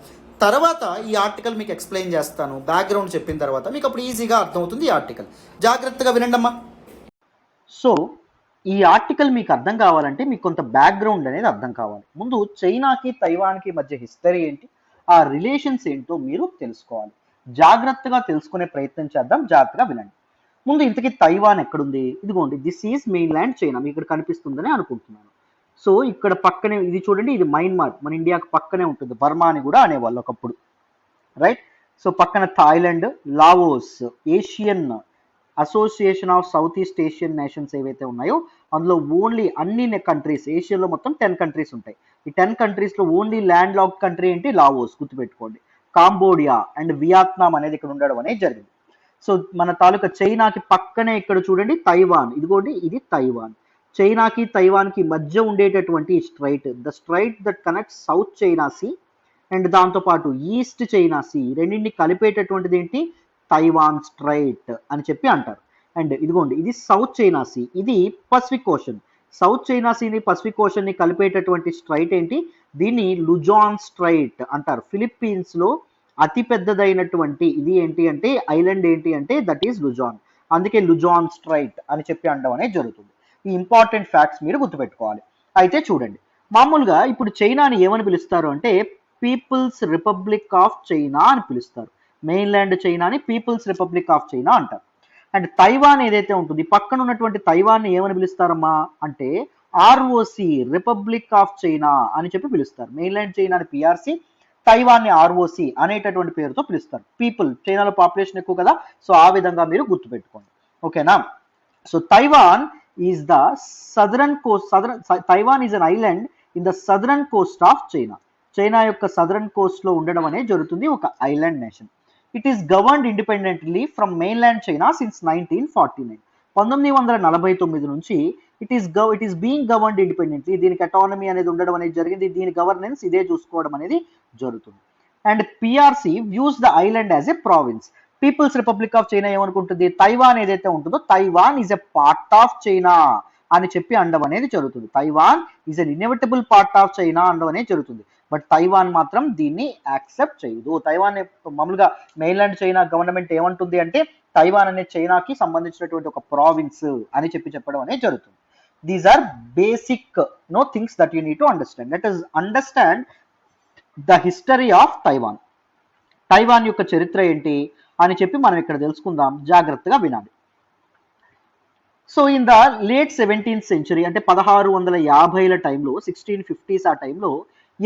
తర్వాత ఈ ఆర్టికల్ మీకు ఎక్స్ప్లెయిన్ చేస్తాను. బ్యాక్గ్రౌండ్ చెప్పిన తర్వాత మీకు అప్పుడు ఈజీగా అర్థమవుతుంది ఈ ఆర్టికల్. జాగ్రత్తగా వినండి అమ్మా. సో ఈ ఆర్టికల్ మీకు అర్థం కావాలంటే మీకు కొంత బ్యాక్గ్రౌండ్ అనేది అర్థం కావాలి. ముందు చైనాకి తైవాన్కి మధ్య హిస్టరీ ఏంటి, ఆ రిలేషన్స్ ఏంటో మీరు తెలుసుకోవాలి. జాగ్రత్తగా తెలుసుకునే ప్రయత్నం చేద్దాం. జాగ్రత్తగా వినండి. ముందు ఇంతకీ తైవాన్ ఎక్కడుంది? ఇదిగోండి, this is main land China. మీకు ఇక్కడ కనిపిస్తుందని అనుకుంటున్నాను. సో ఇక్కడ పక్కనే ఇది చూడండి, ఇది మయన్మార్, మన ఇండియాకి పక్కనే ఉంటుంది. బర్మా అని కూడా అనేవాళ్ళు ఒకప్పుడు, రైట్? సో పక్కన Thailand, Laos, Asian association of south east Asian nations ఏవైతే ఉన్నాయో అందులో ఓన్లీ అన్ని కంట్రీస్, ఏషియాలో మొత్తం 10 కంట్రీస్ ఉంటాయి. ఈ 10 కంట్రీస్లో ఓన్లీ ల్యాండ్ లాక్ కంట్రీ ఏంటి? లావోస్, గుర్తుపెట్టుకోండి. కాంబోడియా అండ్ వియత్నాం అనేది ఇక్కడ ఉండడం అనేది జరిగింది. సో మన తాలూకా చైనాకి పక్కనే ఇక్కడ చూడండి తైవాన్, ఇదిగోండి ఇది తైవాన్. చైనాకి తైవాన్కి మధ్య ఉండేటటువంటి strait, the strait that connects south China sea and దాంతోపాటు ఈస్ట్ చైనా సీ రెండింటిని కలిపేటటువంటిది ఏంటి, తైవాన్ స్ట్రైట్ అని చెప్పి అంటారు. అండ్ ఇదిగోండి ఇది సౌత్ చైనా సీ, ఇది పసిఫిక్ ఓషన్. సౌత్ చైనా సీని పసిఫిక్ ఓషన్ ని కలిపేటటువంటి స్ట్రైట్ ఏంటి, దీన్ని లుజాన్ స్ట్రైట్ అంటారు. ఫిలిప్పీన్స్ లో అతి పెద్దదైనటువంటి ఇది ఏంటి అంటే ఐలాండ్ ఏంటి అంటే దట్ ఈస్ లుజాన్, అందుకే లుజాన్ స్ట్రైట్ అని చెప్పి అనడం అనేది జరుగుతుంది. ఈ ఇంపార్టెంట్ ఫ్యాక్ట్స్ మీరు గుర్తుపెట్టుకోవాలి. అయితే చూడండి, మామూలుగా ఇప్పుడు చైనాని ఏమని పిలుస్తారు అంటే పీపుల్స్ రిపబ్లిక్ ఆఫ్ చైనా అని పిలుస్తారు. మెయిన్లాండ్ చైనాని పీపుల్స్ రిపబ్లిక్ ఆఫ్ చైనా అంటారు. అండ్ తైవాన్ ఏదైతే ఉంటుంది, పక్కన ఉన్నటువంటి తైవాన్ని ఏమని పిలుస్తారమ్మా అంటే ఆర్ఓసి, రిపబ్లిక్ ఆఫ్ చైనా అని చెప్పి పిలుస్తారు. మెయిన్లాండ్ చైనాని పిఆర్సి, తైవాన్ని ఆర్ఓసి అనేటటువంటి పేరుతో పిలుస్తారు. పీపుల్, చైనాలో పాపులేషన్ ఎక్కువ కదా, సో ఆ విధంగా మీరు గుర్తుపెట్టుకోండి. ఓకేనా. So Taiwan is the southern Coast, Taiwan is an island in the southern Coast of China. China యొక్క సదరన్ కోస్ట్ లో ఉండడం అనేది జరుగుతుంది, ఒక island nation. It is governed independently from mainland China since 1949. 1949 నుంచి it is being governed independently. దీనికి autonomy అనేది ఉండడం అనేది జరిగింది, దీని గవర్నెన్స్ ఇదే చూసుకోవడం అనేది జరుగుతుంది. And PRC views the island as a province. People's republic of China ఏమనుకుంటుంది, తైవాన్ ఏదైతే ఉంటుందో Taiwan is a part of China అని చెప్పి అండం అనేది జరుగుతుంది. Taiwan is an inevitable part of China అండం అనేది జరుగుతుంది. బట్ తైవాన్ మాత్రం దీన్ని యాక్సెప్ట్ చేయదు. తైవాన్ మామూలుగా మెయిన్లాండ్ చైనా గవర్నమెంట్ ఏమంటుంది అంటే తైవాన్ అనే చైనాకి సంబంధించినటువంటి ఒక ప్రావిన్స్ అని చెప్పడం అనేది జరుగుతుంది. These are basic things that you need to understand. Let us understand the history of Taiwan. Taiwan యొక్క చరిత్ర ఏంటి అని చెప్పి మనం ఇక్కడ తెలుసుకుందాం, జాగ్రత్తగా వినాలి. So in the late 17th century అంటే 1650ల టైంలో, 1650s ఆ టైంలో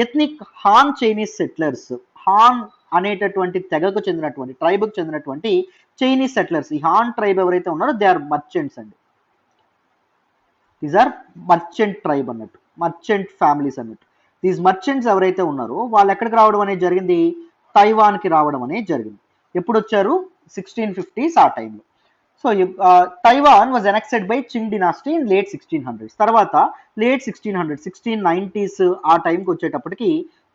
ఎథ్నిక్ హాన్ చైనీస్ సెటిలర్స్, హాన్ అనేటటువంటి తెగకు చెందినటువంటి, ట్రైబ్కు చెందినటువంటి చైనీస్ సెటిలర్స్, ఈ హాన్ ట్రైబ్ ఎవరైతే ఉన్నారో దే ఆర్ మర్చెంట్స్ అండి. దీస్ ఆర్ మర్చెంట్ ట్రైబ్ అన్నట్టు, మర్చెంట్ ఫ్యామిలీస్ అన్నట్టు. దీస్ మర్చెంట్స్ ఎవరైతే ఉన్నారో వాళ్ళు ఎక్కడికి రావడం అనేది జరిగింది, తైవాన్కి రావడం అనేది జరిగింది. ఎప్పుడు వచ్చారు, 1650s ఆ టైంలో. So Taiwan was annexed by Qing dynasty in late 1600s. తర్వాత లేట్ 1600s, 1690s ఆ టైంకి వచ్చేటప్పటికి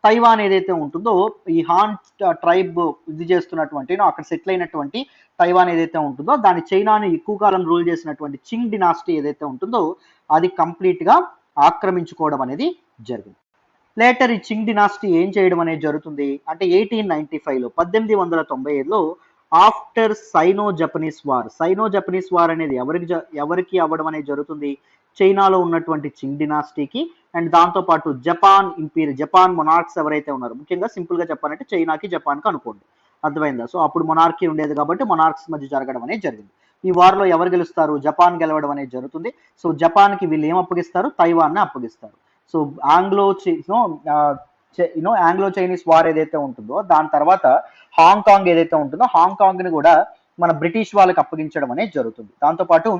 తైవాన్ ఏదైతే ఉంటుందో ఈ హాన్ ట్రైబ్ ఇది చేస్తున్నటువంటి అక్కడ సెటిల్ అయినటువంటి తైవాన్ ఏదైతే ఉంటుందో దాని చైనాని ఎక్కువ కాలం రూల్ చేసినటువంటి చింగ్ డినాసిటీ ఏదైతే ఉంటుందో అది కంప్లీట్ గా ఆక్రమించుకోవడం అనేది జరిగింది. లేటర్ ఈ చింగ్ డినాసిటీ ఏం చేయడం అనేది జరుగుతుంది అంటే 1895లో, 1895లో after Sino Japanese war, Sino Japanese war అనేది ఎవరికి అవ్వడం అనేది జరుగుతుంది, చైనాలో ఉన్నటువంటి చింగ్ డినాసిటీకి. అండ్ దాంతోపాటు జపాన్ ఇంపీరియల్, జపాన్ మొనార్క్స్ ఎవరైతే ఉన్నారో, ముఖ్యంగా సింపుల్ గా చెప్పాలంటే చైనాకి జపాన్కి అనుకోండి, అర్థమైందా. సో అప్పుడు మొనార్కీ ఉండేది కాబట్టి మొనార్క్స్ మధ్య జరగడం అనేది జరిగింది. ఈ వార్లో ఎవరు గెలుస్తారు, జపాన్ గెలవడం అనేది జరుగుతుంది. సో జపాన్కి వీళ్ళు ఏం అప్పగిస్తారు, తైవాన్ని అప్పగిస్తారు. సో ఆంగ్లో చైనీస్ వార్ ఏదైతే ఉంటుందో దాని తర్వాత హాంకాంగ్ ఏదైతే ఉంటుందో హాంకాంగ్ ని కూడా మన బ్రిటిష్ వాళ్ళకి అప్పగించడం అనేది జరుగుతుంది. దాంతోపాటు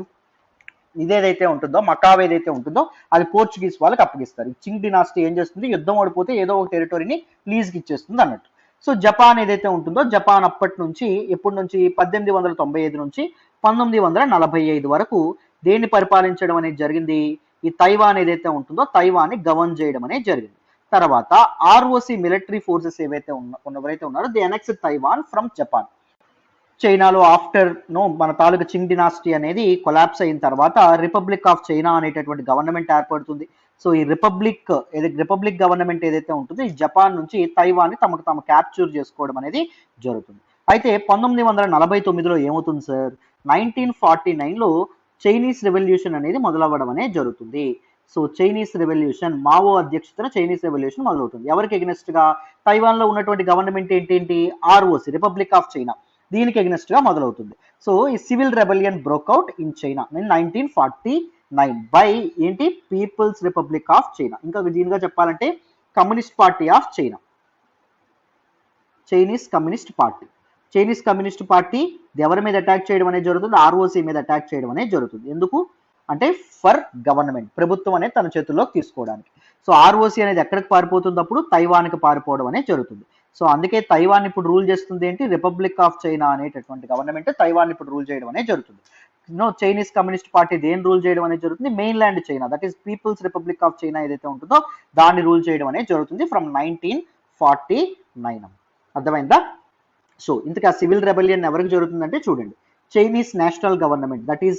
ఇదేదైతే ఉంటుందో మకావ్ ఏదైతే ఉంటుందో అది పోర్చుగీస్ వాళ్ళకి అప్పగిస్తారు. చింగ్ డినాసిటీ ఏం చేస్తుంది, యుద్ధం ఓడిపోతే ఏదో ఒక టెరిటరీని లీజ్కి ఇచ్చేస్తుంది అన్నట్టు. సో జపాన్ ఏదైతే ఉంటుందో జపాన్ అప్పటి నుంచి, ఎప్పటి నుంచి, 1895 నుంచి 1945 వరకు దేన్ని పరిపాలించడం అనేది జరిగింది, ఈ తైవాన్ ఏదైతే ఉంటుందో తైవాన్ని గవర్న్ చేయడం అనేది జరిగింది. తర్వాత ఆర్ఓసి మిలిటరీ ఫోర్సెస్ ఏవైతే ఎవరైతే ఉన్నారో the annexed Taiwan from Japan. చైనాలో ఆఫ్టర్ మన తాలూకా చింగ్ డినాసిటీ అనేది కొలాప్స్ అయిన తర్వాత రిపబ్లిక్ ఆఫ్ చైనా అనేటటువంటి గవర్నమెంట్ ఏర్పడుతుంది. సో ఈ రిపబ్లిక్ గవర్నమెంట్ ఏదైతే ఉంటుందో ఈ జపాన్ నుంచి తైవాన్ని తమకు తాము క్యాప్చర్ చేసుకోవడం అనేది జరుగుతుంది. అయితే 1949లో ఏమవుతుంది సార్, 1949లో చైనీస్ రెవల్యూషన్ అనేది మొదలవ్వడం అనేది జరుగుతుంది. సో చైనీస్ రెవల్యూషన్, మావో అధ్యక్షతన చైనీస్ రెవల్యూషన్ మొదలవుతుంది. ఎవరికి ఎగ్నెస్ట్ గా, తైవాన్ లో ఉన్నటువంటి గవర్నమెంట్ ఏంటి, ఆర్ఓసి, రిపబ్లిక్ ఆఫ్ చైనా, దీనికి ఎగ్నెస్ట్ గా మొదలవుతుంది. సో ఈ civil rebellion broke out in China in 1949 by ఏంటి, పీపుల్స్ రిపబ్లిక్ ఆఫ్ చైనా. ఇంకా దీనిగా చెప్పాలంటే communist Party of China, Chinese communist party. Chinese communist party ఎవరి మీద అటాక్ చేయడం అనేది జరుగుతుంది, ఆర్ఓసి మీద అటాక్ చేయడం అనేది జరుగుతుంది. ఎందుకు అంటే ఫర్ గవర్నమెంట్, ప్రభుత్వం అనేది తన చేతుల్లోకి తీసుకోవడానికి. సో ఆర్ఓసి అనేది ఎక్కడికి పారిపోతుంది, అప్పుడు తైవాన్కి పారిపోవడం అనేది జరుగుతుంది. సో అందుకే తైవాన్ ఇప్పుడు రూల్ చేస్తుంది ఏంటి, రిపబ్లిక్ ఆఫ్ చైనా అనేటటువంటి గవర్నమెంట్ తైవాన్ ఇప్పుడు రూల్ చేయడం అనేది జరుగుతుంది. చైనీస్ కమ్యూనిస్ట్ పార్టీ దేని రూల్ చేయడం అనేది జరుగుతుంది, mainland China, that is people's republic of China ఏదైతే ఉంటుందో దాన్ని రూల్ చేయడం అనేది జరుగుతుంది ఫ్రమ్ 1949 9. అర్థమైందా? సో ఇంతకు ఆ సివిల్ రెబెలియన్ ఎవరికి జరుగుతుందంటే చూడండి, Chinese national government, that is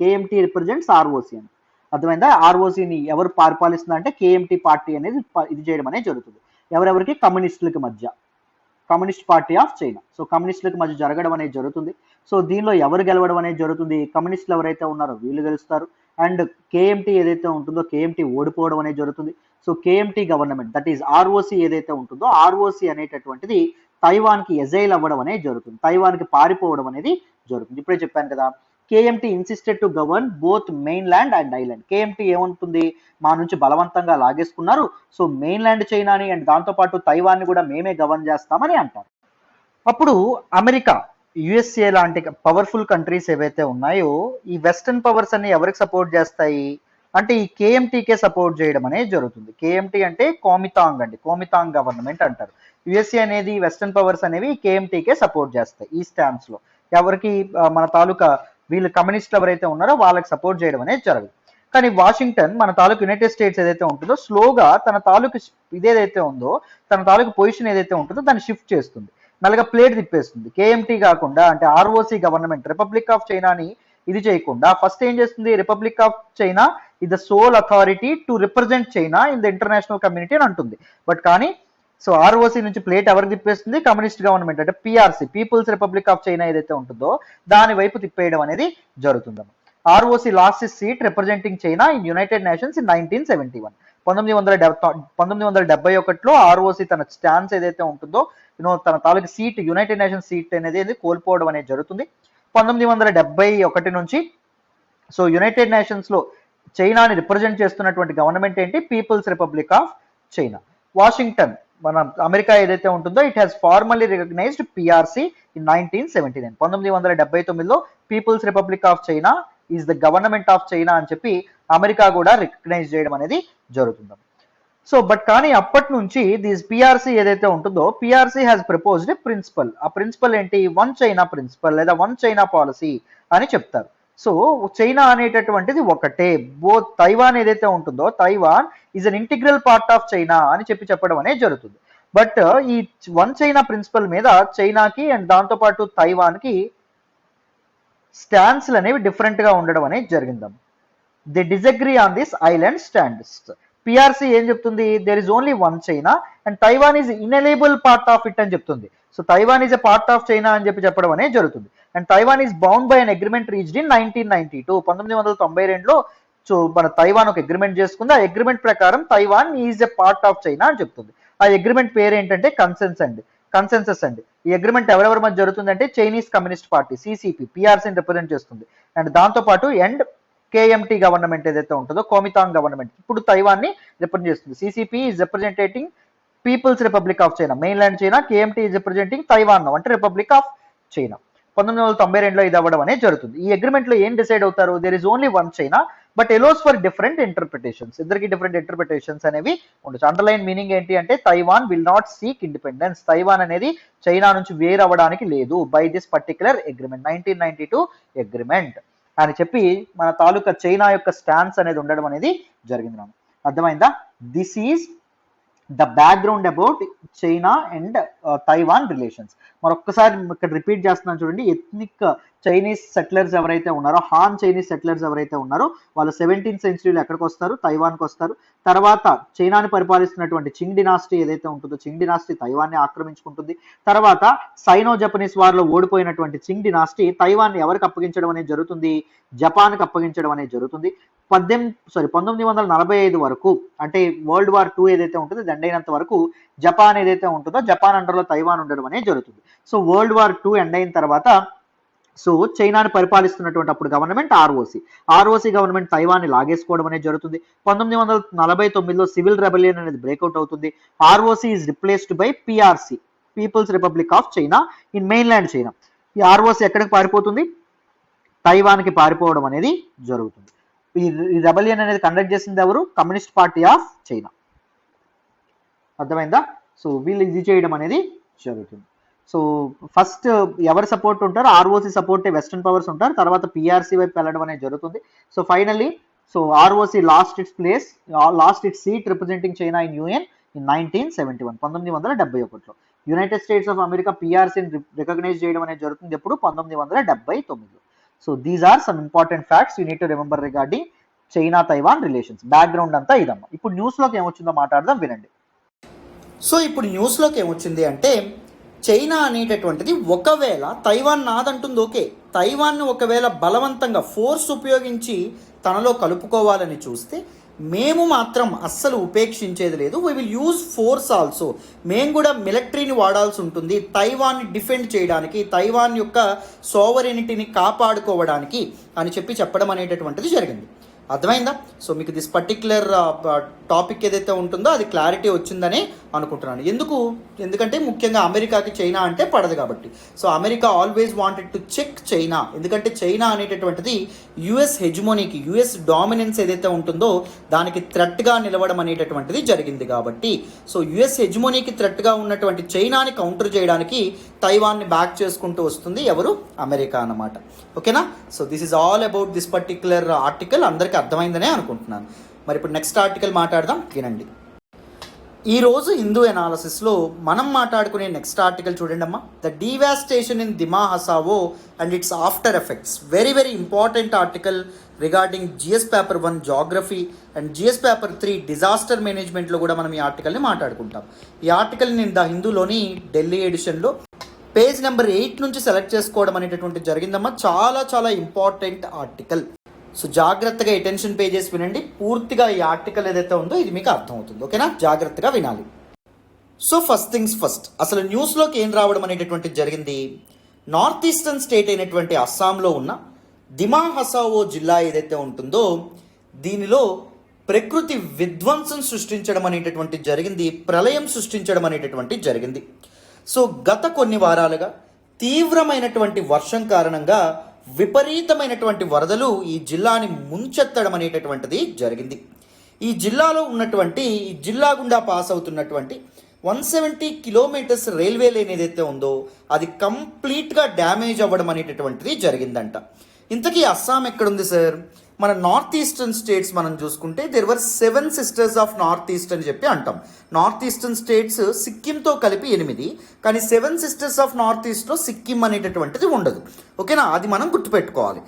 KMT represents ROC అని. అర్థమైందా? ఆర్ఓసిని ఎవరు పరిపాలిస్తుందంటే అంటే కేఎంటీ పార్టీ అనేది ఇది చేయడం అనేది జరుగుతుంది. ఎవరెవరికి? కమ్యూనిస్టులకి మధ్య, Communist Party of China. So కమ్యూనిస్టులకు మధ్య జరగడం అనేది జరుగుతుంది. సో దీనిలో ఎవరు గెలవడం అనేది జరుగుతుంది? కమ్యూనిస్టులు ఎవరైతే ఉన్నారో వీళ్ళు గెలుస్తారు. అండ్ కేఎంటీ ఏదైతే ఉంటుందో కేఎంటీ ఓడిపోవడం అనేది జరుగుతుంది. So KMT government, that is ROC ఏదైతే ఉంటుందో ఆర్ఓసి అనేటటువంటిది తైవాన్కి ఎజైల్ అవ్వడం అనేది జరుగుతుంది, తైవాన్కి పారిపోవడం అనేది జరుగుతుంది. ఇప్పుడే చెప్పాను కదా, KMT insisted to govern both main land and island. KMT ఏముంటుంది, మా నుంచి బలవంతంగా లాగేసుకున్నారు, సో మెయిన్ ల్యాండ్ చైనాని అండ్ దాంతోపాటు తైవాన్ని కూడా మేమే గవర్న్ చేస్తామని అంటారు. అప్పుడు అమెరికా, యుఎస్ఏ లాంటి పవర్ఫుల్ కంట్రీస్ ఏవైతే ఉన్నాయో ఈ వెస్టర్న్ పవర్స్ అన్ని ఎవరికి సపోర్ట్ చేస్తాయి అంటే ఈ కేఎంటీకే సపోర్ట్ చేయడం అనేది జరుగుతుంది. కేఎంటీ అంటే కోమితాంగ్ అండి, కోమితాంగ్ గవర్నమెంట్ అంటారు. యుఎస్ఏ అనేది వెస్టర్న్ పవర్స్ అనేవి కేఎంటీకే సపోర్ట్ చేస్తాయి ఈ స్టాండ్స్ లో. ఎవరికి? మన తాలూకా వీళ్ళు కమ్యూనిస్టులు ఎవరైతే ఉన్నారో వాళ్ళకి సపోర్ట్ చేయడం అనేది జరగదు. కానీ వాషింగ్టన్, మన తాలూకు యునైటెడ్ స్టేట్స్ ఏదైతే ఉంటుందో స్లోగా తన తాలూకు ఇదేదైతే ఉందో తన తాలూకు పొజిషన్ ఏదైతే ఉంటుందో దాన్ని షిఫ్ట్ చేస్తుంది, మెల్లగా ప్లేట్ తిప్పేస్తుంది. కేఎంటీ కాకుండా అంటే ఆర్ఓసి గవర్నమెంట్ రిపబ్లిక్ ఆఫ్ చైనాని ఇది చేయకుండా ఫస్ట్ ఏం చేస్తుంది, Republic of China is the sole authority to represent China in the international community అని అంటుంది. బట్ కానీ సో ఆర్ఓసి నుంచి ప్లేట్ ఎవరికి తిప్పేస్తుంది? కమ్యూనిస్ట్ గవర్నమెంట్ అంటే PRC, peoples republic of China ఏదైతే ఉంటుందో దాని వైపు తిప్పేయడం అనేది జరుగుతుంది. ROC lost its seat representing China in United Nations in 1971. 1971లో ఆర్ఓసి తన స్టాన్స్ ఏదైతే ఉంటుందో తన తాలూకు సీట్, యునైటెడ్ నేషన్స్ సీట్ అనేది కోల్పోవడం అనేది జరుగుతుంది. 1971 నుంచి సో యునైటెడ్ నేషన్స్ లో చైనాని రిప్రజెంట్ చేస్తున్నటువంటి గవర్నమెంట్ ఏంటి? People's republic of China. Washington, మన అమెరికా ఏదైతే ఉంటుందో it has formally recognised PRC in 1979. 1979లో People's republic of China is the government of China అని చెప్పి అమెరికా కూడా రికగ్నైజ్ చేయడం అనేది జరుగుతుంది. సో బట్ కానీ అప్పటి నుంచి దిస్ పిఆర్సి ఏదైతే ఉంటుందో పిఆర్సి హ్యాస్ ప్రపోజ్డ్ ప్రిన్సిపల్. ఆ ప్రిన్సిపల్ ఏంటి? వన్ చైనా ప్రిన్సిపల్ లేదా వన్ చైనా పాలసీ అని చెప్తారు. సో చైనా అనేటటువంటిది ఒకటే, బోత్ తైవాన్ ఏదైతే ఉంటుందో Taiwan is an integral part of China అని చెప్పడం అనేది జరుగుతుంది. బట్ ఈ వన్ చైనా ప్రిన్సిపల్ మీద చైనాకి అండ్ దాంతోపాటు తైవాన్కి స్టాండ్స్లు అనేవి డిఫరెంట్ గా ఉండడం అనేది జరిగిందాం. They disagree on this island stands. PRC ఏం చెప్తుంది? There is only one China and Taiwan is inalienable part of it అని చెప్తుంది. So Taiwan is a part of China అని చెప్పడం అనేది జరుగుతుంది. And Taiwan is bound by an agreement reached in 1992. 1992లో so మన తైవాన్ ఒక అగ్రిమెంట్ చేసుకుంది. ఆ అగ్రిమెంట్ ప్రకారం Taiwan is a part of China అని చెప్తుంది. ఆ అగ్రిమెంట్ పేరు ఏంటంటే కన్సెన్సస్ అండి. ఈ అగ్రిమెంట్ ఎవరెవరి మధ్య జరుగుతుంది అంటే చైనీస్ కమ్యూనిస్ట్ పార్టీ సిసిపి పిఆర్సీని రిప్రజెంట్ చేస్తుంది. అండ్ దాంతోపాటు అండ్ కేఎంటీ గవర్నమెంట్ ఏదైతే ఉంటుందో కోమితాంగ్ గవర్నమెంట్ ఇప్పుడు తైవాన్ ని రిప్రజెంట్ చేస్తుంది. CCP is representing People's republic of China, mainland China. KMT is representing Taiwan అంటే రిపబ్లిక్ ఆఫ్ చైనా. 1992లో ఇది అవ్వడం అనేది జరుగుతుంది. ఈ అగ్రిమెంట్ లో ఏం డిసైడ్ అవుతారు? There is only one China but allows for different interpretations. ఇద్దరికి డిఫరెంట్ ఇంటర్ప్రిటేషన్స్ అనేవి ఉండొచ్చు. అండర్లైన్ మీనింగ్ ఏంటి అంటే Taiwan will not seek independence. Taiwan అనేది చైనా నుంచి వేరవ్వడానికి లేదు by this particular agreement, 1992 agreement అని చెప్పి మన తాలూకా చైనా యొక్క స్టాన్స్ అనేది ఉండడం అనేది జరిగింది. నాకు అర్థమైందా? This is the background about China and Taiwan relations. మరొక్కసారి ఇక్కడ రిపీట్ చేస్తున్నాను చూడండి. ఎథ్నిక్ చైనీస్ సెటిలర్స్ ఎవరైతే ఉన్నారో, హాన్ చైనీస్ సెటిలర్స్ ఎవరైతే ఉన్నారో వాళ్ళు 17th సెంచరీలో ఎక్కడికి వస్తారు? తైవాన్కి వస్తారు. తర్వాత చైనాని పరిపాలిస్తున్నటువంటి చింగ్ డినాస్టీ ఏదైతే ఉంటుందో చింగ్ డినాస్టీ తైవాన్ని ఆక్రమించుకుంటుంది. తర్వాత సైనో జపనీస్ వార్లో ఓడిపోయినటువంటి చింగ్ డినాస్టీ తైవాన్ని ఎవరికి అప్పగించడం అనేది జరుగుతుంది? జపాన్కి అప్పగించడం అనేది జరుగుతుంది. 1945 వరకు అంటే వరల్డ్ వార్ 2 ఏదైతే ఉంటుందో ఎండ్ అయినంత వరకు జపాన్ ఏదైతే ఉంటుందో జపాన్ అండర్లో తైవాన్ ఉండడం అనేది జరుగుతుంది. సో వరల్డ్ వార్ 2 ఎండ్ అయిన తర్వాత సో చైనాని పరిపాలిస్తున్నటువంటి అప్పుడు గవర్నమెంట్ ఆర్ఓసి గవర్నమెంట్ తైవాన్ని లాగేసుకోవడం అనేది జరుగుతుంది. 1949లో సివిల్ రెబెలియన్ అనేది బ్రేక్అవుట్ అవుతుంది. ROC is replaced by PRC, peoples republic of China in mainland China. ఈ ఆర్ఓసి ఎక్కడికి పారిపోతుంది? తైవాన్కి పారిపోవడం అనేది జరుగుతుంది. ఈ రెబెలియన్ అనేది కండక్ట్ చేసింది ఎవరు? Communist Party of China. అర్థమైందా? సో వీళ్ళు ఇది చేయడం అనేది జరుగుతుంది. సో ఫస్ట్ ఎవరు సపోర్ట్ ఉంటారు? ఆర్ఓసి సపోర్ట్ వెస్టర్న్ పవర్స్ ఉంటారు. తర్వాత పిఆర్సి వైపు వెళ్ళడం అనేది జరుగుతుంది. So finally so ROC lost its seat representing China in UN in 1971, 1971. United States of America పిఆర్సీని రికగ్నైజ్ చేయడం అనేది జరుగుతుంది ఎప్పుడు, 1979. So these are some important facts you need to remember regarding China Taiwan relations. Background అంతా ఇదమ్మా. ఇప్పుడు న్యూస్లోకి ఏమొచ్చిందో మాట్లాడదాం, వినండి. సో ఇప్పుడు న్యూస్లోకి ఏమొచ్చింది అంటే, చైనా అనేటటువంటిది ఒకవేళ తైవాన్ నాదంటుంది, ఓకే, తైవాన్ను ఒకవేళ బలవంతంగా ఫోర్స్ ఉపయోగించి తనలో కలుపుకోవాలని చూస్తే మేము మాత్రం అస్సలు ఉపేక్షించేది లేదు. We will use force also. మేము కూడా మిలిటరీని వాడాల్సి ఉంటుంది తైవాన్ని డిఫెండ్ చేయడానికి, తైవాన్ యొక్క సోవరెనిటీని కాపాడుకోవడానికి అని చెప్పడం అనేటటువంటిది జరిగింది. అర్థమైందా? సో మీకు దిస్ పర్టిక్యులర్ టాపిక్ ఏదైతే ఉంటుందో అది క్లారిటీ వచ్చిందని అనుకుంటున్నాను. ఎందుకంటే ముఖ్యంగా అమెరికాకి చైనా అంటే పడదు కాబట్టి. So America always wanted to check China, ఎందుకంటే చైనా అనేటటువంటిది యుఎస్ హెజిమోనీకి, యుఎస్ డామినెన్స్ ఏదైతే ఉంటుందో దానికి థ్రెట్గా నిలవడం అనేటటువంటిది జరిగింది కాబట్టి, సో యుఎస్ హెజిమోనీకి థ్రెట్గా ఉన్నటువంటి చైనాని కౌంటర్ చేయడానికి తైవాన్ని బ్యాక్ చేసుకుంటూ వస్తుంది ఎవరు, అమెరికా అన్నమాట. ఓకేనా? So this is all about this particular article. అందరికీ అర్థమైందనే అనుకుంటున్నాను. మరి ఇప్పుడు నెక్స్ట్ ఆర్టికల్ మాట్లాడదాం, వినండి. ఈరోజు హిందూ ఎనాలసిస్లో మనం మాట్లాడుకునే నెక్స్ట్ ఆర్టికల్ చూడండి అమ్మా. The devastation in Dima Hasao and its after effects. Very very important article regarding GS paper 1 geography and GS paper 3 disaster మేనేజ్మెంట్లో కూడా మనం ఈ ఆర్టికల్ని మాట్లాడుకుంటాం. ఈ ఆర్టికల్ని నేను ద హిందూలోని ఢిల్లీ ఎడిషన్లో పేజ్ నెంబర్ 8 నుంచి సెలెక్ట్ చేసుకోవడం అనేటటువంటి జరిగిందమ్మా. చాలా చాలా ఇంపార్టెంట్ ఆర్టికల్. సో జాగ్రత్తగా అటెన్షన్ పే చేసి వినండి. పూర్తిగా ఈ ఆర్టికల్ ఏదైతే ఉందో ఇది మీకు అర్థమవుతుంది. ఓకేనా? జాగ్రత్తగా వినాలి. సో ఫస్ట్ థింగ్స్ ఫస్ట్, అసలు న్యూస్లోకి ఏం రావడం అనేటటువంటిది జరిగింది. నార్త్ ఈస్టర్న్ స్టేట్ అయినటువంటి అస్సాంలో ఉన్న దిమా హసావో జిల్లా ఏదైతే ఉంటుందో దీనిలో ప్రకృతి విధ్వంసం సృష్టించడం అనేటటువంటి జరిగింది, ప్రళయం సృష్టించడం అనేటటువంటి జరిగింది. సో గత కొన్ని వారాలుగా తీవ్రమైనటువంటి వర్షం కారణంగా విపరీతమైనటువంటి వరదలు ఈ జిల్లాని ముంచెత్తడం అనేటటువంటిది జరిగింది. ఈ జిల్లాలో ఉన్నటువంటి, ఈ జిల్లా గుండా పాస్ అవుతున్నటువంటి 170 కిలోమీటర్స్ రైల్వే లైన్ ఏదైతే ఉందో అది కంప్లీట్గా డ్యామేజ్ అవ్వడం అనేటటువంటిది జరిగిందంట. ఇంతకీ అస్సాం ఎక్కడుంది సార్? మన నార్త్ ఈస్టర్న్ స్టేట్స్ మనం చూసుకుంటే there were 7 sisters of north east అని చెప్పి అంటాం. నార్త్ ఈస్టర్న్ స్టేట్స్ సిక్కింతో కలిపి 8, కానీ 7 సిస్టర్స్ ఆఫ్ నార్త్ ఈస్ట్లో సిక్కిం అనేటటువంటిది ఉండదు. ఓకేనా? అది మనం గుర్తుపెట్టుకోవాలి.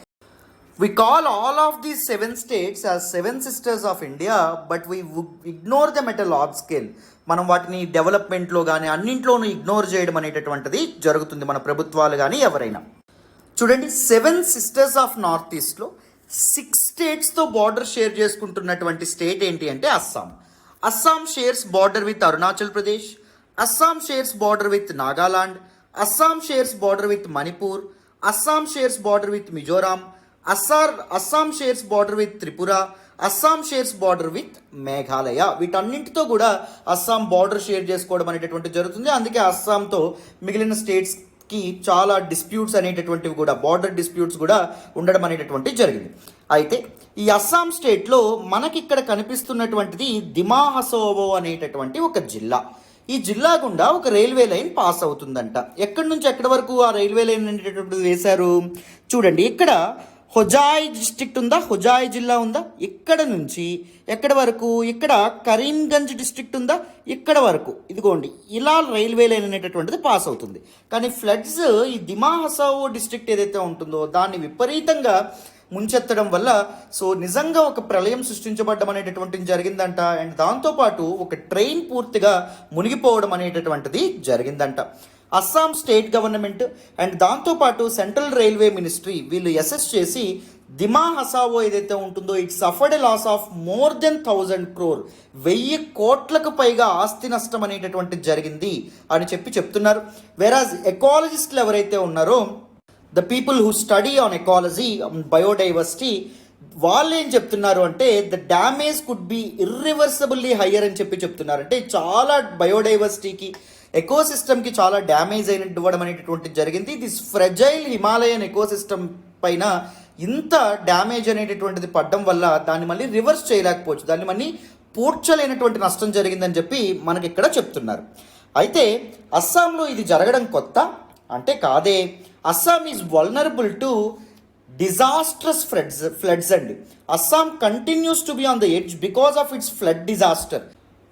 We call all of these 7 states as 7 sisters of India, but we ignore them at a large scale. మనం వాటిని డెవలప్మెంట్లో కానీ అన్నింట్లోనూ ఇగ్నోర్ చేయడం అనేటటువంటిది జరుగుతుంది, మన ప్రభుత్వాలు కానీ ఎవరైనా. చూడండి, 7 సిస్టర్స్ ఆఫ్ నార్త్ ఈస్ట్లో 6 స్టేట్స్తో బార్డర్ షేర్ చేసుకుంటున్నటువంటి స్టేట్ ఏంటి అంటే Assam. Assam shares border with Arunachal Pradesh, Assam shares border with Nagaland, Assam shares border with Manipur, Assam shares border with Mizoram, Assam shares border with Tripura, Assam shares border with Meghalaya. వీటన్నింటితో కూడా అస్సాం బార్డర్ షేర్ చేసుకోవడం అనేటటువంటి జరుగుతుంది. అందుకే అస్సాంతో మిగిలిన స్టేట్స్కి చాలా డిస్ప్యూట్స్ అనేటటువంటివి కూడా, బార్డర్ డిస్ప్యూట్స్ కూడా ఉండడం అనేటటువంటి జరిగింది. అయితే ఈ అస్సాం స్టేట్లో మనకి ఇక్కడ కనిపిస్తున్నటువంటిది దిమా హసావో అనేటటువంటి ఒక జిల్లా. ఈ జిల్లా గుండా ఒక రైల్వే లైన్ పాస్ అవుతుందంట. ఎక్కడి నుంచి ఎక్కడి వరకు ఆ రైల్వే లైన్ అనేటటువంటిది వేశారు చూడండి. ఇక్కడ హొజాయ్ డిస్ట్రిక్ట్ ఉందా, హొజాయ్ జిల్లా ఉందా, ఇక్కడ నుంచి ఎక్కడి వరకు, ఇక్కడ కరీంగంజ్ డిస్ట్రిక్ట్ ఉందా, ఇక్కడ వరకు, ఇదిగోండి ఇలా రైల్వే లైన్ అనేటటువంటిది పాస్ అవుతుంది. కానీ ఫ్లడ్స్ ఈ దిమా హసావో డిస్ట్రిక్ట్ ఏదైతే ఉంటుందో దాన్ని విపరీతంగా ముంచెత్తడం వల్ల సో నిజంగా ఒక ప్రళయం సృష్టించబడ్డం అనేటటువంటిది జరిగిందంట. అండ్ దాంతోపాటు ఒక ట్రైన్ పూర్తిగా మునిగిపోవడం అనేటటువంటిది జరిగిందంట. అస్సాం స్టేట్ గవర్నమెంట్ అండ్ దాంతోపాటు సెంట్రల్ రైల్వే మినిస్ట్రీ వీళ్ళు అసెస్ చేసి దిమా హసావో ఏదైతే ఉంటుందో it suffered a loss of more than 1000 crore, 1000 కోట్లకు పైగా ఆస్తి నష్టం అనేటటువంటి జరిగింది అని చెప్తున్నారు. వెరాజ్ ఎకాలజిస్టులు ఎవరైతే ఉన్నారో, the people who study on ecology, biodiversity, వాళ్ళు ఏం చెప్తున్నారు అంటే the damage could be irreversibly higher అని చెప్తున్నారు. అంటే చాలా బయోడైవర్సిటీకి, ఎకోసిస్టమ్కి చాలా డ్యామేజ్ ఇవ్వడం అనేటటువంటి జరిగింది. దిస్ ఫ్రెజైల్ హిమాలయన్ ఎకోసిస్టమ్ పైన ఇంత డ్యామేజ్ అనేటటువంటిది పడడం వల్ల దాన్ని మళ్ళీ రివర్స్ చేయలేకపోవచ్చు, దాన్ని మళ్ళీ పూడ్చలేనటువంటి నష్టం జరిగిందని చెప్పి మనకి ఇక్కడ చెప్తున్నారు. అయితే అస్సాంలో ఇది జరగడం కొత్త అంటే కాదే. Assam is vulnerable to disastrous floods అండి. Assam continues to be on the edge because of its flood disaster.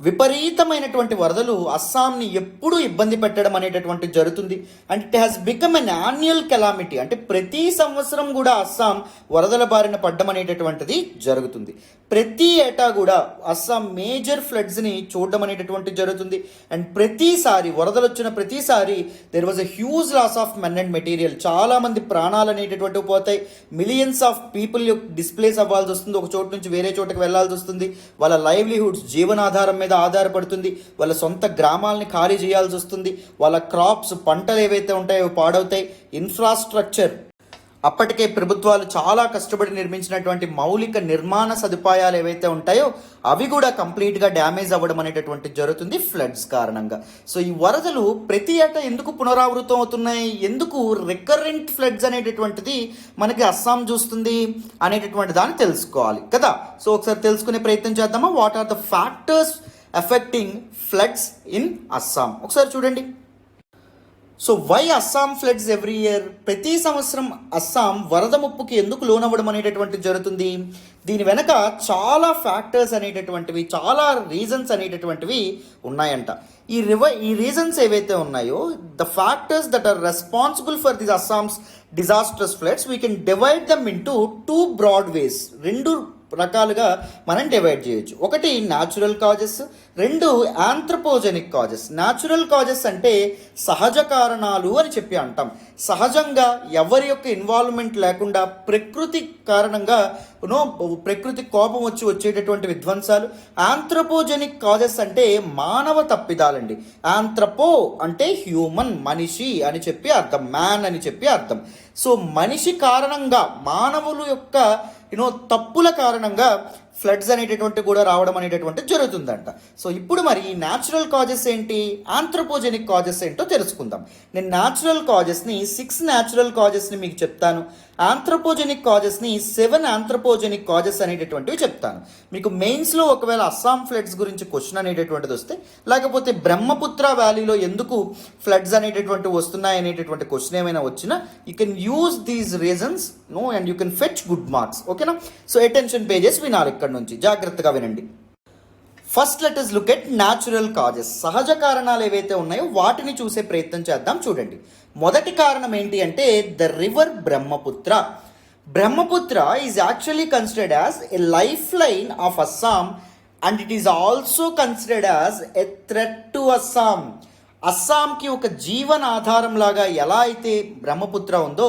విపరీతమైనటువంటి వరదలు అస్సాంని ఎప్పుడూ ఇబ్బంది పెట్టడం అనేటటువంటి జరుగుతుంది. And it has become an annual calamity, అంటే ప్రతి సంవత్సరం కూడా అస్సాం వరదల బారిన పడ్డం అనేటటువంటిది జరుగుతుంది. ప్రతి ఏటా కూడా అస్సాం మేజర్ ఫ్లడ్స్ని చూడడం అనేటటువంటి జరుగుతుంది. అండ్ ప్రతిసారి వరదలు వచ్చిన ప్రతిసారి there was a huge loss of men and material. చాలామంది ప్రాణాలు అనేటటువంటివి పోతాయి. మిలియన్స్ ఆఫ్ పీపుల్ డిస్ప్లేస్ అవ్వాల్సి వస్తుంది, ఒక చోటు నుంచి వేరే చోటుకి వెళ్లాల్సి వస్తుంది. వాళ్ళ లైవ్లీహుడ్స్ జీవనాధారం మీద ఆధారపడుతుంది. వాళ్ళ సొంత గ్రామాలని ఖాళీ చేయాల్సి వస్తుంది. వాళ్ళ క్రాప్స్ పంటలు ఏవైతే ఉంటాయో పాడవుతాయి. ఇన్ఫ్రాస్ట్రక్చర్, అప్పటికే ప్రభుత్వాలు చాలా కష్టపడి నిర్మించినటువంటి మౌలిక నిర్మాణ సదుపాయాలు ఏవైతే ఉంటాయో అవి కూడా కంప్లీట్గా డ్యామేజ్ అవ్వడం అనేటటువంటి జరుగుతుంది ఫ్లడ్స్ కారణంగా. సో ఈ వరదలు ప్రతి ఏటా ఎందుకు పునరావృతం అవుతున్నాయి, ఎందుకు రికరెంట్ ఫ్లడ్స్ అనేటటువంటిది మనకి అస్సాం చూస్తుంది అనేటటువంటి దాన్ని తెలుసుకోవాలి కదా. సో ఒకసారి తెలుసుకునే ప్రయత్నం చేద్దామా. What are the factors affecting floods in Assam, ఒకసారి చూడండి. So why Assam floods every year, ప్రతి సంవత్సరం అస్సాం వరద ముప్పుకి ఎందుకు లోనవ్వడం అనేటటువంటిది జరుగుతుంది. దీని వెనక చాలా ఫ్యాక్టర్స్ అనేటటువంటివి, చాలా రీజన్స్ అనేటటువంటివి ఉన్నాయంట. ఈ రీజన్స్ ఏవైతే ఉన్నాయో, the factors that are responsible for this Assam's disastrous floods we can divide them into 2 broad ways. 2 రకాలుగా మనం డివైడ్ చేయొచ్చు. ఒకటి natural causes, 2 anthropogenic causes. Natural causes అంటే సహజ కారణాలు అని చెప్పి అంటాం. సహజంగా ఎవరి యొక్క ఇన్వాల్వ్మెంట్ లేకుండా ప్రకృతి కారణంగా ప్రకృతి కోపం వచ్చేటటువంటి విధ్వంసాలు. ఆంథ్రపోజెనిక్ కాజెస్ అంటే మానవ తప్పిదాలండి. ఆంథ్రపో అంటే హ్యూమన్, మనిషి అని చెప్పి అర్థం, మ్యాన్ అని చెప్పి అర్థం. సో మనిషి కారణంగా, మానవుల యొక్క తప్పుల కారణంగా ఫ్లడ్స్ అనేటటువంటి కూడా రావడం అనేటటువంటి జరుగుతుందంట. సో ఇప్పుడు మరి ఈ న్యాచురల్ కాజెస్ ఏంటి, ఆంథ్రోపోజెనిక్ కాజెస్ ఏంటో తెలుసుకుందాం. నేను న్యాచురల్ కాజెస్ని 6 న్యాచురల్ కాజెస్ని మీకు చెప్తాను. ఆంథ్రోపోజెనిక్ కాజెస్ని 7 ఆంథ్రోపోజెనిక్ కాజెస్ అనేటటువంటివి చెప్తాను. మీకు మెయిన్స్లో ఒకవేళ అస్సాం ఫ్లడ్స్ గురించి క్వశ్చన్ అనేటటువంటిది వస్తే, లేకపోతే బ్రహ్మపుత్ర వ్యాలీలో ఎందుకు ఫ్లడ్స్ అనేటటువంటి వస్తున్నాయి అనేటటువంటి క్వశ్చన్ ఏమైనా వచ్చినా you can use these reasons and you can fetch good marks. ఓకేనా. సో అటెన్షన్ పేజెస్ వినాలి, ఇక్కడ నుంచి జాగ్రత్తగా వినండి. First let us look at natural causes. సహజ కారణాలు ఏవైతే ఉన్నాయో వాటిని చూసే ప్రయత్నం చేద్దాం. చూడండి, మొదటి కారణం ఏంటి అంటే the river Brahmaputra. Brahmaputra is actually considered as a life line of Assam and it is also considered as a threat to Assam. అస్సాంకి ఒక జీవన ఆధారం లాగా ఎలా అయితే బ్రహ్మపుత్ర ఉందో,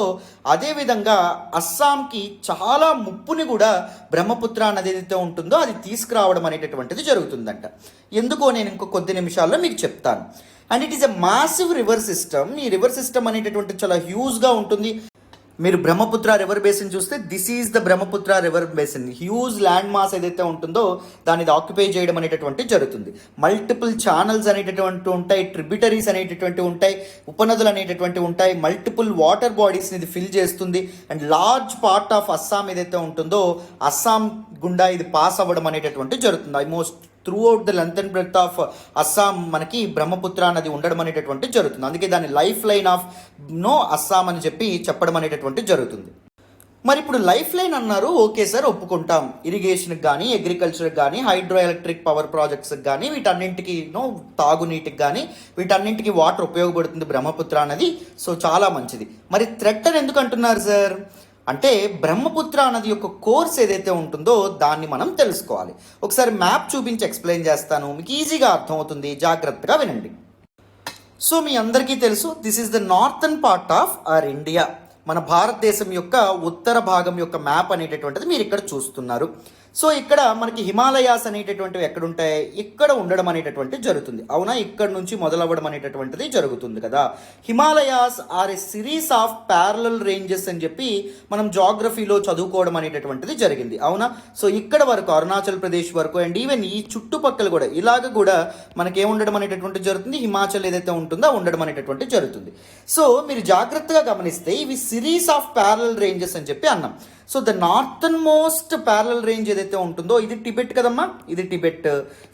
అదేవిధంగా అస్సాంకి చాలా ముప్పుని కూడా బ్రహ్మపుత్ర అనేది ఏదైతే ఉంటుందో అది తీసుకురావడం అనేటటువంటిది జరుగుతుందంట. ఎందుకో నేను ఇంకో కొద్ది నిమిషాల్లో మీకు చెప్తాను. And it is a massive river system. ఈ రివర్ సిస్టమ్ అనేటటువంటి చాలా హ్యూజ్గా ఉంటుంది. మీరు బ్రహ్మపుత్ర రివర్ బేసిన్ చూస్తే this is the Brahmaputra river basin. Huge land mass ఏదైతే ఉంటుందో దాన్ని ఆక్యుపై చేయడం అనేటటువంటి జరుగుతుంది. మల్టిపుల్ ఛానల్స్ అనేటటువంటి ఉంటాయి, ట్రిబ్యూటరీస్ అనేటటువంటి ఉంటాయి, ఉపనదులు అనేటటువంటి ఉంటాయి, మల్టిపుల్ వాటర్ బాడీస్ని ఇది ఫిల్ చేస్తుంది. And large part of Assam ఏదైతే ఉంటుందో అస్సాం గుండా ఇది పాస్ అవ్వడం అనేటటువంటి జరుగుతుంది. Almost through out the length and breadth of Assam మనకి బ్రహ్మపుత్ర నది ఉండడం అనేటటువంటి జరుగుతుంది. అందుకే దాన్ని లైఫ్ లైన్ ఆఫ్ అస్సాం అని చెప్పడం అనేటటువంటి జరుగుతుంది. మరి ఇప్పుడు లైఫ్ లైన్ అన్నారు, ఓకే సార్ ఒప్పుకుంటాం. ఇరిగేషన్కి కానీ, అగ్రికల్చర్కి కానీ, హైడ్రో ఎలక్ట్రిక్ పవర్ ప్రాజెక్ట్స్కి కానీ, వీటన్నింటికి తాగునీటికి కానీ వీటన్నింటికి వాటర్ ఉపయోగపడుతుంది బ్రహ్మపుత్ర అనేది. సో చాలా మంచిది. మరి థ్రెట్ అని ఎందుకు అంటున్నారు సార్ అంటే, బ్రహ్మపుత్ర నది యొక్క కోర్స్ ఏదైతే ఉంటుందో దాన్ని మనం తెలుసుకోవాలి. ఒకసారి మ్యాప్ చూపించి ఎక్స్ప్లెయిన్ చేస్తాను, మీకు ఈజీగా అర్థమవుతుంది, జాగ్రత్తగా వినండి. సో మీ అందరికీ తెలుసు, this is the northern part of our India. మన భారతదేశం యొక్క ఉత్తర భాగం యొక్క మ్యాప్ అనేటటువంటిది మీరు ఇక్కడ చూస్తున్నారు. సో ఇక్కడ మనకి హిమాలయాస్ అనేటటువంటివి ఎక్కడుంటాయి, ఇక్కడ ఉండడం అనేటటువంటి జరుగుతుంది. అవునా, ఇక్కడ నుంచి మొదలవ్వడం అనేటటువంటిది జరుగుతుంది కదా. Himalayas are a series of parallel ranges అని చెప్పి మనం జాగ్రఫీలో చదువుకోవడం అనేటటువంటిది జరిగింది. అవునా. సో ఇక్కడ వరకు అరుణాచల్ ప్రదేశ్ వరకు అండ్ ఈవెన్ ఈ చుట్టుపక్కల కూడా ఇలాగ కూడా మనకి ఏముండడం అనేటటువంటి జరుగుతుంది, హిమాచల్ ఏదైతే ఉంటుందో ఉండడం అనేటటువంటి జరుగుతుంది. సో మీరు జాగ్రత్తగా గమనిస్తే ఇవి సిరీస్ ఆఫ్ ప్యారలల్ రేంజెస్ అని చెప్పి అన్నాం. So the northern most parallel range ఏదైతే ఉంటుందో, ఇది టిబెట్ కదమ్మా, ఇది టిబెట్.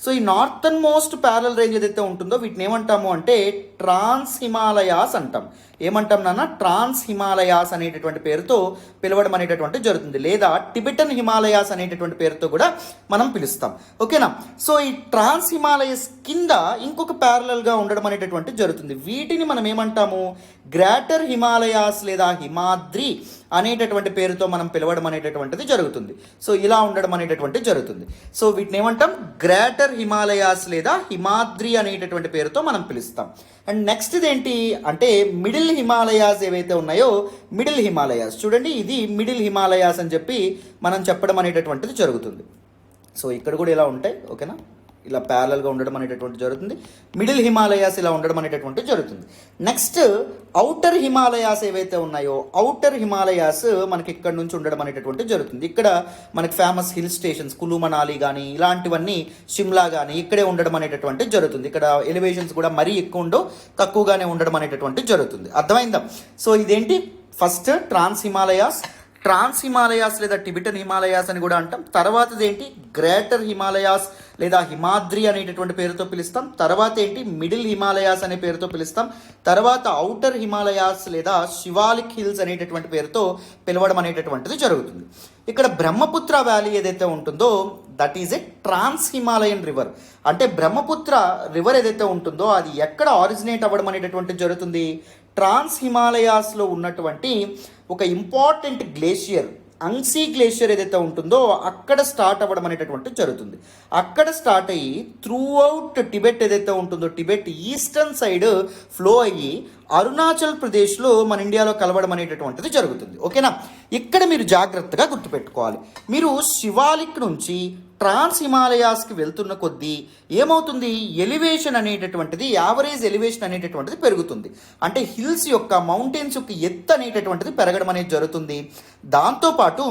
సో ఈ నార్థన్ మోస్ట్ ప్యారలల్ రేంజ్ ఏదైతే ఉంటుందో వీటిని ఏమంటాము అంటే ట్రాన్స్ హిమాలయాస్ అంటాం. ఏమంటాం నాన్న, ట్రాన్స్ హిమాలయాస్ అనేటటువంటి పేరుతో పిలవడం అనేటటువంటి జరుగుతుంది, లేదా టిబెటన్ హిమాలయాస్ అనేటటువంటి పేరుతో కూడా మనం పిలుస్తాం. ఓకేనా. సో ఈ ట్రాన్స్ హిమాలయస్ కింద ఇంకొక ప్యారలల్గా ఉండడం అనేటటువంటి జరుగుతుంది. వీటిని మనం ఏమంటాము, గ్రేటర్ హిమాలయాస్ లేదా హిమాద్రి అనేటటువంటి పేరుతో మనం పిలవడం అనేటటువంటిది జరుగుతుంది. సో ఇలా ఉండడం అనేటటువంటి జరుగుతుంది. సో వీటిని ఏమంటాం, గ్రేటర్ హిమాలయాస్ లేదా హిమాద్రి అనేటటువంటి పేరుతో మనం పిలుస్తాం. అండ్ నెక్స్ట్ ఇదేంటి అంటే మిడిల్ హిమాలయాస్ ఏవైతే ఉన్నాయో, మిడిల్ హిమాలయాస్ చూడండి, ఇది మిడిల్ హిమాలయాస్ అని చెప్పి మనం చెప్పడం అనేటటువంటిది జరుగుతుంది. సో ఇక్కడ కూడా ఇలా ఉంటాయి. ఓకేనా, ఇలా ప్యారలల్గా ఉండడం అనేటటువంటి జరుగుతుంది. మిడిల్ హిమాలయాస్ ఇలా ఉండడం అనేటటువంటి జరుగుతుంది. నెక్స్ట్ ఔటర్ హిమాలయాస్ ఏవైతే ఉన్నాయో, ఔటర్ హిమాలయాస్ మనకి ఇక్కడ నుంచి ఉండడం అనేటటువంటి జరుగుతుంది. ఇక్కడ మనకి ఫేమస్ హిల్ స్టేషన్స్ కులు మనాలి కానీ ఇలాంటివన్నీ, షిమ్లా కానీ ఇక్కడే ఉండడం అనేటటువంటి జరుగుతుంది. ఇక్కడ ఎలివేషన్స్ కూడా మరీ ఎక్కువ ఉండవు, తక్కువగానే ఉండడం అనేటటువంటి జరుగుతుంది. అర్థమైందా. సో ఇదేంటి, ఫస్ట్ ట్రాన్స్ హిమాలయాస్, ట్రాన్స్ హిమాలయాస్ లేదా టిబెటన్ హిమాలయాస్ అని కూడా అంటాం. తర్వాతది ఏంటి, గ్రేటర్ హిమాలయాస్ లేదా హిమాద్రి అనేటటువంటి పేరుతో పిలుస్తాం. తర్వాత ఏంటి, మిడిల్ హిమాలయాస్ అనే పేరుతో పిలుస్తాం. తర్వాత ఔటర్ హిమాలయాస్ లేదా శివాలిక్ హిల్స్ అనేటటువంటి పేరుతో పిలవడం అనేటటువంటిది జరుగుతుంది. ఇక్కడ బ్రహ్మపుత్ర వ్యాలీ ఏదైతే ఉంటుందో that is a trans Himalayan river. అంటే బ్రహ్మపుత్ర రివర్ ఏదైతే ఉంటుందో అది ఎక్కడ ఆరిజినేట్ అవ్వడం అనేటటువంటిది జరుగుతుంది, ట్రాన్స్ హిమాలయాస్లో ఉన్నటువంటి ఒక ఇంపార్టెంట్ గ్లేషియర్ అంగ్సీ గ్లేషియర్ ఏదైతే ఉంటుందో అక్కడ స్టార్ట్ అవ్వడం అనేటటువంటి జరుగుతుంది. అక్కడ స్టార్ట్ అయ్యి త్రూ అవుట్ టిబెట్ ఏదైతే ఉంటుందో, టిబెట్ ఈస్టర్న్ సైడ్ ఫ్లో అయ్యి అరుణాచల్ ప్రదేశ్లో మన ఇండియాలో కలవడం అనేటటువంటిది జరుగుతుంది. ఓకేనా. ఇక్కడ మీరు జాగ్రత్తగా గుర్తుపెట్టుకోవాలి, మీరు శివాలిక్ నుంచి ట్రాన్స్ హిమాలయాస్కి వెళ్తున్న కొద్దీ ఏమవుతుంది, ఎలివేషన్ అనేటటువంటిది, యావరేజ్ ఎలివేషన్ అనేటటువంటిది పెరుగుతుంది. అంటే హిల్స్ యొక్క, మౌంటైన్స్ యొక్క ఎత్తు అనేటటువంటిది పెరగడం అనేది జరుగుతుంది. దాంతోపాటు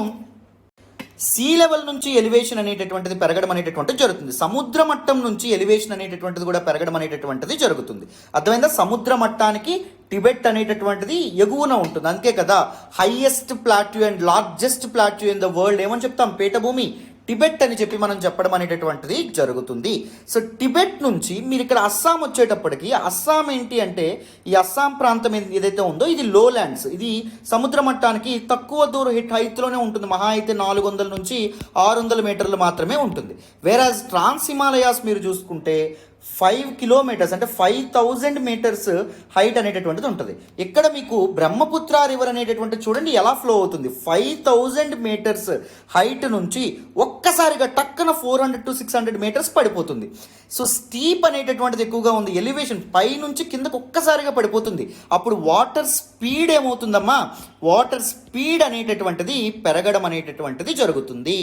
సీ లెవెల్ నుంచి ఎలివేషన్ అనేటటువంటిది పెరగడం అనేటటువంటిది జరుగుతుంది. సముద్ర మట్టం నుంచి ఎలివేషన్ అనేటటువంటిది కూడా పెరగడం అనేటటువంటిది జరుగుతుంది. అర్థమైందా. సముద్ర మట్టానికి టిబెట్ అనేటటువంటిది ఎగువన ఉంటుంది. అందుకే కదా highest plateau and largest plateau in the world ఏమని చెప్తాం, పీఠభూమి టిబెట్ అని చెప్పి మనం చెప్పడం అనేటటువంటిది జరుగుతుంది. సో టిబెట్ నుంచి మీరు ఇక్కడ అస్సాం వచ్చేటప్పటికి, అస్సాం ఏంటి అంటే ఈ అస్సాం ప్రాంతం ఏదైతే ఉందో ఇది లో ల్యాండ్స్, ఇది సముద్ర మట్టానికి తక్కువ దూరం హైట్లోనే ఉంటుంది. మహా అయితే 400 నుంచి 600 మీటర్లు మాత్రమే ఉంటుంది. వేరాజ్ ట్రాన్స్ హిమాలయాస్ మీరు చూసుకుంటే 5 కిలోమీటర్స్ అంటే 5000 మీటర్స్ హైట్ అనేటటువంటిది ఉంటుంది. ఇక్కడ మీకు బ్రహ్మపుత్ర రివర్ అనేటటువంటిది చూడండి ఎలా ఫ్లో అవుతుంది. 5000 మీటర్స్ హైట్ నుంచి ఒక్కసారిగా టక్కన 400 to 600 మీటర్స్ పడిపోతుంది. సో స్టీప్ అనేటటువంటిది ఎక్కువగా ఉంది, ఎలివేషన్ పై నుంచి కిందకు ఒక్కసారిగా పడిపోతుంది. అప్పుడు వాటర్ స్పీడ్ ఏమవుతుందమ్మా, వాటర్ స్పీడ్ అనేటటువంటిది పెరగడం అనేటటువంటిది జరుగుతుంది.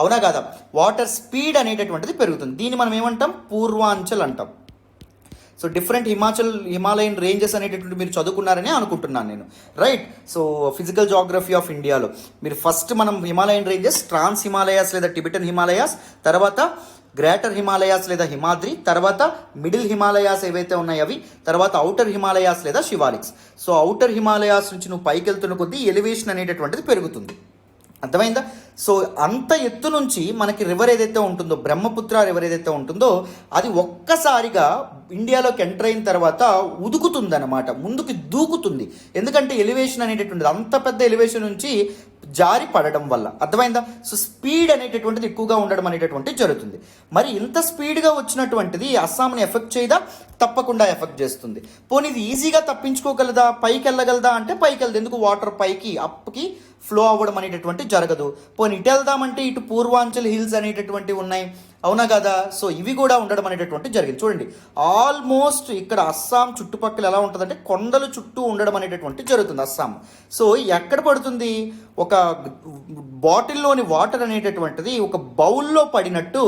అవునా కాదా, వాటర్ స్పీడ్ అనేటటువంటిది పెరుగుతుంది. దీన్ని మనం ఏమంటాం, పూర్వాంచల్ అంటాం. సో డిఫరెంట్ హిమాలయన్ రేంజెస్ అనేటటువంటి మీరు చదువుకున్నారని అనుకుంటున్నాను నేను, right. So physical geography of ఇండియాలో మీరు ఫస్ట్ మనం హిమాలయన్ రేంజెస్, ట్రాన్స్ హిమాలయాస్ లేదా టిబెటన్ హిమాలయాస్, తర్వాత గ్రేటర్ హిమాలయాస్ లేదా హిమాద్రి, తర్వాత మిడిల్ హిమాలయాస్ ఏవైతే ఉన్నాయో అవి, తర్వాత ఔటర్ హిమాలయాస్ లేదా శివాలిక్స్. సో ఔటర్ హిమాలయాస్ నుంచి నువ్వు పైకి వెళ్తున్న కొద్దీ ఎలివేషన్ అనేటటువంటిది పెరుగుతుంది. అర్థమైందా. సో అంత ఎత్తు నుంచి మనకి రివర్ ఏదైతే ఉంటుందో, బ్రహ్మపుత్ర రివర్ ఏదైతే ఉంటుందో అది ఒక్కసారిగా ఇండియాలోకి ఎంటర్ అయిన తర్వాత ఉదుకుతుందన్నమాట, ముందుకు దూకుతుంది. ఎందుకంటే ఎలివేషన్ అనేటటువంటిది అంత పెద్ద ఎలివేషన్ నుంచి జారి పడడం వల్ల. అర్థమైందా. సో స్పీడ్ అనేటటువంటిది ఎక్కువగా ఉండడం అనేటటువంటిది జరుగుతుంది. మరి ఇంత స్పీడ్గా వచ్చినటువంటిది అస్సాంని ఎఫెక్ట్ చేయదా, తప్పకుండా ఎఫెక్ట్ చేస్తుంది. పోనీ ఇది ఈజీగా తప్పించుకోగలదా, పైకి వెళ్ళగలదా అంటే పైకి వెళ్ళదు. ఎందుకు, వాటర్ పైకి అప్కి ఫ్లో అవ్వడం అనేటటువంటి జరగదు. పోనీ ఇటు వెళ్దామంటే ఇటు పూర్వాంచల్ హిల్స్ అనేటటువంటివి ఉన్నాయి, అవునా కదా. సో ఇవి కూడా ఉండడం అనేటటువంటి జరిగింది. చూడండి ఆల్మోస్ట్ ఇక్కడ అస్సాం చుట్టుపక్కల ఎలా ఉంటుందంటే కొండలు చుట్టూ ఉండడం అనేటటువంటి జరుగుతుంది అస్సాం. సో ఎక్కడ పడుతుంది, ఒక బాటిల్లోని వాటర్ అనేటటువంటిది ఒక బౌల్లో పడినట్టు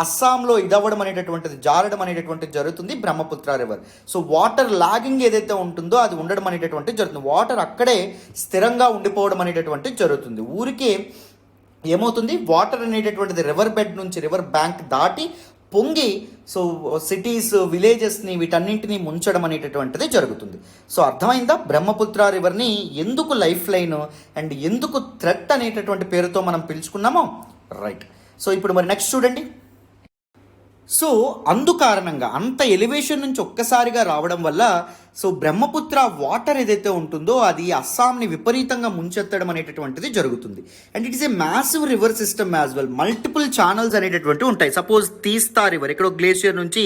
అస్సాంలో ఇదవ్వడం అనేటటువంటిది, జారడం అనేటటువంటిది జరుగుతుంది Brahmaputra river. So water logging ఏదైతే ఉంటుందో అది ఉండడం అనేటటువంటిది జరుగుతుంది. వాటర్ అక్కడే స్థిరంగా ఉండిపోవడం అనేటటువంటిది జరుగుతుంది. ఊరికే ఏమవుతుంది, వాటర్ అనేటటువంటిది రివర్ బెడ్ నుంచి రివర్ బ్యాంక్ దాటి పొంగి సో సిటీస్, విలేజెస్ని వీటన్నింటినీ ముంచడం అనేటటువంటిది జరుగుతుంది. సో అర్థమైందా, బ్రహ్మపుత్ర రివర్ని ఎందుకు లైఫ్ లైన్ అండ్ ఎందుకు థ్రెట్ అనేటటువంటి పేరుతో మనం పిలుచుకున్నామో, రైట్. సో ఇప్పుడు మరి నెక్స్ట్ చూడండి, సో అందు కారణంగా అంత ఎలివేషన్ నుంచి ఒక్కసారిగా రావడం వల్ల సో బ్రహ్మపుత్ర వాటర్ ఏదైతే ఉంటుందో అది అస్సాంని విపరీతంగా ముంచెత్తడం అనేటటువంటిది జరుగుతుంది. And it is a massive river system as well. Multiple channels అనేటటువంటి ఉంటాయి. సపోజ్ తీస్తా రివర్, ఇక్కడ గ్లేషియర్ నుంచి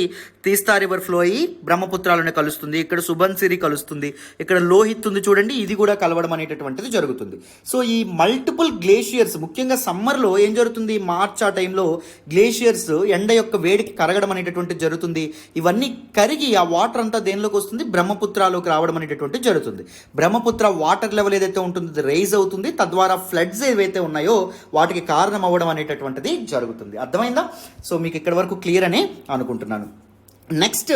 తీస్తా రివర్ ఫ్లో అయ్యి బ్రహ్మపుత్రాలోనే కలుస్తుంది. ఇక్కడ సుబన్సిరి కలుస్తుంది, ఇక్కడ లోహిత్ ఉంది చూడండి, ఇది కూడా కలవడం అనేటటువంటిది జరుగుతుంది. సో ఈ మల్టిపుల్ గ్లేషియర్స్ ముఖ్యంగా సమ్మర్లో ఏం జరుగుతుంది, మార్చ్ ఆ టైంలో గ్లేషియర్స్ ఎండ యొక్క వేడికి కరగడం అనేటటువంటిది జరుగుతుంది. ఇవన్నీ కరిగి ఆ వాటర్ అంతా దేనిలోకి వస్తుంది, బ్రహ్మపుత్రలోకి రావడం అనేటటువంటి జరుగుతుంది. బ్రహ్మపుత్ర వాటర్ లెవెల్ ఏదైతే ఉంటుందో అది రైజ్ అవుతుంది, తద్వారా ఫ్లడ్స్ ఏవైతే ఉన్నాయో వాటికి కారణం అవ్వడం అనేటటువంటిది జరుగుతుంది. అర్థమైందా? సో మీకు ఇక్కడ వరకు క్లియర్ అని అనుకుంటున్నాను. నెక్స్ట్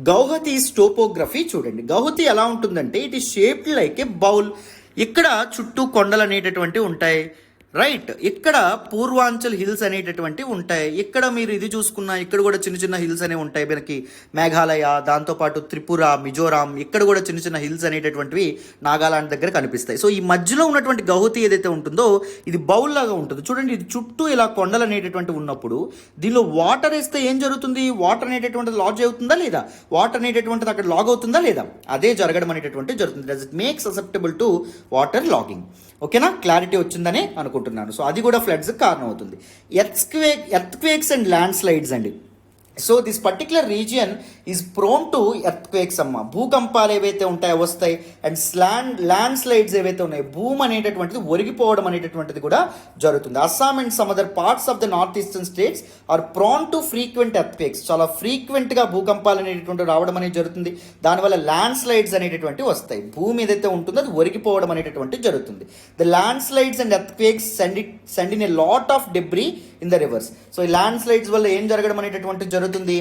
గౌహతీస్ టోపోగ్రఫీ చూడండి. గౌహతి ఎలా ఉంటుందంటే it is shaped like a bowl. ఇక్కడ చుట్టూ కొండలు అనేటటువంటివి ఉంటాయి, రైట్. ఇక్కడ పూర్వాంచల్ హిల్స్ అనేటటువంటి ఉంటాయి. ఇక్కడ మీరు ఇది చూసుకున్నా ఇక్కడ కూడా చిన్న చిన్న హిల్స్ అనేవి ఉంటాయి. మనకి మేఘాలయ, దాంతోపాటు త్రిపుర, మిజోరాం, ఇక్కడ కూడా చిన్న చిన్న హిల్స్ అనేటటువంటివి నాగాలాండ్ దగ్గర కనిపిస్తాయి. సో ఈ మధ్యలో ఉన్నటువంటి గౌహతి ఏదైతే ఉంటుందో ఇది బౌల్ లాగా ఉంటుంది చూడండి. ఇది చుట్టూ ఇలా కొండలు అనేటటువంటి ఉన్నప్పుడు దీనిలో వాటర్ వేస్తే ఏం జరుగుతుంది, వాటర్ అనేటటువంటిది లాజ్ అవుతుందా లేదా, వాటర్ అనేటటువంటిది అక్కడ లాగ్ అవుతుందా లేదా, అదే జరగడం అనేటటువంటి జరుగుతుంది. Does it make susceptible to water logging. ఓకేనా, క్లారిటీ వచ్చిందని అనుకుంటున్నాను. సో అది కూడా ఫ్లడ్స్కి కారణం అవుతుంది. ఎర్త్క్వేక్స్ అండ్ ల్యాండ్ స్లైడ్స్ అండి. So this particular region is prone to earthquakes అమ్మ. భూకంపాలు ఏవైతే ఉంటాయో వస్తాయి. అండ్ ల్యాండ్ స్లైడ్స్ ఏవైతే ఉన్నాయో భూమి అనేటటువంటిది ఒరిగిపోవడం అనేటటువంటిది కూడా జరుగుతుంది. Assam and some other parts of the north eastern states are prone to frequent earthquakes. చాలా ఫ్రీక్వెంట్గా భూకంపాలు అనేటటువంటి రావడం అనేది జరుగుతుంది. దానివల్ల ల్యాండ్ స్లైడ్స్ అనేటటువంటి వస్తాయి. భూమి ఏదైతే ఉంటుందో అది ఒరిగిపోవడం అనేటటువంటి జరుగుతుంది. The land slides and earthquakes send in a lot of debris in the reverse. So ఈ ల్యాండ్ స్లైడ్స్ వల్ల ఏం జరగడం అనేటటువంటి జరుగుతుంది,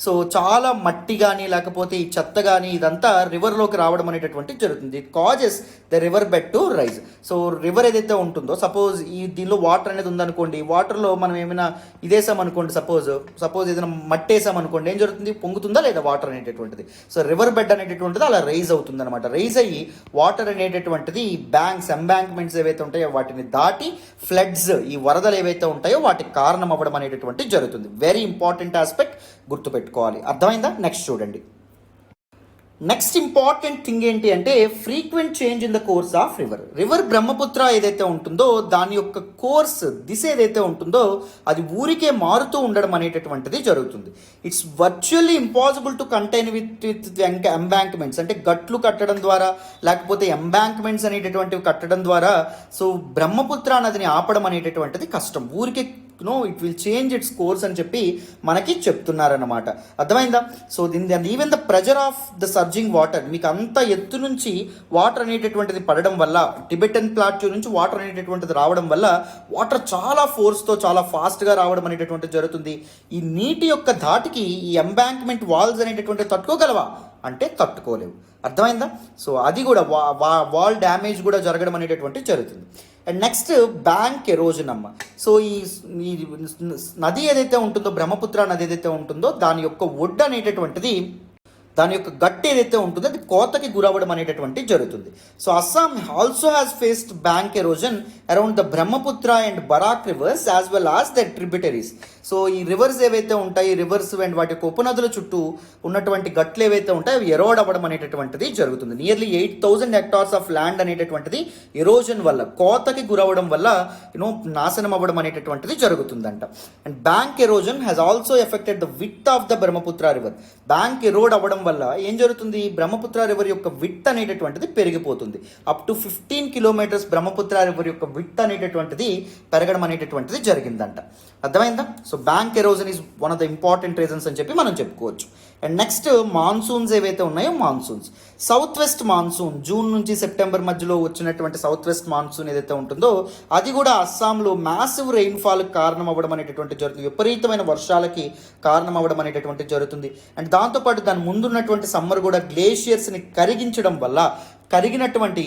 సో చాలా మట్టి కానీ లేకపోతే ఈ చెత్త కానీ ఇదంతా రివర్లోకి రావడం అనేటటువంటి జరుగుతుంది. It causes the river bed to rise. So river ఏదైతే ఉంటుందో సపోజ్ ఈ దీనిలో వాటర్ అనేది ఉందనుకోండి, వాటర్లో మనం ఏమైనా ఇదేసామనుకోండి, సపోజ్ ఏదైనా మట్టి వేసామనుకోండి, ఏం జరుగుతుంది, పొంగుతుందా లేదా వాటర్ అనేటటువంటిది. సో రివర్ బెడ్ అనేటటువంటిది అలా రైజ్ అవుతుంది అనమాట. రైజ్ అయ్యి వాటర్ అనేటటువంటిది ఎంబాంక్మెంట్స్ ఏవైతే ఉంటాయో వాటిని దాటి ఫ్లడ్స్, ఈ వరదలు ఏవైతే ఉంటాయో వాటికి కారణం అవ్వడం అనేటటువంటి జరుగుతుంది. వెరీ ఇంపార్టెంట్ ఆస్పెక్ట్, గుర్తుపెట్టుకోవాలి. అర్థమైందా? నెక్స్ట్ చూడండి. నెక్స్ట్ ఇంపార్టెంట్ థింగ్ ఏంటి అంటే frequent change in the course of river Brahmaputra ఏదైతే ఉంటుందో దాని యొక్క కోర్స్, దిశ ఏదైతే ఉంటుందో అది ఊరికే మారుతూ ఉండడం అనేటటువంటిది జరుగుతుంది. It's virtually impossible to contain with embankments. అంటే గట్లు కట్టడం ద్వారా లేకపోతే ఎంబాంక్మెంట్స్ అనేటటువంటివి కట్టడం ద్వారా సో బ్రహ్మపుత్ర నదిని ఆపడం అనేటటువంటిది కష్టం. ఊరికే it will change it's course అని చెప్పి మనకి చెప్తున్నారన్నమాట. అర్థమైందా? So even the pressure of the surging water, మీకు అంత ఎత్తు నుంచి వాటర్ అనేటటువంటిది పడడం వల్ల, టిబెటన్ ప్లాట్యూ నుంచి వాటర్ అనేటటువంటిది రావడం వల్ల వాటర్ చాలా ఫోర్స్తో చాలా ఫాస్ట్గా రావడం అనేటటువంటిది జరుగుతుంది. ఈ నీటి యొక్క ధాటికి ఈ ఎంబాంక్మెంట్ వాల్స్ అనేటటువంటివి తట్టుకోగలవా అంటే తట్టుకోలేవు. అర్థమైందా? సో అది కూడా వాల్ డ్యామేజ్ కూడా జరగడం అనేటటువంటి జరుగుతుంది. అండ్ నెక్స్ట్ బ్యాంక్ ఎరోజన్ అమ్మ. సో ఈ నది ఏదైతే ఉంటుందో, బ్రహ్మపుత్ర నది ఏదైతే ఉంటుందో దాని యొక్క ఒడ్డు అనేటటువంటిది, దాని యొక్క గట్టి ఏదైతే ఉంటుందో అది కోతకి గురవ్వడం అనేటటువంటి జరుగుతుంది. So Assam also has faced bank erosion around the Brahmaputra and Barak rivers as well as the tributaries. So ఈ రివర్స్ ఏవైతే ఉంటాయి, రివర్స్ అండ్ వాటి యొక్క ఉపనదుల చుట్టూ ఉన్నటువంటి గట్లు ఏవైతే ఉంటాయో అవి ఎరోడ్ అవ్వడం అనేటటువంటిది జరుగుతుంది. నియర్లీ 8,000 hectares ఆఫ్ ల్యాండ్ అనేటటువంటిది ఎరోజన్ వల్ల, కోతకి గురవడం వల్ల నాశనం అవ్వడం అనేటటువంటిది జరుగుతుందంట. And bank erosion has also affected the width of the Brahmaputra river. Bank Erode అవ్వడం వల్ల ఏం జరుగుతుంది, బ్రహ్మపుత్ర రివర్ యొక్క విడ్త్ అనేటటువంటిది పెరిగిపోతుంది. Up to 15 kilometers Brahmaputra river యొక్క విడ్త్ అనేటటువంటిది పెరగడం అనేటటువంటిది జరిగిందంట. అర్థమైందా? So bank erosion is one of the important reasons అని చెప్పి మనం చెప్పుకోవచ్చు. అండ్ నెక్స్ట్ మాన్సూన్స్ ఏవైతే ఉన్నాయో, monsoons south west monsoon, June నుంచి సెప్టెంబర్ మధ్యలో వచ్చినటువంటి సౌత్ వెస్ట్ మాన్సూన్ ఏదైతే ఉంటుందో అది కూడా అస్సాంలో మ్యాసివ్ రెయిన్ఫాల్కి కారణం అవ్వడం అనేటటువంటి జరుగుతుంది. విపరీతమైన వర్షాలకి కారణం అవ్వడం అనేటటువంటి జరుగుతుంది. అండ్ దాంతోపాటు దాని ముందున్నటువంటి సమ్మర్ కూడా గ్లేషియర్స్ని కరిగించడం వల్ల కరిగినటువంటి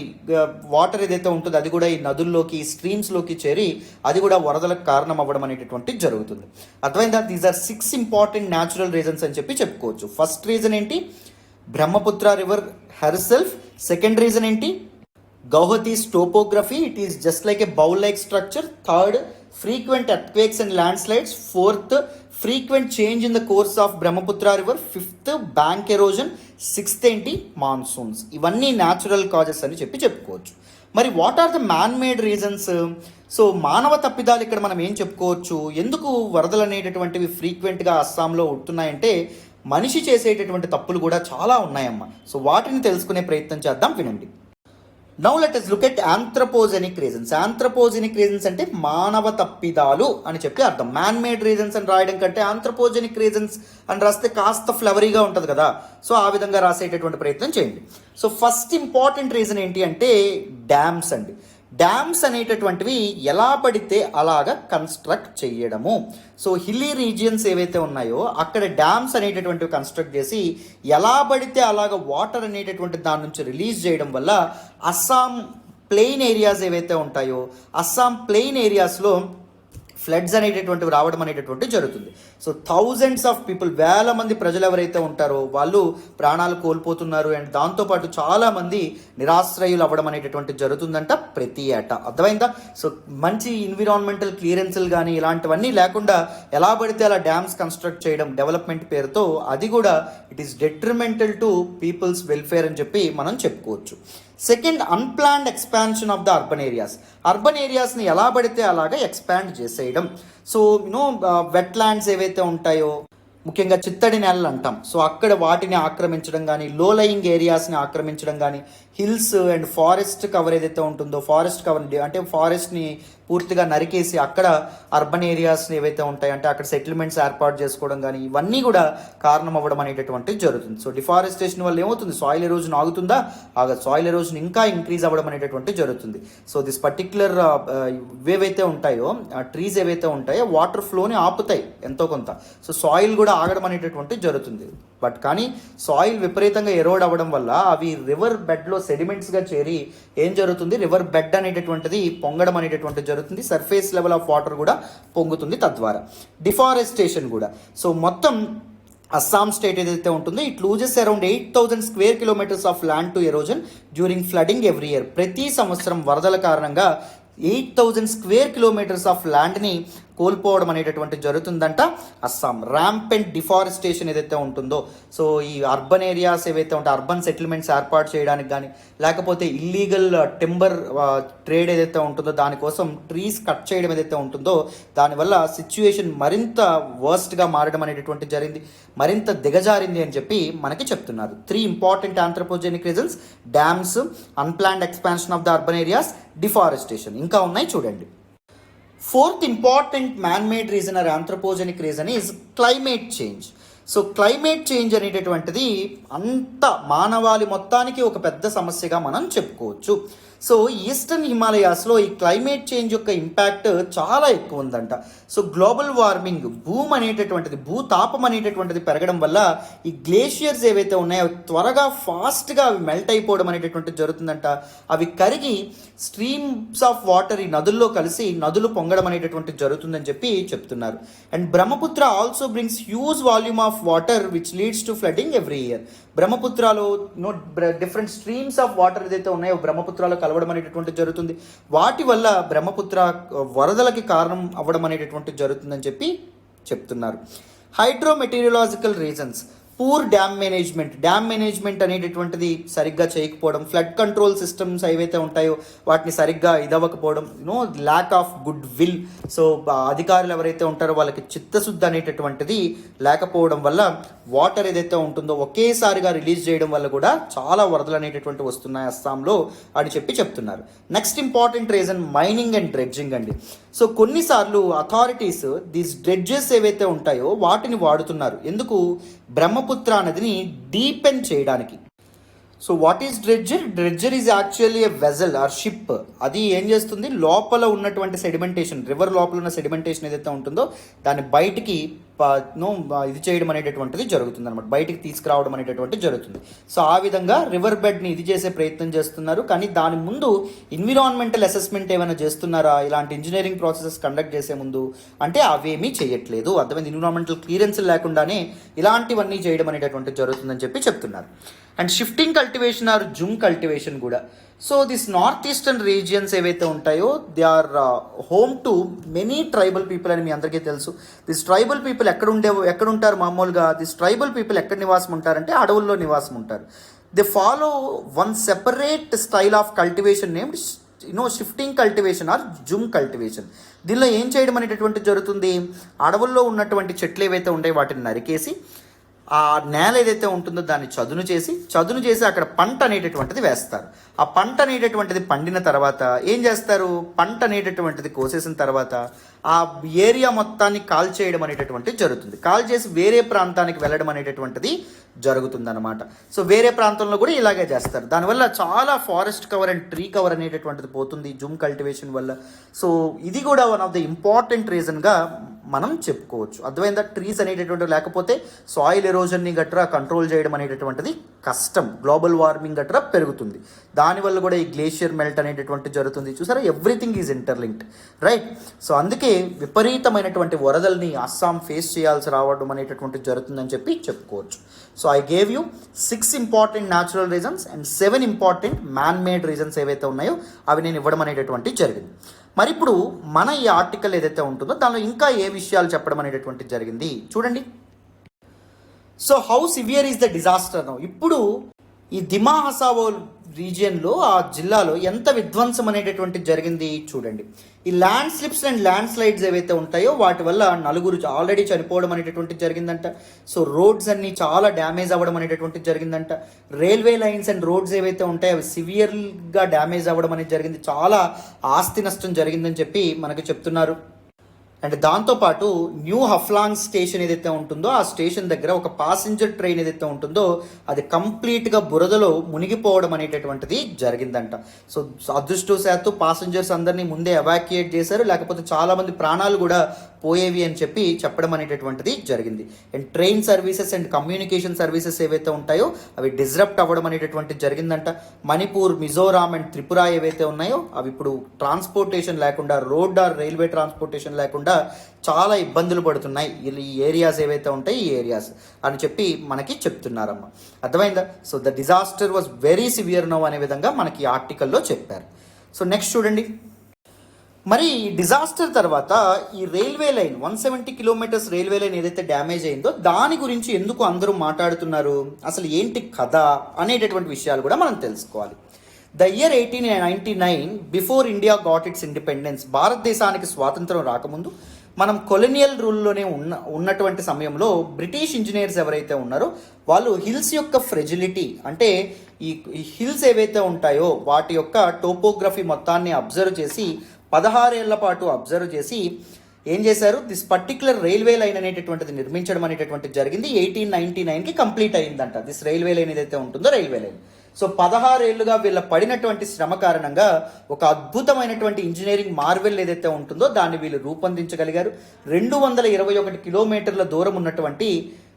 వాటర్ ఏదైతే ఉంటుందో అది కూడా ఈ నదుల్లోకి, స్ట్రీమ్స్లోకి చేరి అది కూడా వరదలకు కారణం అవ్వడం అనేటటువంటి జరుగుతుంది. అర్థమైందా? These are 6 important natural reasons అని చెప్పి చెప్పుకోవచ్చు. ఫస్ట్ రీజన్ ఏంటి, Brahmaputra river herself. Second reason ఏంటి, Guwahati's topography, it is just like a bowl like structure. Third frequent earthquakes and landslides. Fourth, frequent change in the course of Brahmaputra river. Fifth, bank erosion. Sixth ఏంటి, monsoons. ఇవన్నీ natural causes అని చెప్పుకోవచ్చు. మరి what are the man made reasons? So మానవ తప్పిదాలు ఇక్కడ మనం ఏం చెప్పుకోవచ్చు? ఎందుకు వరదలు అనేటటువంటివి ఫ్రీక్వెంట్గా అస్సాంలో ఉంటున్నాయంటే మనిషి చేసేటటువంటి తప్పులు కూడా చాలా ఉన్నాయమ్మా. సో వాటిని తెలుసుకునే ప్రయత్నం చేద్దాం, వినండి. Now let us look at anthropogenic reasons. Anthropogenic reasons అంటే మానవ తప్పిదాలు అని చెప్పి అర్థం. మ్యాన్ మేడ్ రీజన్స్ అని రాయడం కంటే ఆంథ్రపోజెనిక్ రీజన్స్ అని రాస్తే కాస్త ఫ్లవరీగా ఉంటుంది కదా. సో ఆ విధంగా రాసేటటువంటి ప్రయత్నం చేయండి. సో ఫస్ట్ ఇంపార్టెంట్ రీజన్ ఏంటి అంటే డ్యామ్స్ అండి. డ్యామ్స్ అనేటటువంటివి ఎలా పడితే అలాగా కన్స్ట్రక్ట్ చేయడము. సో హిల్లీ రీజియన్స్ ఏవైతే ఉన్నాయో అక్కడ డ్యామ్స్ అనేటటువంటివి కన్స్ట్రక్ట్ చేసి ఎలా పడితే అలాగ వాటర్ అనేటటువంటి దాని నుంచి రిలీజ్ చేయడం వల్ల అస్సాం ప్లెయిన్ ఏరియాస్ ఏవైతే ఉంటాయో అస్సాం ప్లెయిన్ ఏరియాస్లో ఫ్లడ్స్ అనేటటువంటివి రావడం అనేటటువంటివి జరుగుతుంది. సో థౌజండ్స్ ఆఫ్ పీపుల్, వేల మంది ప్రజలు ఎవరైతే ఉంటారో వాళ్ళు ప్రాణాలు కోల్పోతున్నారు. అండ్ దాంతోపాటు చాలామంది నిరాశ్రయులు అవ్వడం అనేటటువంటి జరుగుతుందంట ప్రతి ఏటా. అర్థమైందా? సో మంచి ఎన్విరాన్మెంటల్ క్లియరెన్స్లు కానీ ఇలాంటివన్నీ లేకుండా ఎలా పడితే అలా డ్యామ్స్ కన్స్ట్రక్ట్ చేయడం డెవలప్మెంట్ పేరుతో, అది కూడా it is detrimental to people's welfare అని చెప్పి మనం చెప్పుకోవచ్చు. Second, unplanned expansion of the urban areas. Urban ఏరియాస్ని ఎలా పడితే అలాగా ఎక్స్పాండ్ చేసేయడం. సో వెట్లాండ్స్ ఏవైతే ఉంటాయో ముఖ్యంగా చిత్తడి నేలలు అంటాం. సో అక్కడ వాటిని ఆక్రమించడం కానీ, లో లయింగ్ ఏరియాస్ని ఆక్రమించడం కానీ, హిల్స్ అండ్ ఫారెస్ట్ కవర్ ఏదైతే ఉంటుందో ఫారెస్ట్ కవర్ అంటే ఫారెస్ట్ని పూర్తిగా నరికేసి అక్కడ అర్బన్ ఏరియాస్ ఏవైతే ఉంటాయి అంటే అక్కడ సెటిల్మెంట్స్ ఏర్పాటు చేసుకోవడం కానీ, ఇవన్నీ కూడా కారణం అవ్వడం అనేటటువంటిది జరుగుతుంది. సో డిఫారెస్టేషన్ వల్ల ఏమవుతుంది? సాయిల్ ఎరోజన్ ఆగుతుందా? ఆగదు. సాయిల్ ఎరోజన్ ఇంకా ఇంక్రీజ్ అవ్వడం అనేటటువంటి జరుగుతుంది. సో దిస్ పర్టిక్యులర్ ఏవైతే ఉంటాయో ట్రీస్ ఏవైతే ఉంటాయో వాటర్ ఫ్లోని ఆపుతాయి ఎంతో కొంత. సో సాయిల్ కూడా ఆగడం అనేటటువంటిది జరుగుతుంది. బట్ కానీ సాయిల్ విపరీతంగా ఎరోడ్ అవ్వడం వల్ల అవి రివర్ బెడ్లో సెడిమెంట్స్గా చేరి ఏం జరుగుతుంది? రివర్ బెడ్ అనేటటువంటిది పొంగడం అనేటటువంటిది జరుగుతుంది. సర్ఫేస్ లెవెల్ ఆఫ్ వాటర్ కూడా పొంగుతుంది తద్వారా. డిఫారెస్టేషన్ కూడా. సో మొత్తం అస్సాం స్టేట్ ఏదైతే ఉంటుందో it loses around 8,000 square kilometres of land to erosion during flooding every year. ప్రతి సంవత్సరం వరదల కారణంగా 8,000 స్క్వేర్ కిలోమీటర్స్ ఆఫ్ ల్యాండ్ని కోల్పోవడం అనేటటువంటి జరుగుతుందంట అస్సాం. ర్యాంపెంట్ డిఫారెస్టేషన్ ఏదైతే ఉంటుందో, సో ఈ అర్బన్ ఏరియాస్ ఏవైతే ఉంటాయో అర్బన్ సెటిల్మెంట్స్ ఏర్పాటు చేయడానికి కానీ, లేకపోతే ఇల్లీగల్ టింబర్ ట్రేడ్ ఏదైతే ఉంటుందో దానికోసం ట్రీస్ కట్ చేయడం ఏదైతే ఉంటుందో దానివల్ల సిచ్యువేషన్ మరింత వర్స్ట్గా మారడం అనేటటువంటి జరిగింది, మరింత దిగజారింది అని చెప్పి మనకి చెప్తున్నారు. 3 important anthropogenic reasons: dams, unplanned expansion of the urban areas, deforestation. ఇంకా ఉన్నాయి చూడండి. Fourth important man made reason or anthropogenic reason is climate change. So climate change అనేటటువంటిది అంత మానవాళి మొత్తానికి ఒక పెద్ద సమస్యగా మనం చెప్పుకోవచ్చు. సో ఈస్టర్న్ హిమాలయాస్లో ఈ క్లైమేట్ చేంజ్ యొక్క ఇంపాక్ట్ చాలా ఎక్కువ ఉందంట. సో గ్లోబల్ వార్మింగ్, భూతాపం అనేటటువంటిది పెరగడం వల్ల ఈ గ్లేషియర్స్ ఏవైతే ఉన్నాయో అవి త్వరగా ఫాస్ట్గా అవి మెల్ట్ అయిపోవడం అనేటటువంటిది జరుగుతుందంట. అవి కరిగి స్ట్రీమ్స్ ఆఫ్ వాటర్ ఈ నదుల్లో కలిసి నదులు పొంగడం అనేటటువంటిది జరుగుతుందని చెప్పి చెప్తున్నారు. And Brahmaputra also brings huge volume of water which leads to flooding every year. బ్రహ్మపుత్రలో డిఫరెంట్ స్ట్రీమ్స్ ఆఫ్ వాటర్ ఏదైతే ఉన్నాయో బ్రహ్మపుత్రలో కలవడం అనేటటువంటి జరుగుతుంది. వాటి వల్ల బ్రహ్మపుత్ర వరదలకి కారణం అవ్వడం అనేటటువంటి జరుగుతుందని చెప్పి చెప్తున్నారు. హైడ్రోమెటీరియలాజికల్ రీజన్స్: పూర్ డ్యామ్ మేనేజ్మెంట్ అనేటటువంటిది సరిగ్గా చేయకపోవడం, ఫ్లడ్ కంట్రోల్ సిస్టమ్స్ ఏవైతే ఉంటాయో వాటిని సరిగ్గా ఇదవ్వకపోవడం, lack of goodwill. So అధికారులు ఎవరైతే ఉంటారో వాళ్ళకి చిత్తశుద్ధి అనేటటువంటిది లేకపోవడం వల్ల వాటర్ ఏదైతే ఉంటుందో ఒకేసారిగా రిలీజ్ చేయడం వల్ల కూడా చాలా వరదలు అనేటటువంటి వస్తున్నాయి అస్సాంలో అని చెప్తున్నారు. Next important reason mining and dredging అండి. సో కొన్నిసార్లు అథారిటీస్ దీస్ డ్రెడ్జెస్ ఏవైతే ఉంటాయో వాటిని వాడుతున్నారు. ఎందుకు? బ్రహ్మపుత్ర నదిని డీపెన్ చేయడానికి. So what is dredger? Dredger is actually a vessel or ship. అది ఏం చేస్తుంది? లోపల ఉన్నటువంటి సెడిమెంటేషన్, రివర్ లోపల ఉన్న సెడిమెంటేషన్ ఏదైతే ఉంటుందో దాన్ని బయటికి ఇది చేయడం అనేటటువంటిది జరుగుతుంది అనమాట, బయటికి తీసుకురావడం అనేటటువంటిది జరుగుతుంది. సో ఆ విధంగా రివర్ బెడ్ని ఇది చేసే ప్రయత్నం చేస్తున్నారు. కానీ దాని ముందు ఎన్విరాన్మెంటల్ అసెస్మెంట్ ఏమైనా చేస్తున్నారా ఇలాంటి ఇంజనీరింగ్ ప్రాసెసెస్ కండక్ట్ చేసే ముందు అంటే అవేమీ చేయట్లేదు. అర్థమైంది? ఎన్విరాన్మెంటల్ క్లియరెన్స్ లేకుండానే ఇలాంటివన్నీ చేయడం అనేటటువంటిది జరుగుతుందని చెప్తున్నారు. And shifting cultivation or jhum cultivation కూడా. So this north eastern regions ఏవైతే ఉంటాయో they are home to many tribal people అని మీ అందరికీ తెలుసు. దిస్ ట్రైబల్ పీపుల్ ఎక్కడ ఉంటారు మామూలుగా? దిస్ ట్రైబల్ పీపుల్ ఎక్కడ నివాసం ఉంటారంటే అడవుల్లో నివాసం ఉంటారు. They follow one separate style of cultivation named shifting cultivation or jhum cultivation. దీనిలో ఏం చేయడం అనేటటువంటి జరుగుతుంది, అడవుల్లో ఉన్నటువంటి చెట్లు ఏవైతే ఉంటాయో వాటిని నరికేసి ఆ నేల ఏదైతే ఉంటుందో దాన్ని చదును చేసి అక్కడ పంట అనేటటువంటిది వేస్తారు. ఆ పంట అనేటటువంటిది పండిన తర్వాత ఏం చేస్తారు, పంట అనేటటువంటిది కోసేసిన తర్వాత ఆ ఏరియా మొత్తాన్ని కాల్ చేయడం అనేటటువంటిది జరుగుతుంది. కాల్ చేసి వేరే ప్రాంతానికి వెళ్ళడం అనేటటువంటిది జరుగుతుందన్నమాట. సో వేరే ప్రాంతంలో కూడా ఇలాగే చేస్తారు. దానివల్ల చాలా forest cover and tree cover అనేటటువంటిది పోతుంది జూమ్ కల్టివేషన్ వల్ల. సో ఇది కూడా వన్ ఆఫ్ ద ఇంపార్టెంట్ రీజన్గా మనం చెప్పుకోవచ్చు. అర్థమైందా? ట్రీస్ అనేటటువంటివి లేకపోతే సాయిల్ ఎరోజన్ని గట్రా కంట్రోల్ చేయడం అనేటటువంటిది కష్టం. గ్లోబల్ వార్మింగ్ గట్రా పెరుగుతుంది. దానివల్ల కూడా ఈ గ్లేషియర్ మెల్ట్ అనేటటువంటి జరుగుతుంది. చూసారా, everything is interlinked, right? So అందుకే విపరీతమైనటువంటి వరదల్ని అస్సాం ఫేస్ చేయాల్సి రావడం అనేటటువంటి జరుగుతుందని చెప్పి చెప్పుకోవచ్చు. So I gave you 6 important natural reasons and 7 important man made reasons ఏవైతే ఉన్నాయో అవి నేను ఇవ్వడం అనేటటువంటి జరిగింది. మరి ఇప్పుడు మన ఈ ఆర్టికల్ ఏదైతే ఉంటుందో దానిలో ఇంకా ఏ విషయాలు చెప్పడం అనేటటువంటి జరిగింది చూడండి. So how severe is the disaster now. ఇప్పుడు ఈ దిమా హసావో రీజియన్లో ఆ జిల్లాలో ఎంత విధ్వంసం అనేటటువంటి జరిగింది చూడండి. ఈ land slips and land slides ఏవైతే ఉంటాయో వాటి వల్ల 4 ఆల్రెడీ చనిపోవడం అనేటటువంటి జరిగిందంట. సో రోడ్స్ అన్ని చాలా డ్యామేజ్ అవ్వడం అనేటటువంటి జరిగిందంట. రైల్వే లైన్స్ అండ్ రోడ్స్ ఏవైతే ఉంటాయో అవి సివియర్గా డ్యామేజ్ అవ్వడం అనేది జరిగింది. చాలా ఆస్తి నష్టం జరిగిందని చెప్పి మనకు చెప్తున్నారు. అండ్ దాంతోపాటు న్యూ హఫ్లాంగ్ స్టేషన్ ఏదైతే ఉంటుందో ఆ స్టేషన్ దగ్గర ఒక పాసింజర్ ట్రైన్ ఏదైతే ఉంటుందో అది కంప్లీట్గా బురదలో మునిగిపోవడం అనేటటువంటిది జరిగిందంట. సో అదృష్టవశాత్తు పాసింజర్స్ అందరినీ ముందే ఎవాక్యుయేట్ చేశారు, లేకపోతే చాలామంది ప్రాణాలు కూడా పోయేవి అని చెప్పి చెప్పడం అనేటటువంటిది జరిగింది. And train services and communication services ఏవైతే ఉంటాయో అవి డిస్రప్ట్ అవ్వడం అనేటటువంటిది జరిగిందంట. మణిపూర్, మిజోరాం అండ్ త్రిపుర ఏవైతే ఉన్నాయో అవి ఇప్పుడు ట్రాన్స్పోర్టేషన్ లేకుండా, రోడ్ ఆర్ రైల్వే ట్రాన్స్పోర్టేషన్ లేకుండా చాలా ఇబ్బందులు పడుతున్నాయి ఈ ఏరియాస్ ఏవైతే ఉంటాయి ఈ ఏరియాస్ అని చెప్పి మనకి చెప్తున్నారమ్మ. అర్థమైందా? So the disaster was very severe now అనే విధంగా మనకి ఆర్టికల్లో చెప్పారు. సో నెక్స్ట్ చూడండి. మరి డిజాస్టర్ తర్వాత ఈ railway line 170 kilometres railway line ఏదైతే డ్యామేజ్ అయిందో దాని గురించి ఎందుకు అందరూ మాట్లాడుతున్నారు, అసలు ఏంటి కథ అనేటటువంటి విషయాలు కూడా మనం తెలుసుకోవాలి. The year 1899 before India got it's independence, భారతదేశానికి స్వాతంత్రం రాకముందు మనం కొలోనియల్ రూల్లోనే ఉన్నటువంటి సమయంలో బ్రిటిష్ ఇంజనీర్స్ ఎవరైతే ఉన్నారో వాళ్ళు హిల్స్ యొక్క ఫ్రెజిలిటీ అంటే ఈ హిల్స్ ఏవైతే ఉంటాయో వాటి యొక్క టోపోగ్రఫీ మొత్తాన్ని అబ్జర్వ్ చేసి 16 ఏళ్ల పాటు అబ్జర్వ్ చేసి ఏం చేశారు, దిస్ పర్టికులర్ రైల్వే లైన్ అనేటటువంటిది నిర్మించడం అనేటటువంటిది జరిగింది. 1899కి కంప్లీట్ అయిందంట దిస్ రైల్వే లైన్ ఏదైతే ఉంటుందో రైల్వే లైన్. సో 16 ఏళ్ళుగా వీళ్ళ పడినటువంటి శ్రమ కారణంగా ఒక అద్భుతమైనటువంటి ఇంజనీరింగ్ మార్వెల్ ఏదైతే ఉంటుందో దాన్ని వీళ్ళు రూపొందించగలిగారు. 221 కిలోమీటర్ల దూరం ఉన్నటువంటి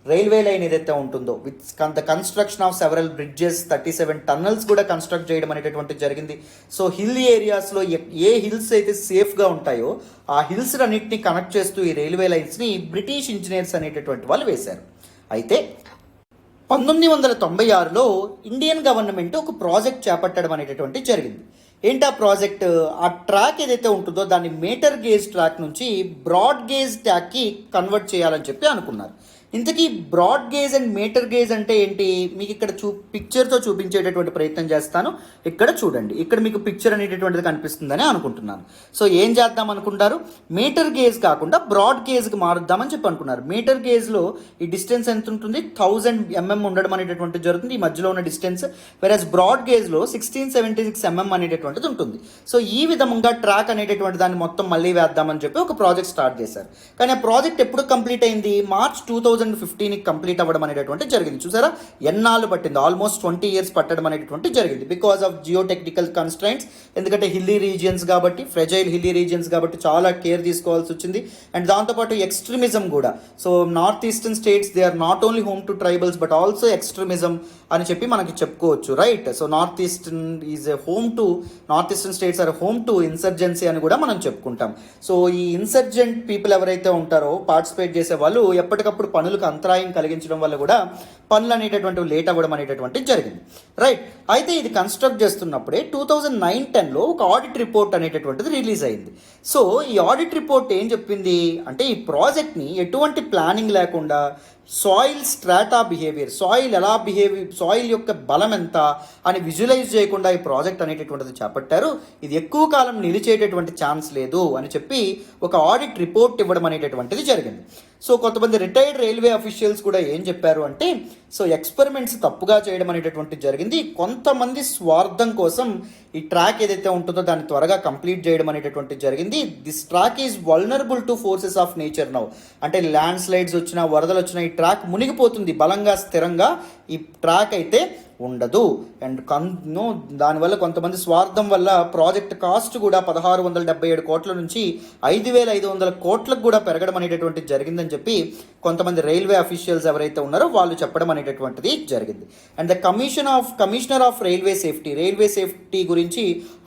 రైల్వే లైన్ ఏదైతే ఉంటుందో with the construction of several bridges, 37 tunnels కూడా కన్స్ట్రక్ట్ చేయడం అనేటటువంటి జరిగింది. సో హిల్ ఏరియాస్లో ఏ హిల్స్ అయితే సేఫ్గా ఉంటాయో ఆ హిల్స్ అన్నింటినీ కనెక్ట్ చేస్తూ ఈ రైల్వే లైన్స్ని బ్రిటిష్ ఇంజనీర్స్ అనేటటువంటి వాళ్ళు వేశారు. అయితే 1996లో ఇండియన్ గవర్నమెంట్ ఒక ప్రాజెక్ట్ చేపట్టడం అనేటటువంటి జరిగింది. ఏంటి ఆ ప్రాజెక్ట్? ఆ ట్రాక్ ఏదైతే ఉంటుందో దాన్ని మీటర్ గేజ్ ట్రాక్ నుంచి బ్రాడ్ గేజ్ ట్రాక్కి కన్వర్ట్ చేయాలని చెప్పి అనుకున్నారు. ఇంతకీ broad gauge and metre gauge అంటే ఏంటి మీకు ఇక్కడ పిక్చర్తో చూపించేటటువంటి ప్రయత్నం చేస్తాను. ఇక్కడ చూడండి, ఇక్కడ మీకు పిక్చర్ అనేటటువంటిది కనిపిస్తుందని అనుకుంటున్నాను. సో ఏం చేద్దాం అనుకుంటారు, మీటర్ గేజ్ కాకుండా బ్రాడ్ గేజ్కి మారుద్దామని చెప్పి అనుకున్నారు. మీటర్ గేజ్లో ఈ డిస్టెన్స్ ఎంత ఉంటుంది, 1000 mm ఉండడం అనేటటువంటిది జరుగుతుంది ఈ మధ్యలో ఉన్న డిస్టెన్స్. వెరాజ్ బ్రాడ్ గేజ్లో 1676 mm అనేటటువంటిది ఉంటుంది. సో ఈ విధంగా ట్రాక్ అనేటటువంటి దాన్ని మొత్తం మళ్ళీ వేద్దామని చెప్పి ఒక ప్రాజెక్ట్ స్టార్ట్ చేశారు. కానీ ఆ ప్రాజెక్ట్ ఎప్పుడు కంప్లీట్ అయింది, మార్చ్ 2015కి కంప్లీట్ అవ్వడం అనేటటువంటి జరిగింది. చూసారా ఎన్నాళ్ళు పట్టింది, ఆల్మోస్ట్ 20 years పట్టడం అనేటటువంటి జరిగింది because of geotechnical constraints. ఎందుకంటే హిల్లీ రీజియన్స్ కాబట్టి, ఫ్రెజైల్ హిల్లీ రీజియన్స్ కాబట్టి చాలా కేర్ తీసుకోవాల్సి వచ్చింది. అండ్ దాంతోపాటు ఎక్స్ట్రీమిజం కూడా. So north eastern states they are not only home to tribals but also extremism అని చెప్పి మనకి చెప్పుకోవచ్చు, right? So north eastern states are home to insurgency అని కూడా మనం చెప్పుకుంటాం. సో ఈ ఇన్సర్జెంట్ పీపుల్ ఎవరైతే ఉంటారో పార్టిసిపేట్ చేసే వాళ్ళు ఎప్పటికప్పుడు పనులు పనులకు అంతరాయం కలిగించడం వల్ల కూడా పనులు అనేటటువంటివి లేట్ అవ్వడం అనేటటువంటిది జరిగింది. రైట్. అయితే ఇది కన్స్ట్రక్ట్ చేస్తున్నప్పుడే 2009-10లో ఒక ఆడిట్ రిపోర్ట్ అనేటటువంటిది రిలీజ్ అయింది. సో ఈ ఆడిట్ రిపోర్ట్ ఏం చెప్పింది అంటే ఈ ప్రాజెక్ట్ని ఎటువంటి ప్లానింగ్ లేకుండా సాయిల్ స్ట్రాటా బిహేవియర్, సాయిల్ ఎలా సాయిల్ యొక్క బలం ఎంత అని విజువలైజ్ చేయకుండా ఈ ప్రాజెక్ట్ అనేటటువంటిది చేపట్టారు. ఇది ఎక్కువ కాలం నిలిచేటటువంటి ఛాన్స్ లేదు అని చెప్పి ఒక ఆడిట్ రిపోర్ట్ ఇవ్వడం అనేటటువంటిది జరిగింది. సో కొంతమంది రిటైర్డ్ రైల్వే అఫీషియల్స్ కూడా ఏం చెప్పారు అంటే సో ఎక్స్పెరిమెంట్స్ తప్పుగా చేయడం అనేటటువంటిది జరిగింది. కొంతమంది స్వార్థం కోసం ఈ ట్రాక్ ఏదైతే ఉంటుందో దాన్ని త్వరగా కంప్లీట్ చేయడం అనేటటువంటిది జరిగింది. This track is vulnerable to forces of nature now. అంటే ల్యాండ్ స్లైడ్స్ వచ్చినా వరదలు వచ్చినా ఈ ట్రాక్ మునిగిపోతుంది. బలంగా స్థిరంగా ఈ ట్రాక్ అయితే ఉండదు. అండ్ దానివల్ల కొంతమంది స్వార్థం వల్ల ప్రాజెక్ట్ కాస్ట్ కూడా 1677 కోట్ల నుంచి 5500 కోట్లకు కూడా పెరగడం అనేటటువంటిది జరిగిందని చెప్పి కొంతమంది రైల్వే అఫీషియల్స్ ఎవరైతే ఉన్నారో వాళ్ళు చెప్పడం అనేటటువంటిది జరిగింది. And the commissioner of railway safety గురించి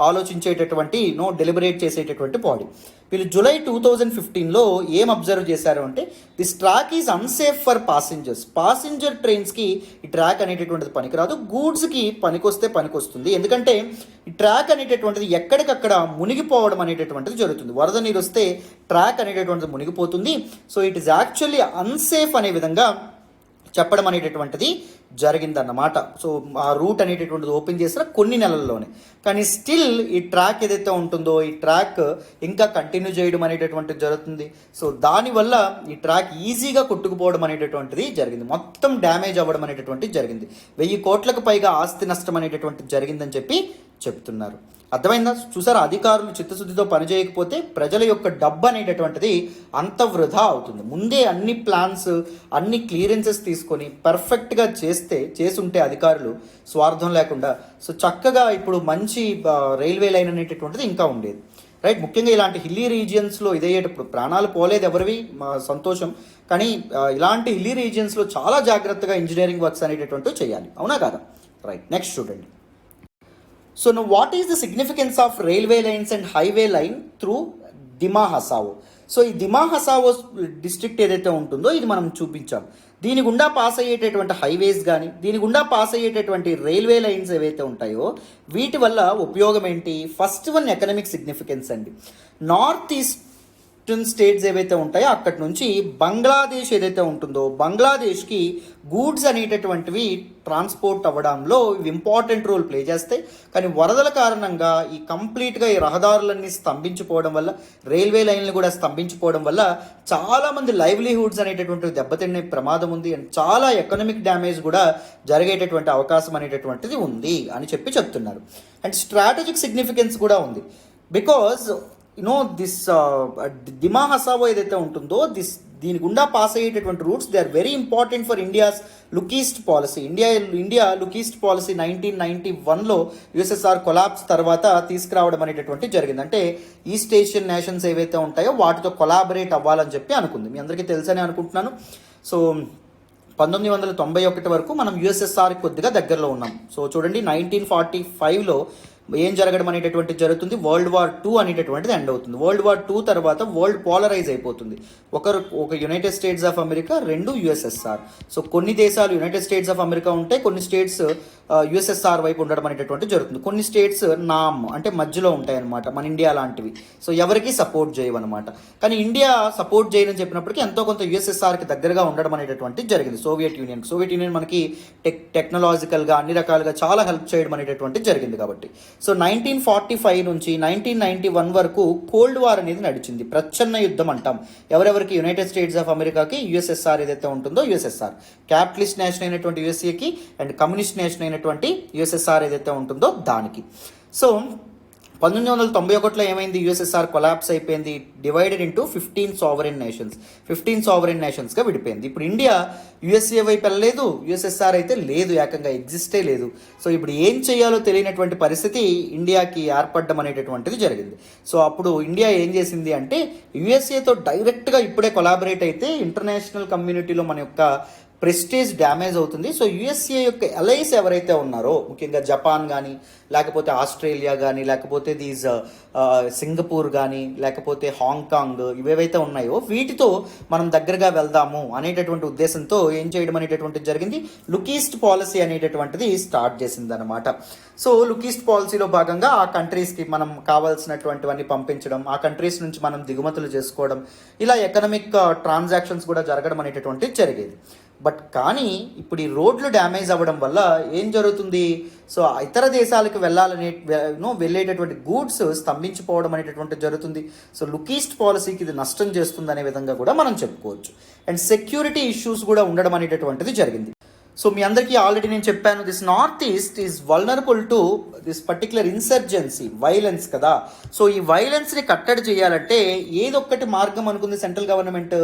ఆలోచించేటటువంటి డెలిబరేట్ చేసేటటువంటి బాడీ వీళ్ళు జూలై 2015లో ఏం అబ్జర్వ్ చేశారు అంటే this track is unsafe for passenger ట్రైన్స్కి ఈ ట్రాక్ అనేటటువంటిది పనికిరాదు, గూడ్స్కి పనికొస్తుంది. ఎందుకంటే ఈ ట్రాక్ అనేటటువంటిది ఎక్కడికక్కడ మునిగిపోవడం అనేటటువంటిది జరుగుతుంది. వరద నీరు వస్తే ట్రాక్ అనేటటువంటిది మునిగిపోతుంది. So it is actually unsafe అనే విధంగా చెప్పడం అనేటటువంటిది జరిగిందన్నమాట. సో ఆ రూట్ అనేటటువంటిది ఓపెన్ చేసిన కొన్ని నెలల్లోనే, కానీ స్టిల్ ఈ ట్రాక్ ఏదైతే ఉంటుందో ఈ ట్రాక్ ఇంకా కంటిన్యూ చేయడం అనేటటువంటిది జరుగుతుంది. సో దానివల్ల ఈ ట్రాక్ ఈజీగా కొట్టుకుపోవడం అనేటటువంటిది జరిగింది, మొత్తం డ్యామేజ్ అవ్వడం అనేటటువంటిది జరిగింది. 1000 కోట్లకు పైగా ఆస్తి నష్టం అనేటటువంటిది జరిగిందని చెప్పి చెప్తున్నారు. అర్థమైందా? చూసారా, అధికారులు చిత్తశుద్ధితో పనిచేయకపోతే ప్రజల యొక్క డబ్బు అనేటటువంటిది అంత వృధా అవుతుంది. ముందే అన్ని ప్లాన్స్ అన్ని క్లియరెన్సెస్ తీసుకొని పర్ఫెక్ట్గా చేసి ఉంటే అధికారులు స్వార్థం లేకుండా సో చక్కగా ఇప్పుడు మంచి రైల్వే లైన్ అనేటటువంటిది ఇంకా ఉండేది. రైట్. ముఖ్యంగా ఇలాంటి హిల్లీ రీజియన్స్లో ఇదయ్యేటప్పుడు ప్రాణాలు పోలేదు ఎవరివి, సంతోషం. కానీ ఇలాంటి హిల్లీ రీజియన్స్లో చాలా జాగ్రత్తగా ఇంజనీరింగ్ వర్క్స్ అనేటటువంటివి చేయాలి. అవునా కాదా? రైట్. నెక్స్ట్ చూడండి. So now what is the significance of railway lines and highway line through Dima Hasao? So ఈ దిమా హసావో డిస్ట్రిక్ట్ ఏదైతే ఉంటుందో ఇది మనం చూపించాం. దీని గుండా పాస్ అయ్యేటటువంటి హైవేస్ కానీ దీని గుండా పాస్ అయ్యేటటువంటి రైల్వే లైన్స్ ఏవైతే ఉంటాయో వీటి వల్ల ఉపయోగం ఏంటి? ఫస్ట్ వన్ ఎకనామిక్ సిగ్నిఫికెన్స్ అండి. నార్త్ ఈస్టర్న్ స్టేట్స్ ఏవైతే ఉంటాయో అక్కడి నుంచి బంగ్లాదేశ్ ఏదైతే ఉంటుందో బంగ్లాదేశ్కి గూడ్స్ అనేటటువంటివి ట్రాన్స్పోర్ట్ అవ్వడంలో ఇవి ఇంపార్టెంట్ రోల్ ప్లే చేస్తాయి. కానీ వరదల కారణంగా ఈ కంప్లీట్గా ఈ రహదారులన్నీ స్తంభించిపోవడం వల్ల రైల్వే లైన్లు కూడా స్తంభించిపోవడం వల్ల చాలామంది లైవ్లీహుడ్స్ అనేటటువంటివి దెబ్బతినే ప్రమాదం ఉంది. అండ్ చాలా ఎకనామిక్ డ్యామేజ్ కూడా జరిగేటటువంటి అవకాశం అనేటటువంటిది ఉంది అని చెప్పి చెప్తున్నారు. అండ్ స్ట్రాటజిక్ సిగ్నిఫికెన్స్ కూడా ఉంది. బికాజ్ దిస్ దిమా హసావో ఏదైతే ఉంటుందో దీని గుండా పాస్ అయ్యేటటువంటి routes they are very important for India's Look East Policy. India Look East Policy 1991లో యుఎస్ఎస్ఆర్ కొలాప్స్ తర్వాత తీసుకురావడం అనేటటువంటి జరిగింది. అంటే ఈస్ట్ ఏషియన్ నేషన్స్ ఏవైతే ఉంటాయో వాటితో కొలాబరేట్ అవ్వాలని చెప్పి అనుకుంది. మీ అందరికీ తెలుసని అనుకుంటున్నాను. సో 1991 వరకు మనం యుఎస్ఎస్ఆర్ కొద్దిగా దగ్గరలో ఉన్నాం. సో చూడండి 1945లో ఏం జరగడం అనేటటువంటిది జరుగుతుంది, వరల్డ్ వార్ 2 అనేటటువంటిది ఎండ్ అవుతుంది. వరల్డ్ వార్ 2 తర్వాత వరల్డ్ పోలరైజ్ అయిపోతుంది. ఒక United States of America, 2 USSR. So కొన్ని దేశాలు యునైటెడ్ స్టేట్స్ ఆఫ్ అమెరికా ఉంటే కొన్ని స్టేట్స్ యుఎస్ఎస్ఆర్ వైపు ఉండడం అనేటటువంటి జరుగుతుంది. కొన్ని స్టేట్స్ అంటే మధ్యలో ఉంటాయి అనమాట, మన ఇండియా లాంటివి. సో ఎవరికి సపోర్ట్ చేయవన్నమాట. కానీ ఇండియా సపోర్ట్ చేయని చెప్పినప్పటికీ ఎంతో కొంత యుఎస్ఎస్ఆర్కి దగ్గరగా ఉండడం అనేటటువంటిది జరిగింది. సోవియట్ యూనియన్ మనకి టెక్నాలజికల్గా అన్ని రకాలుగా చాలా హెల్ప్ చేయడం అనేటటువంటిది జరిగింది. కాబట్టి సో 1945 నుంచి 1991 వరకు కోల్డ్ వార్ అనేది నడిచింది. ప్రచ్ఛన్న యుద్ధం అంటాం. ఎవరెవరికి? యునైటెడ్ స్టేట్స్ ఆఫ్ అమెరికాకి, యుఎస్ఎస్ఆర్ ఏదైతే ఉంటుందో యుఎస్ఎస్ఆర్, క్యాపిటలిస్ట్ నేషన్ అయినటువంటి యుఎస్ఏకి అండ్ కమ్యూనిస్ట్ నేషన్ అయినటువంటి యుఎస్ఎస్ఆర్ ఏదైతే ఉంటుందో దానికి. సో 1991లో ఏమైంది? యుఎస్ఎస్ఆర్ కొలాప్స్ అయిపోయింది. డివైడెడ్ ఇంటూ 15 సావరెన్ నేషన్స్గా విడిపోయింది. ఇప్పుడు ఇండియా యుఎస్ఏ వైపు వెళ్ళలేదు, యుఎస్ఎస్ఆర్ అయితే లేదు, ఏకంగా ఎగ్జిస్టే లేదు. సో ఇప్పుడు ఏం చేయాలో తెలియనటువంటి పరిస్థితి ఇండియాకి ఏర్పడడం అనేటటువంటిది జరిగింది. సో అప్పుడు ఇండియా ఏం చేసింది అంటే యుఎస్ఏతో డైరెక్ట్గా ఇప్పుడే కొలాబరేట్ అయితే ఇంటర్నేషనల్ కమ్యూనిటీలో మన యొక్క ప్రెస్టేజ్ డ్యామేజ్ అవుతుంది. సో యుఎస్ఏ యొక్క ఎలైస్ ఎవరైతే ఉన్నారో, ముఖ్యంగా జపాన్ కానీ, లేకపోతే ఆస్ట్రేలియా కానీ, లేకపోతే సింగపూర్ కానీ, లేకపోతే హాంకాంగ్, ఇవేవైతే ఉన్నాయో వీటితో మనం దగ్గరగా వెళ్దాము అనేటటువంటి ఉద్దేశంతో ఏం చేయడం అనేటటువంటిది జరిగింది, లుక్ ఈస్ట్ పాలసీ అనేటటువంటిది స్టార్ట్ చేసింది అనమాట. సో లుక్ ఈస్ట్ పాలసీలో భాగంగా ఆ కంట్రీస్కి మనం కావాల్సినటువంటివన్నీ పంపించడం, ఆ కంట్రీస్ నుంచి మనం దిగుమతులు చేసుకోవడం, ఇలా ఎకనామిక్ ట్రాన్సాక్షన్స్ కూడా జరగడం అనేటటువంటిది జరిగేది. బట్ కానీ ఇప్పుడు ఈ రోడ్లు డ్యామేజ్ అవ్వడం వల్ల ఏం జరుగుతుంది, సో ఇతర దేశాలకు వెళ్ళేటటువంటి గూడ్స్ స్తంభించిపోవడం అనేటటువంటి జరుగుతుంది. సో లుక్ ఈస్ట్ పాలసీకి ఇది నష్టం చేస్తుంది అనే విధంగా కూడా మనం చెప్పుకోవచ్చు. అండ్ సెక్యూరిటీ ఇష్యూస్ కూడా ఉండడం అనేటటువంటిది జరిగింది. సో మీ అందరికీ ఆల్రెడీ నేను చెప్పాను, this north east is vulnerable to this particular insurgency, violence కదా. సో ఈ వైలెన్స్ని కట్టడి చేయాలంటే ఏదొక్కటి మార్గం అనుకుంది సెంట్రల్ గవర్నమెంట్,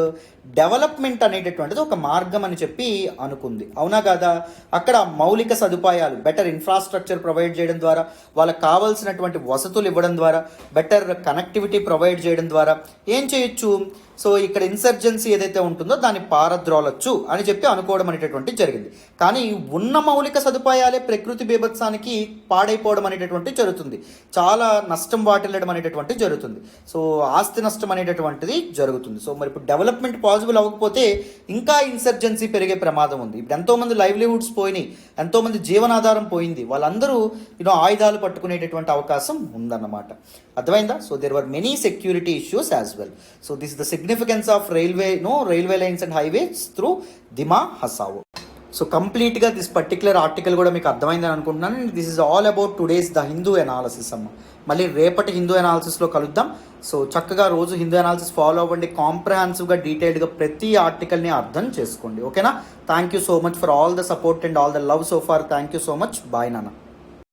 డెవలప్మెంట్ అనేటటువంటిది ఒక మార్గం అని చెప్పి అనుకుంది. అవునా కాదా? అక్కడ మౌలిక సదుపాయాలు, బెటర్ ఇన్ఫ్రాస్ట్రక్చర్ ప్రొవైడ్ చేయడం ద్వారా, వాళ్ళకి కావాల్సినటువంటి వసతులు ఇవ్వడం ద్వారా, బెటర్ కనెక్టివిటీ ప్రొవైడ్ చేయడం ద్వారా ఏం చేయొచ్చు, సో ఇక్కడ ఇన్సర్జెన్సీ ఏదైతే ఉంటుందో దాన్ని పారద్రోలొచ్చు అని చెప్పి అనుకోవడం అనేటటువంటి జరిగింది. కానీ ఉన్న మౌలిక సదుపాయాలే ప్రకృతి బీభత్సానికి పాడైపోవడం అనేటటువంటి జరుగుతుంది, చాలా నష్టం వాటిల్లడం అనేటటువంటి జరుగుతుంది. సో ఆస్తి నష్టం అనేటటువంటిది జరుగుతుంది. సో మరి ఇప్పుడు డెవలప్మెంట్ పాసిబుల్ అవ్వకపోతే ఇంకా ఇన్సర్జెన్సీ పెరిగే ప్రమాదం ఉంది. ఇప్పుడు ఎంతోమంది లైవ్లీహుడ్స్ పోయినాయి, ఎంతోమంది జీవనాధారం పోయింది, వాళ్ళందరూ ఆయుధాలు పట్టుకునేటటువంటి అవకాశం ఉందన్నమాట. అర్థమైందా? So there were many security issues as well. So this is the significance of railway lines and highways through Dima Hasao. So కంప్లీట్గా దిస్ పర్టికులర్ ఆర్టికల్ కూడా మీకు అర్థమైందని అనుకుంటున్నాను. This is all about today's the Hindu analysis అమ్మ. మళ్ళీ రేపటి హిందూ ఎనాలిసిస్లో కలుద్దాం. So చక్కగా రోజు హిందూ ఎనాలిసిస్ ఫాలో అవ్వండి, కాంప్రహెన్సివ్గా డీటెయిల్డ్గా ప్రతి ఆర్టికల్ని అర్థం చేసుకోండి. ఓకేనా? Thank you so much for all the support and all the love so far. Thank you so much. Bye నాన్న.